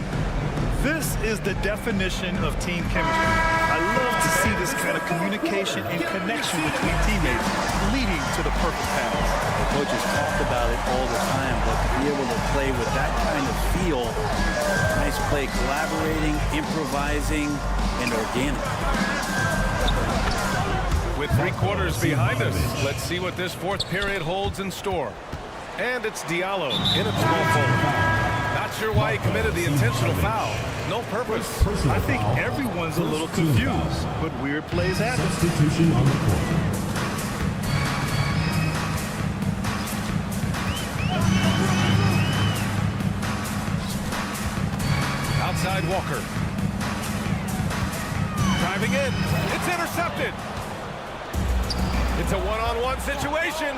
This is the definition of team chemistry. I love to see this kind of communication and connection between teammates leading to the perfect pass. The coaches talk about it all the time, but to be able to play with that kind of feel, nice play, collaborating, improvising, and organic. With 3 quarters behind us, let's see what this fourth period holds in store. And it's Diallo in a small forward. Not sure why he committed the intentional foul. No purpose. I think everyone's a little confused, but weird plays happen. Substitution on the court. Outside Walker. Driving in. It's intercepted. It's a one-on-one situation.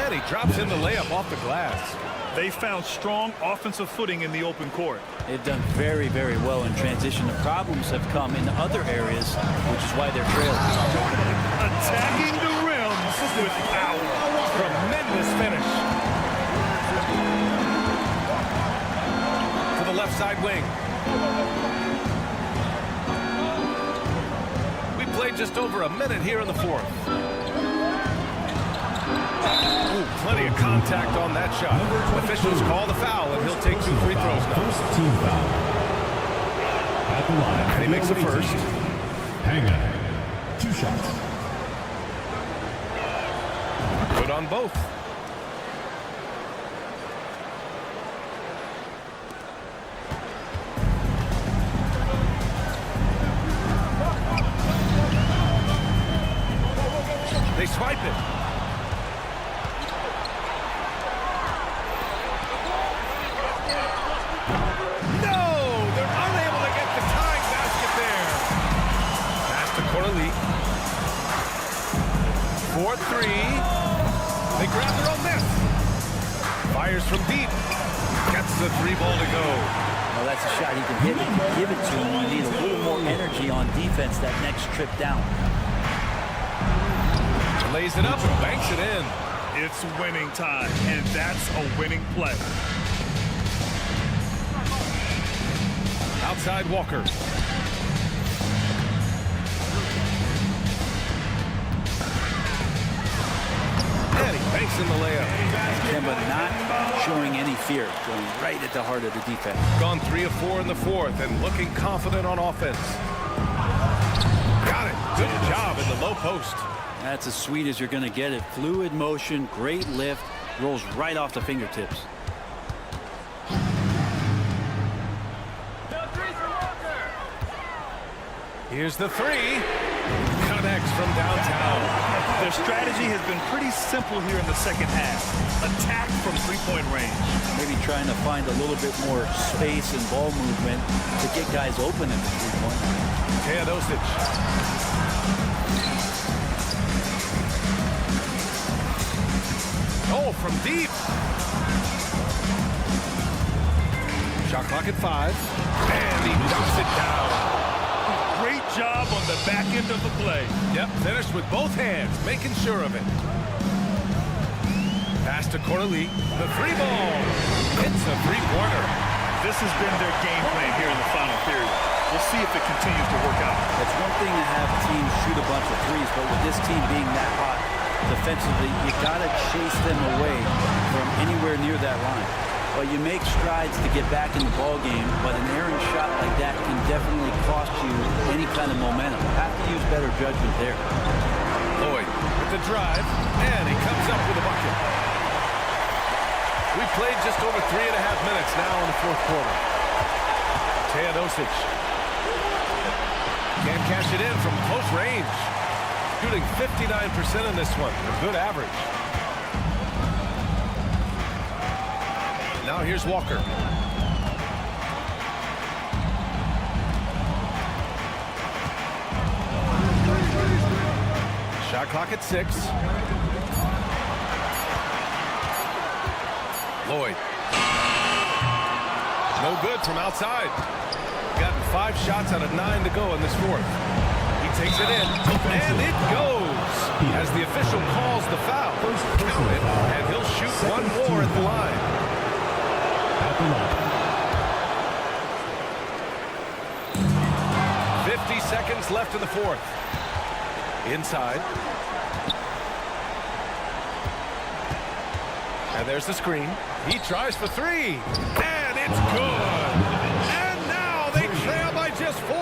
And he drops in the layup off the glass. They found strong offensive footing in the open court. They've done very, very well in transition. The problems have come in other areas, which is why they're trailing. Attacking the rim with power. Tremendous finish. To the left side wing. We played just over a minute here in the fourth. Ooh, plenty of contact on that shot. Officials call the foul, and he'll take 2 free throws now. First team foul. At the line. And he makes the first. Hanger. 2 shots. Good on both. They swipe it. Lead. 4-3. They grab their own miss. Fires from deep. Gets the 3 ball to go. Well, that's a shot he can hit. He can give it to him. You need a little more energy on defense that next trip down. Lays it up and banks it in. It's winning time, and that's a winning play. Outside Walker. And he banks in the layup. Kemba not showing any fear, going right at the heart of the defense. Gone 3 of 4 in the fourth and looking confident on offense. Got it. Good job in the low post. That's as sweet as you're going to get it. Fluid motion, great lift, rolls right off the fingertips. Here's the 3. Connects from downtown. Their strategy has been pretty simple here in the second half. Attack from 3-point range. Maybe trying to find a little bit more space and ball movement to get guys open at the 3-point range. Teodosic. Oh, from deep. Shot clock at 5. And he dumps it down. Great job on the back end of the play. Yep, finished with both hands, making sure of it. Pass to Corley. The 3 ball. It's a 3-pointer. This has been their game plan here in the final period. We'll see if it continues to work out. It's one thing to have teams shoot a bunch of threes, but with this team being that hot defensively, you got to chase them away from anywhere near that line. Well, you make strides to get back in the ball game, but an errant shot like that can definitely cost you any kind of momentum. You have to use better judgment there. Lloyd with the drive, and he comes up with a bucket. We played just over 3.5 minutes now in the fourth quarter. Teodosic can't cash it in from close range. Shooting 59% in this one, a good average. Now here's Walker. Shot clock at 6. Lloyd. No good from outside. gotten 5 shots out of 9 to go in this fourth. He takes it in, and it goes as the official calls the foul. Count it, and he'll shoot one more at the line. At the line. 50 seconds left in the fourth. Inside. And there's the screen. He tries for 3. And it's good. And now they trail by just 4.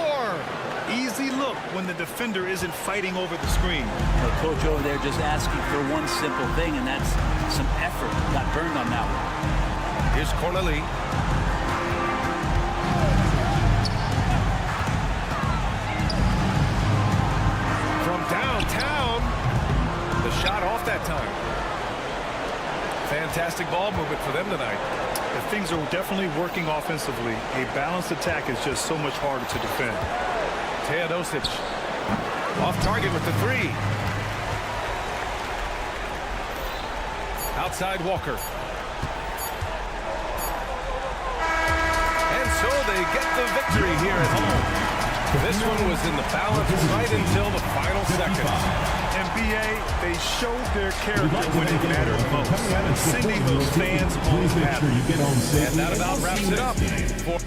Easy look when the defender isn't fighting over the screen. The coach over there just asking for one simple thing, and that's some effort. Got burned on that one. Here's Corneli. From downtown. The shot off that time. Fantastic ball movement for them tonight. If things are definitely working offensively, a balanced attack is just so much harder to defend. Teodosic off target with the 3. Outside Walker. And so they get the victory here at home. This one was in the balance right until the final seconds. NBA, they showed their character when it mattered most, sending those fans home happy. And that about wraps it up for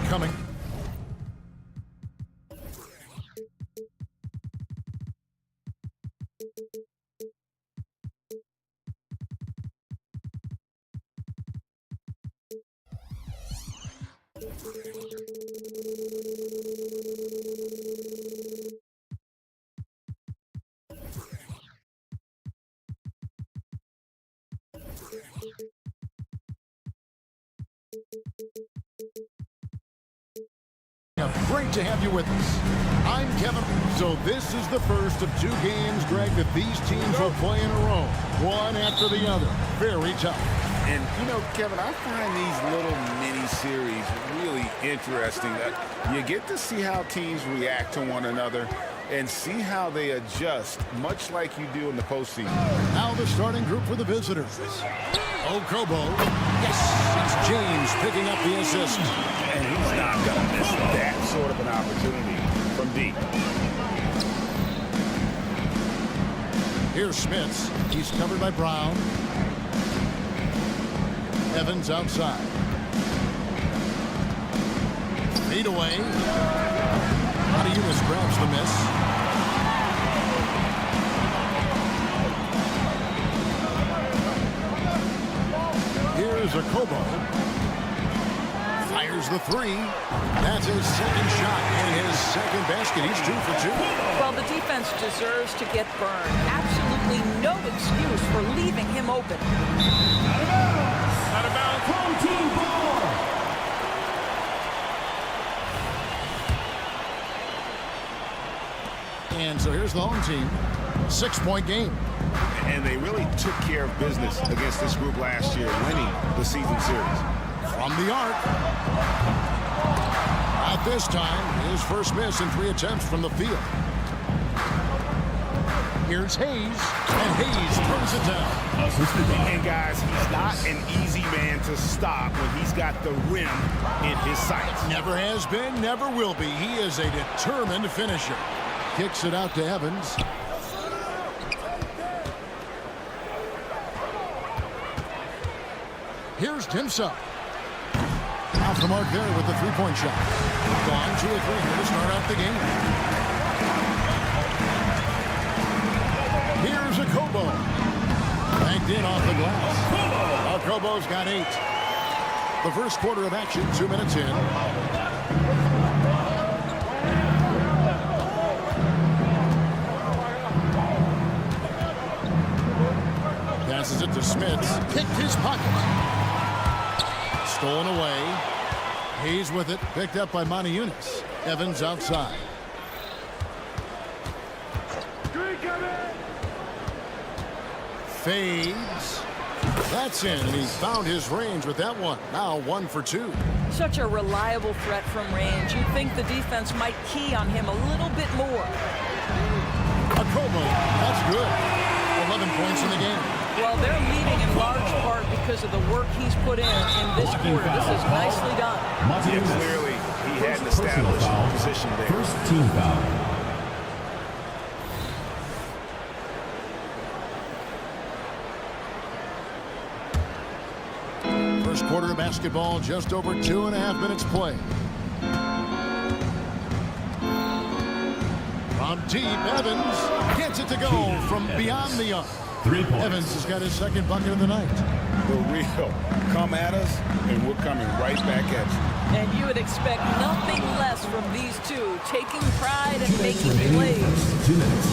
coming. Great to have you with us. I'm Kevin. So this is the first of two games, Greg, that these teams will play in a row, one after the other. Very tough. And, you know, Kevin, I find these little mini-series really interesting. You get to see how teams react to one another. and see how they adjust, much like you do in the postseason. Now the starting group for the visitors. Okobo. Yes, it's James picking up the assist. And he's not going to miss that sort of an opportunity from deep. Here's Smits. He's covered by Brown. Evans outside. Feed away. Unis grabs the miss. Here's Okobo. Fires the three. That's his second shot and his second basket. He's 2 for 2. Well, the defense deserves to get burned. Absolutely no excuse for leaving him open. Out of bounds. Home team ball. And so here's the home team. 6-point game. And they really took care of business against this group last year, winning the season series. From the arc. At this time, his first miss in 3 attempts from the field. Here's Hayes, and Hayes turns it down. And guys, he's not an easy man to stop when he's got the rim in his sights. Never has been, never will be. He is a determined finisher. Kicks it out to Evans. Here's Timsa. Off the mark there with the three-point shot. Gone 2 of 3 here to start out the game. Here's Okobo. Banked in off the glass. Okobo's got 8. The first quarter of action, 2 minutes in. Passes it to Smits. Kicked his pocket. Stolen away. Hayes with it. Picked up by Moniunas. Evans outside. Fades. That's in, and he found his range with that one. Now 1 for 2. Such a reliable threat from range. You'd think the defense might key on him a little bit more. Okobo. That's good. 11 points in the game. Well, they're leading in large part because of the work he's put in this quarter. This is nicely done. Yeah, clearly, he had an established position there. First team foul. First quarter of basketball, just over 2.5 minutes play. From deep, Evans gets it to go from beyond the arc. 3 points. Evans has got his second bucket of the night. The real come at us, and we're coming right back at you. And you would expect nothing less from these two, taking pride and making plays. 2 minutes.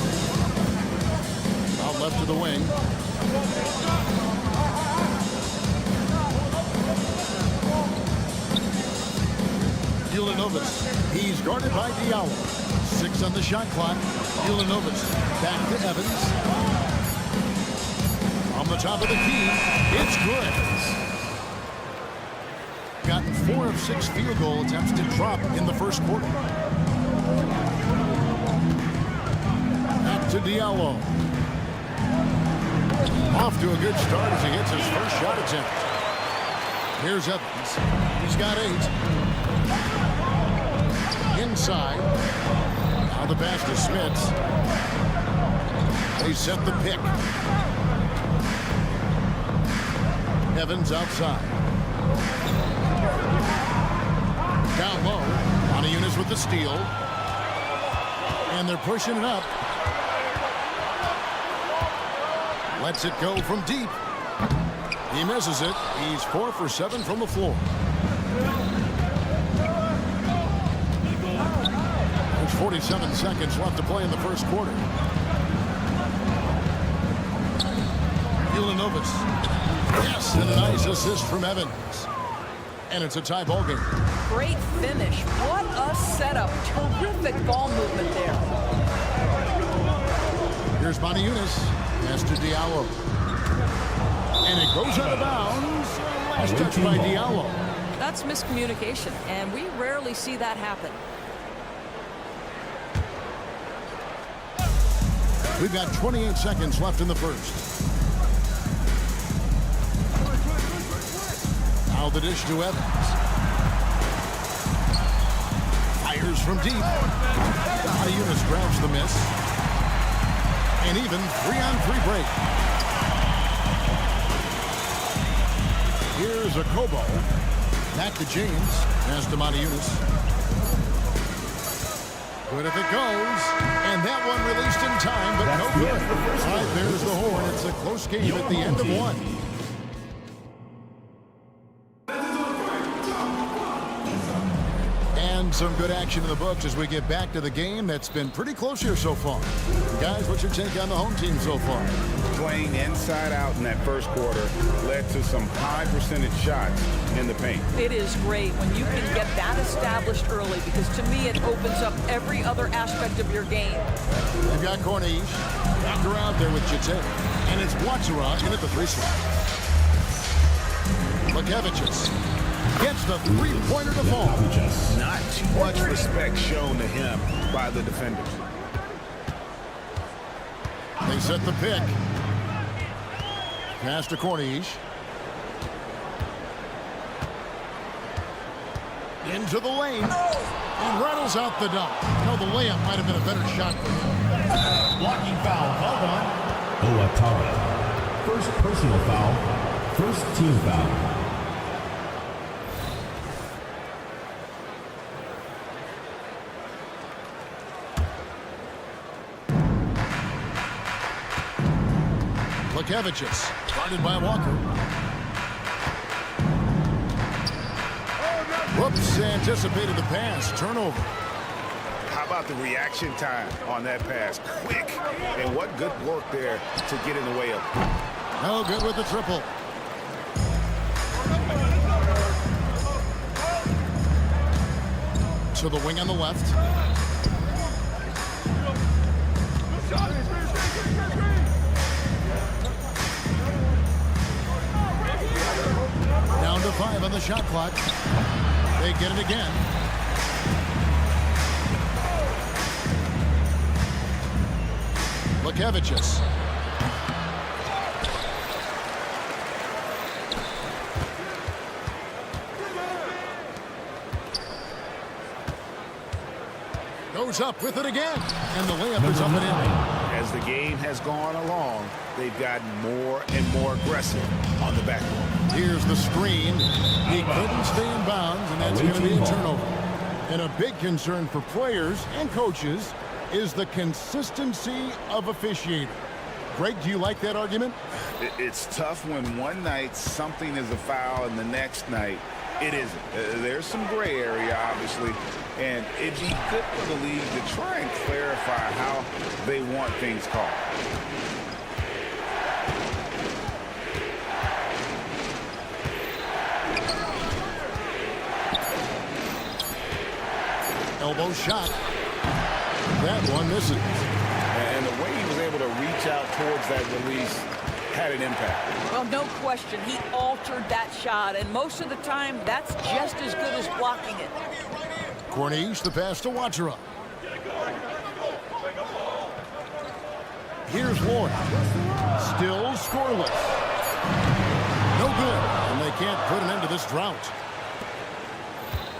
Out left to the wing. Ulanovas. He's guarded by Diallo. 6 on the shot clock. Ulanovas back to Evans. On the top of the key, it's good. Gotten 4 of 6 field goal attempts to drop in the first quarter. Back to Diallo. Off to a good start as he hits his first shot attempt. Here's Evans. He's got 8. Inside. Now the pass to Smits. They set the pick. Evans outside. Down low. Moniunas with the steal. And they're pushing it up. Lets it go from deep. He misses it. He's 4 for 7 from the floor. There's 47 seconds left to play in the first quarter. Ulanovas. Yes, and a nice assist from Evans. And it's a tie ball game. Great finish. What a setup. Terrific ball movement there. Here's Moniunas. Pass to Diallo. And it goes out of bounds. Last touch by Diallo. That's miscommunication, and we rarely see that happen. We've got 28 seconds left in the first. Now the dish to Evans. Fires from deep. Yunus grabs the miss. And even 3-on-3 break. Here's a Kobo. Back to James. Pass to Yunus. Good if it goes. And that one released in time, but no good. All right, there's the horn. It's a close game at the end of one. And some good action in the books as we get back to the game that's been pretty close here so far. Guys, what's your take on the home team so far? Playing inside out in that first quarter led to some high percentage shots in the paint. It is great when you can get that established early, because to me it opens up every other aspect of your game. They've got Corniche. Walker out there with Jete. And it's Watsura in at the free throw. Lekevicius gets the three-pointer to fall. Not too much respect shown to him by the defenders. They set the pick. Pass to Corniche. Into the lane. And rattles out the dunk. No, the layup might have been a better shot for him. Blocking foul called on Oatara. First personal foul. First team foul. Lekevicius, guarded by Walker. Whoops, anticipated the pass. Turnover. How about the reaction time on that pass? Quick. And what good work there to get in the way of it. No good with the triple. To the wing on the left. Down to 5 on the shot clock. They get it again. Lekevicius. Goes up with it again. And the layup is up and in. As the game has gone along, they've gotten more and more aggressive on the backboard. Here's the screen. He couldn't stay in bounds, and that's going to be a turnover. And a big concern for players and coaches is the consistency of officiating. Greg, do you like that argument? It's tough when one night something is a foul and the next night it isn't. There's some gray area, obviously, and it'd be good for the league to try and clarify how they want things called. Elbow shot. That one misses. And the way he was able to reach out towards that release had an impact. Well, no question. He altered that shot, and most of the time, that's just as good as blocking it. Corniche, the pass to Watsura. Here's Lloyd. Still scoreless. No good, and they can't put an end to this drought.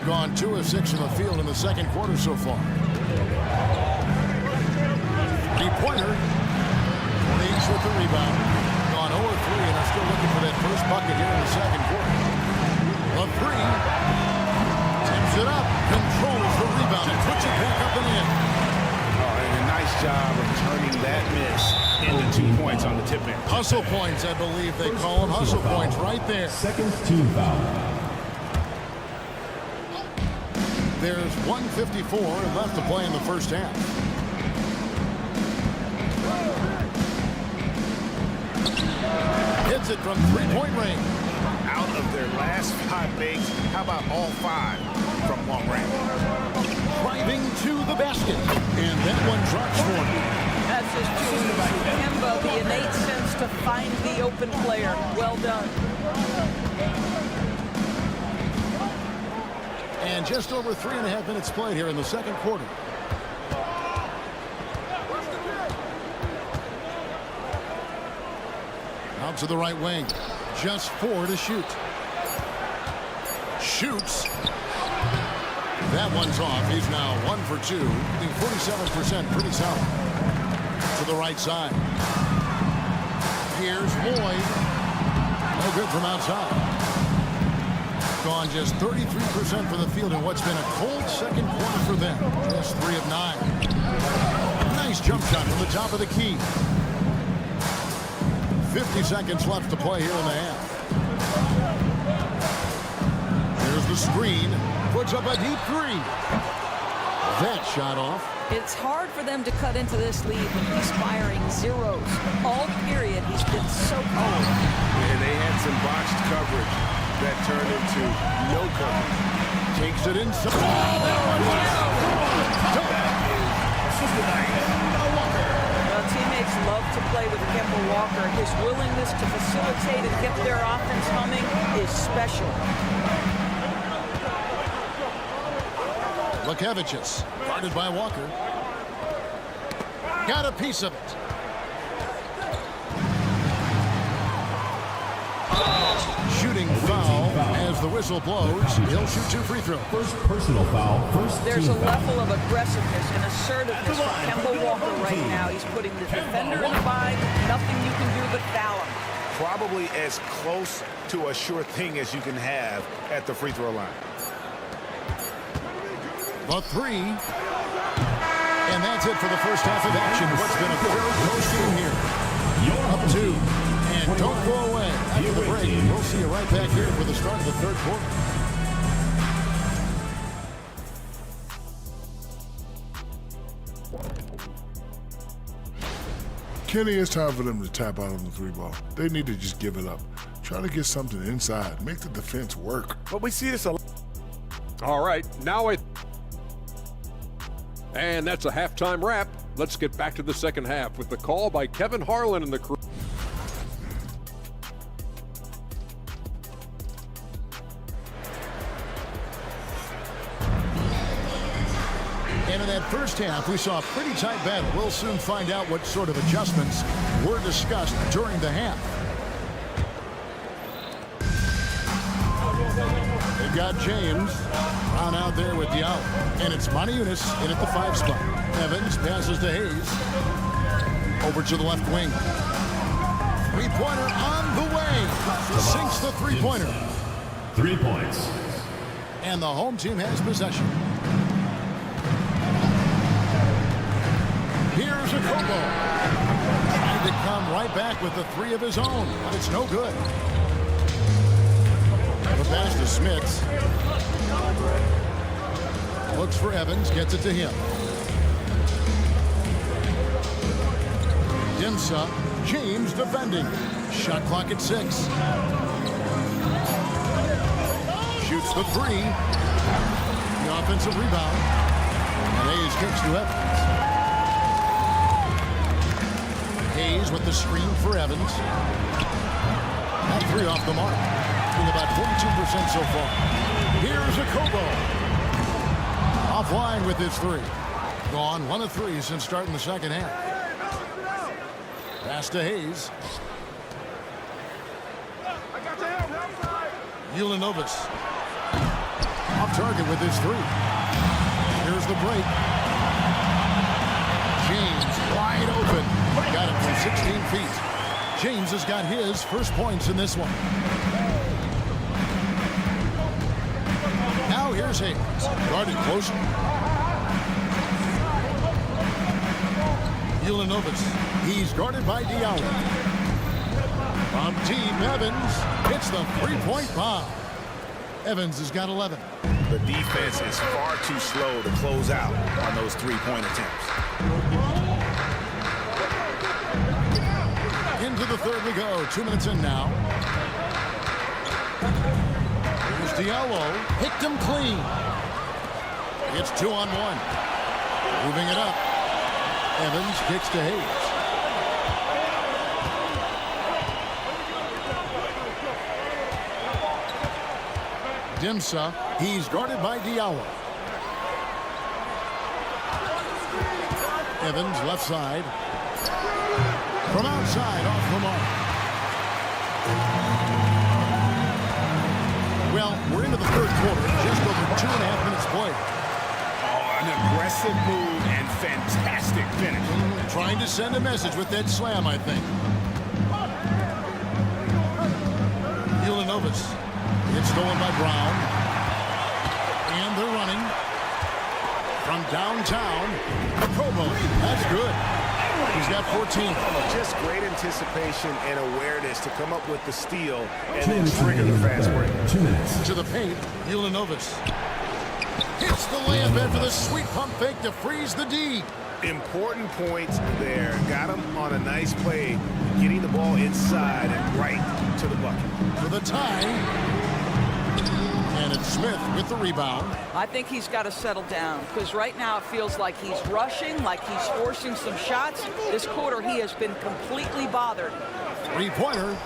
Gone 2 of 6 in the field in the second quarter so far. Three-pointer. Corniche with the rebound. Gone 0 of 3 and are still looking for that first bucket here in the second quarter. A three. Tips it up. Controls the rebound and puts it back up and in. And a nice job of turning that miss into 2 points on the tip in. Hustle points, I believe they call them. Hustle points right there. Second team foul. There's 1:54 left to play in the first half. Hits it from three-point range. Out of their last 5 makes, how about all 5 from long range? Driving to the basket. And that one drops for him. That's his Kemba, the innate sense to find the open player. Well done. And just over 3.5 minutes played here in the second quarter. Out to the right wing. Just 4 to shoot. Shoots. That one's off. He's now 1 for 2. 47%, pretty solid. To the right side. Here's Lloyd. No good from outside. Gone just 33% from the field in what's been a cold second quarter for them. Just 3 of 9. Nice jump shot from the top of the key. 50 seconds left to play here in the half. Here's the screen. Puts up a deep 3. That shot off. It's hard for them to cut into this lead when he's firing zeros. All period, he's been so cold. And they had some botched coverage that turned into no coverage. Takes it inside. Well, teammates love to play with Kemba Walker. His willingness to facilitate and get their offense humming is special. Lekevicius, guarded by Walker. Got a piece of it. Shooting foul as the whistle blows. He'll shoot 2 free throws. First personal foul. First There's team a foul. level of aggressiveness and assertiveness from Kemba Walker right now. He's putting the defender in bind. Nothing you can do but foul him. Probably as close to a sure thing as you can have at the free throw line. The 3. And that's it for the first half of action. What's been a very close game here. Up 2. And don't go away. After the break, we'll see you right back here for the start of the third quarter. Kenny, it's time for them to tap out on the 3-ball. They need to just give it up. Try to get something inside. Make the defense work. But we see this a lot. All right, now and that's a halftime wrap. Let's get back to the second half with the call by Kevin Harlan and the crew. And in that first half, we saw a pretty tight battle. We'll soon find out what sort of adjustments were discussed during the half. They've got James. Brown out there with Diallo. And it's Moniunas in at the 5 spot. Evans passes to Hayes. Over to the left wing. 3-pointer on the way. Sinks the 3-pointer. 3 points. And the home team has possession. Here's a Kobo. Trying to come right back with the 3 of his own, but it's no good. The pass to Smits. Looks for Evans, gets it to him. Dimsa, James defending. Shot clock at 6. Shoots the 3. The offensive rebound. And Hayes kicks to Evans. Hayes with the screen for Evans. That 3 off the mark. With about 42% so far. Here's a Kobo. Offline with his 3. Gone 1 of 3 since starting the second half. Pass to Hayes. Ulanovas. Off target with his 3. Here's the break. James wide open. Got it from 16 feet. James has got his first points in this one. Now here's Hayes. Guarded closer. Ulanovas. He's guarded by Diallo. From Team Evans hits the 3-point bomb. Evans has got 11. The defense is far too slow to close out on those 3-point attempts. Into the third we go. 2 minutes in now. Here's Diallo. Picked him clean. It's 2-on-1. Moving it up. Evans kicks to Hayes. Dimsa. He's guarded by Diallo. Evans left side. From outside, off the mark. aggressive move and fantastic finish. Trying to send a message with that slam, I think. Ulanovas. It's stolen by Brown. And they're running from downtown. Kobo. That's good. He's got 14. Just great anticipation and awareness to come up with the steal and then trigger the fast break. 2 minutes. To the paint, Ulanovas. Hits the layup after the sweet pump fake to freeze the D. Important points there. Got him on a nice play, getting the ball inside and right to the bucket. For the tie. And it's Smith with the rebound. I think he's got to settle down because right now it feels like he's rushing, like he's forcing some shots. This quarter he has been completely bothered. Three-pointer.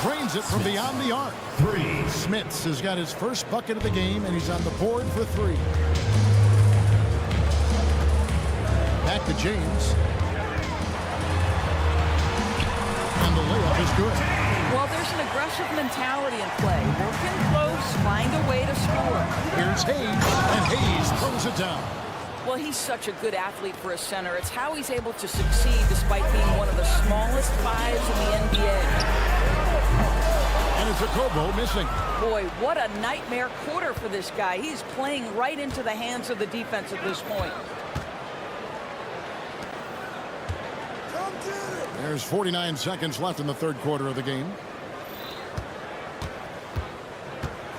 Drains it from beyond the arc. 3. Smits has got his first bucket of the game, and he's on the board for 3. Back to James. And the layup is good. Well, there's an aggressive mentality in play. Working close, find a way to score. Here's Hayes, and Hayes throws it down. Well, he's such a good athlete for a center. It's how he's able to succeed despite being one of the smallest fives in the NBA. And it's a Kobo missing. Boy, what a nightmare quarter for this guy. He's playing right into the hands of the defense at this point. There's 49 seconds left in the third quarter of the game.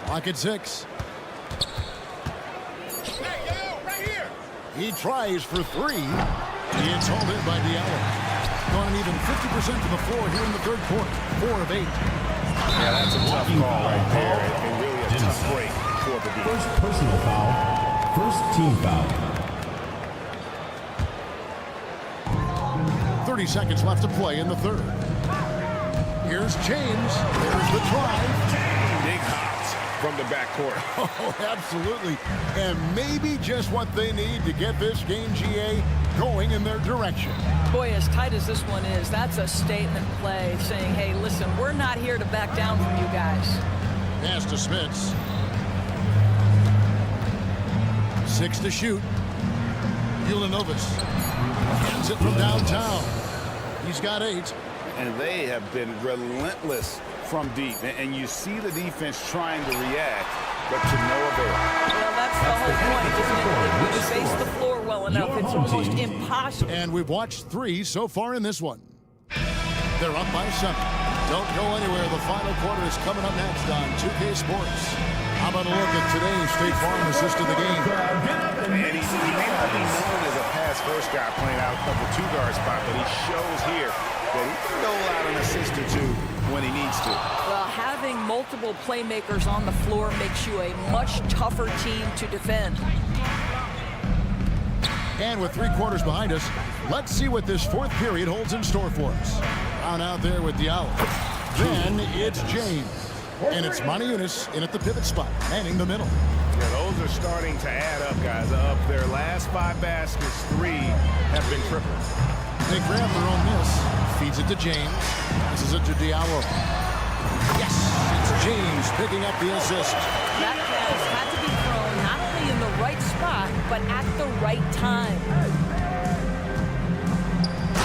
Clock at 6. He tries for 3. It's hauled in by Diallo. Going even 50% to the floor here in the third quarter. 4 of 8. Yeah, that's a tough call right there, and really a tough break for the defense. First personal foul. First team foul. 30 seconds left to play in the third. Here's James. There's the drive. Big hops from the backcourt. Oh, absolutely. And maybe just what they need to get this game, GA, going in their direction. Boy, as tight as this one is, that's a statement play saying, hey, listen, we're not here to back down from you guys. Pass to Smits. 6 to shoot. Ulanovas hands it from downtown. He's got 8. And they have been relentless from deep. And you see the defense trying to react, but to no avail. Well, that's the whole point, isn't it? If you space the floor well enough, it's almost impossible. And we've watched 3 so far in this one. They're up by 7. Don't go anywhere. The final quarter is coming up next on 2K Sports. How about a look at today's State Farm assist of the game? And he may not be known as a pass-first guy playing out of the two-guard spot, but he shows here that he can dole out an assist or two when he needs to. Well, having multiple playmakers on the floor makes you a much tougher team to defend. And with 3 quarters behind us, let's see what this fourth period holds in store for us. Down out there with Diallo. Then it's James. And it's Maniunas in at the pivot spot, manning the middle. Yeah, those are starting to add up, guys. Of their last 5 baskets, 3 have been triples. They grab their own miss. Feeds it to James. Passes it to Diallo. Yes, it's James picking up the assist. That pass had to be thrown not only in the right spot, but at the right time.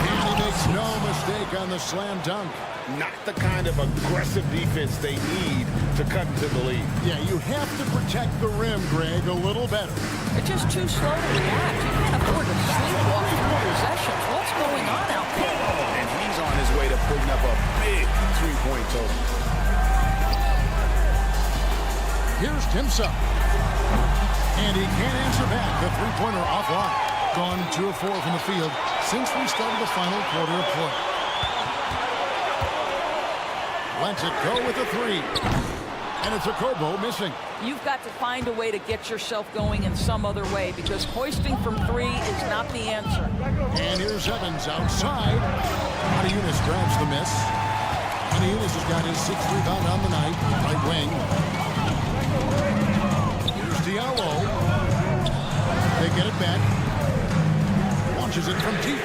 And he makes no mistake on the slam dunk. Not the kind of aggressive defense they need to cut into the lead. Yeah, you have to protect the rim, Greg, a little better. They're just too slow to react. You can't afford to sleepwalk through possessions. What's going on out there? And he's on his way to putting up a big three-point total. Here's Timsa. And he can't answer back. The three-pointer offline. Gone 2 of 4 from the field since we started the final quarter of play. Lets it go with a 3. And it's a Kobo missing. You've got to find a way to get yourself going in some other way because hoisting from 3 is not the answer. And here's Evans outside. Maniunas grabs the miss. Maniunas has got his 6th rebound on the night. Right wing. Here's Diallo. They get it back. Launches it from deep.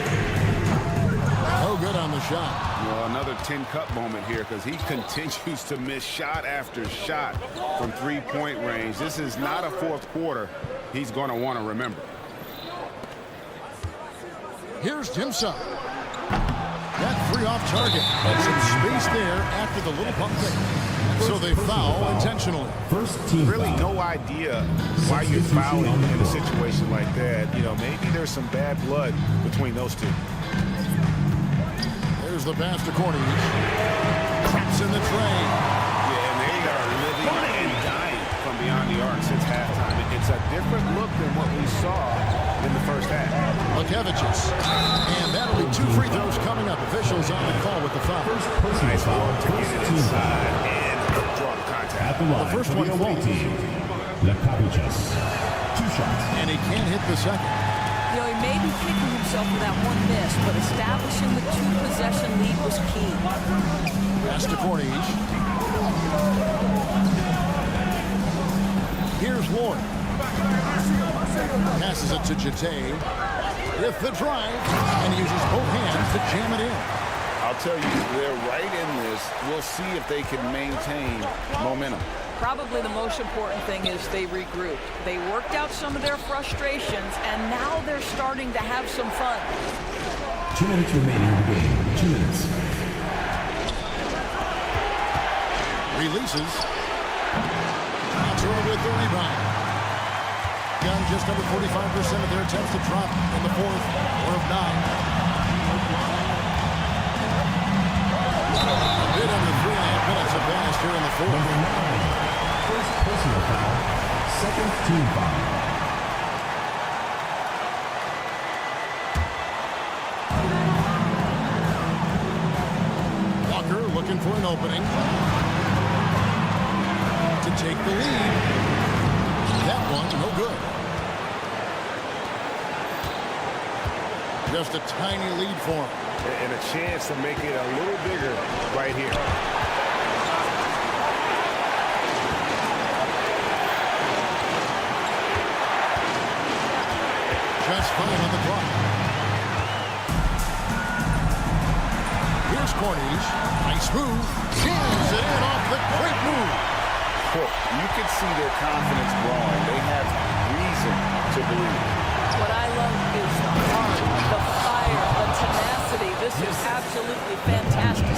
Oh, good on the shot. Well, another 10-cup moment here because he continues to miss shot after shot from three-point range. This is not a fourth quarter he's going to want to remember. Here's Timsa. That three off target. And some space there after the little pump fake. So they foul intentionally. First team Really foul. no idea why you're fouling in a situation like that. You know, maybe there's some bad blood between those two. There's the pass to Corny. Traps in the tray. Yeah, and they are living and dying from beyond the arc since halftime. It's a different look than what we saw in the first half. Lukevicius. And that'll be 2 free throws coming up. Officials on the call with the foul. Nice foul to get it inside and draw the contact. At the line, The first for one the away falls. team, Lukevicius. 2 shots. And he can't hit the second. You know, he may be kicking himself for that one miss, but establishing the 2-possession lead was key. Pass to Cornish. Here's Ward. Passes it to Jete. With the drive. And uses both hands to jam it in. I'll tell you, they're right in this. We'll see if they can maintain momentum. Probably the most important thing is they regrouped. They worked out some of their frustrations, and now they're starting to have some fun. 2 minutes remaining in the game. 2 minutes. Releases. Ventura with the rebound. Gun just under 45% of their attempts to drop in the fourth, or of 9. A bit under 3.5 minutes of pass here in the fourth. Number 9. First personal foul. Second team foul. Walker looking for an opening to take the lead. That one, no good. Just a tiny lead for him. And a chance to make it a little bigger right here. Just 5 on the clock. Here's Cornish. Nice move. Jams it in off the great move. Well, you can see their confidence growing. They have reason to believe. What I love is the heart, the fire, the tenacity. This is absolutely fantastic.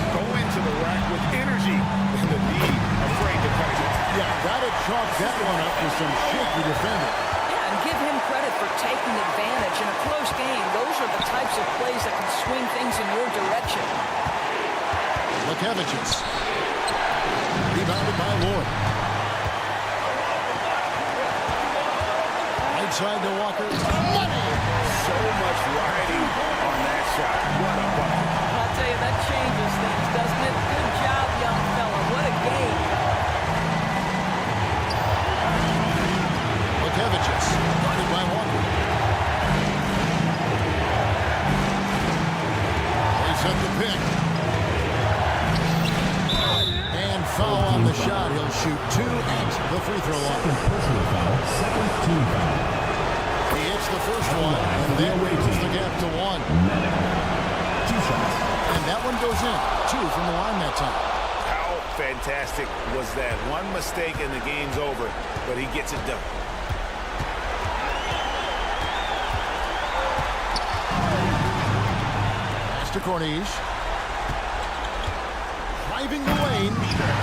Go into the rack with energy and the need afraid to cut it. Yeah, gotta chalk that one up with some shaky defending. Yeah, and give him credit for taking advantage. In a close game, those are the types of plays that can swing things in your direction. Lukevicius. Rebounded by Ward. Right side to Walker. Money! So much riding on that shot. What a bucket. I'll tell you, that changes things, doesn't it? Good job, young fella. What a game. Lukevicius. Guarded by Walker. They set the pick. And foul on the shot. He'll shoot 2 at the free throw line. Personal foul. Second team foul. He hits the first one, and then raises the gap to 1. 2 shots. And that one goes in. 2 from the line that time. How fantastic was that? One mistake and the game's over, but he gets it done. Pass to Cornish. Driving the lane.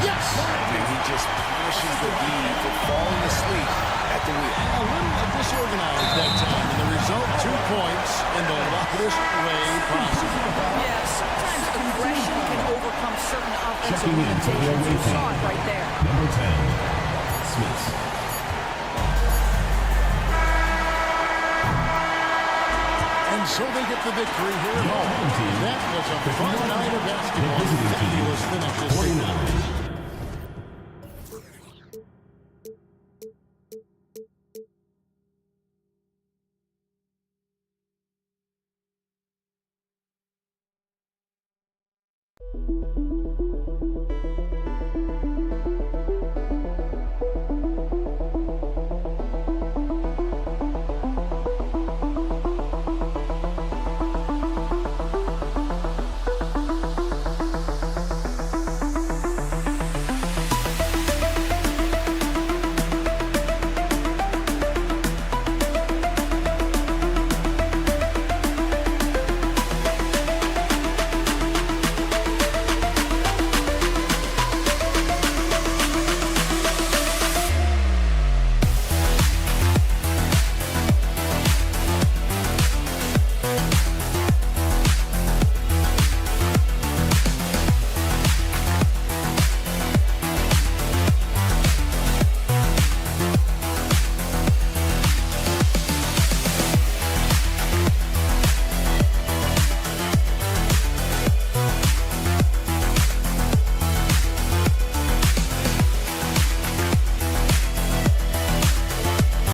Yes! And he just punishes the D for falling asleep at the wheel. A little disorganized that time, and the result 2 points in the luckiest way possible. Yeah, sometimes aggression can overcome certain offensive Checking in for the limitations. away You team. saw it right there. Number 10. Smith. And so they get the victory here at home. That was a fun night of basketball. The visiting team, Fabulous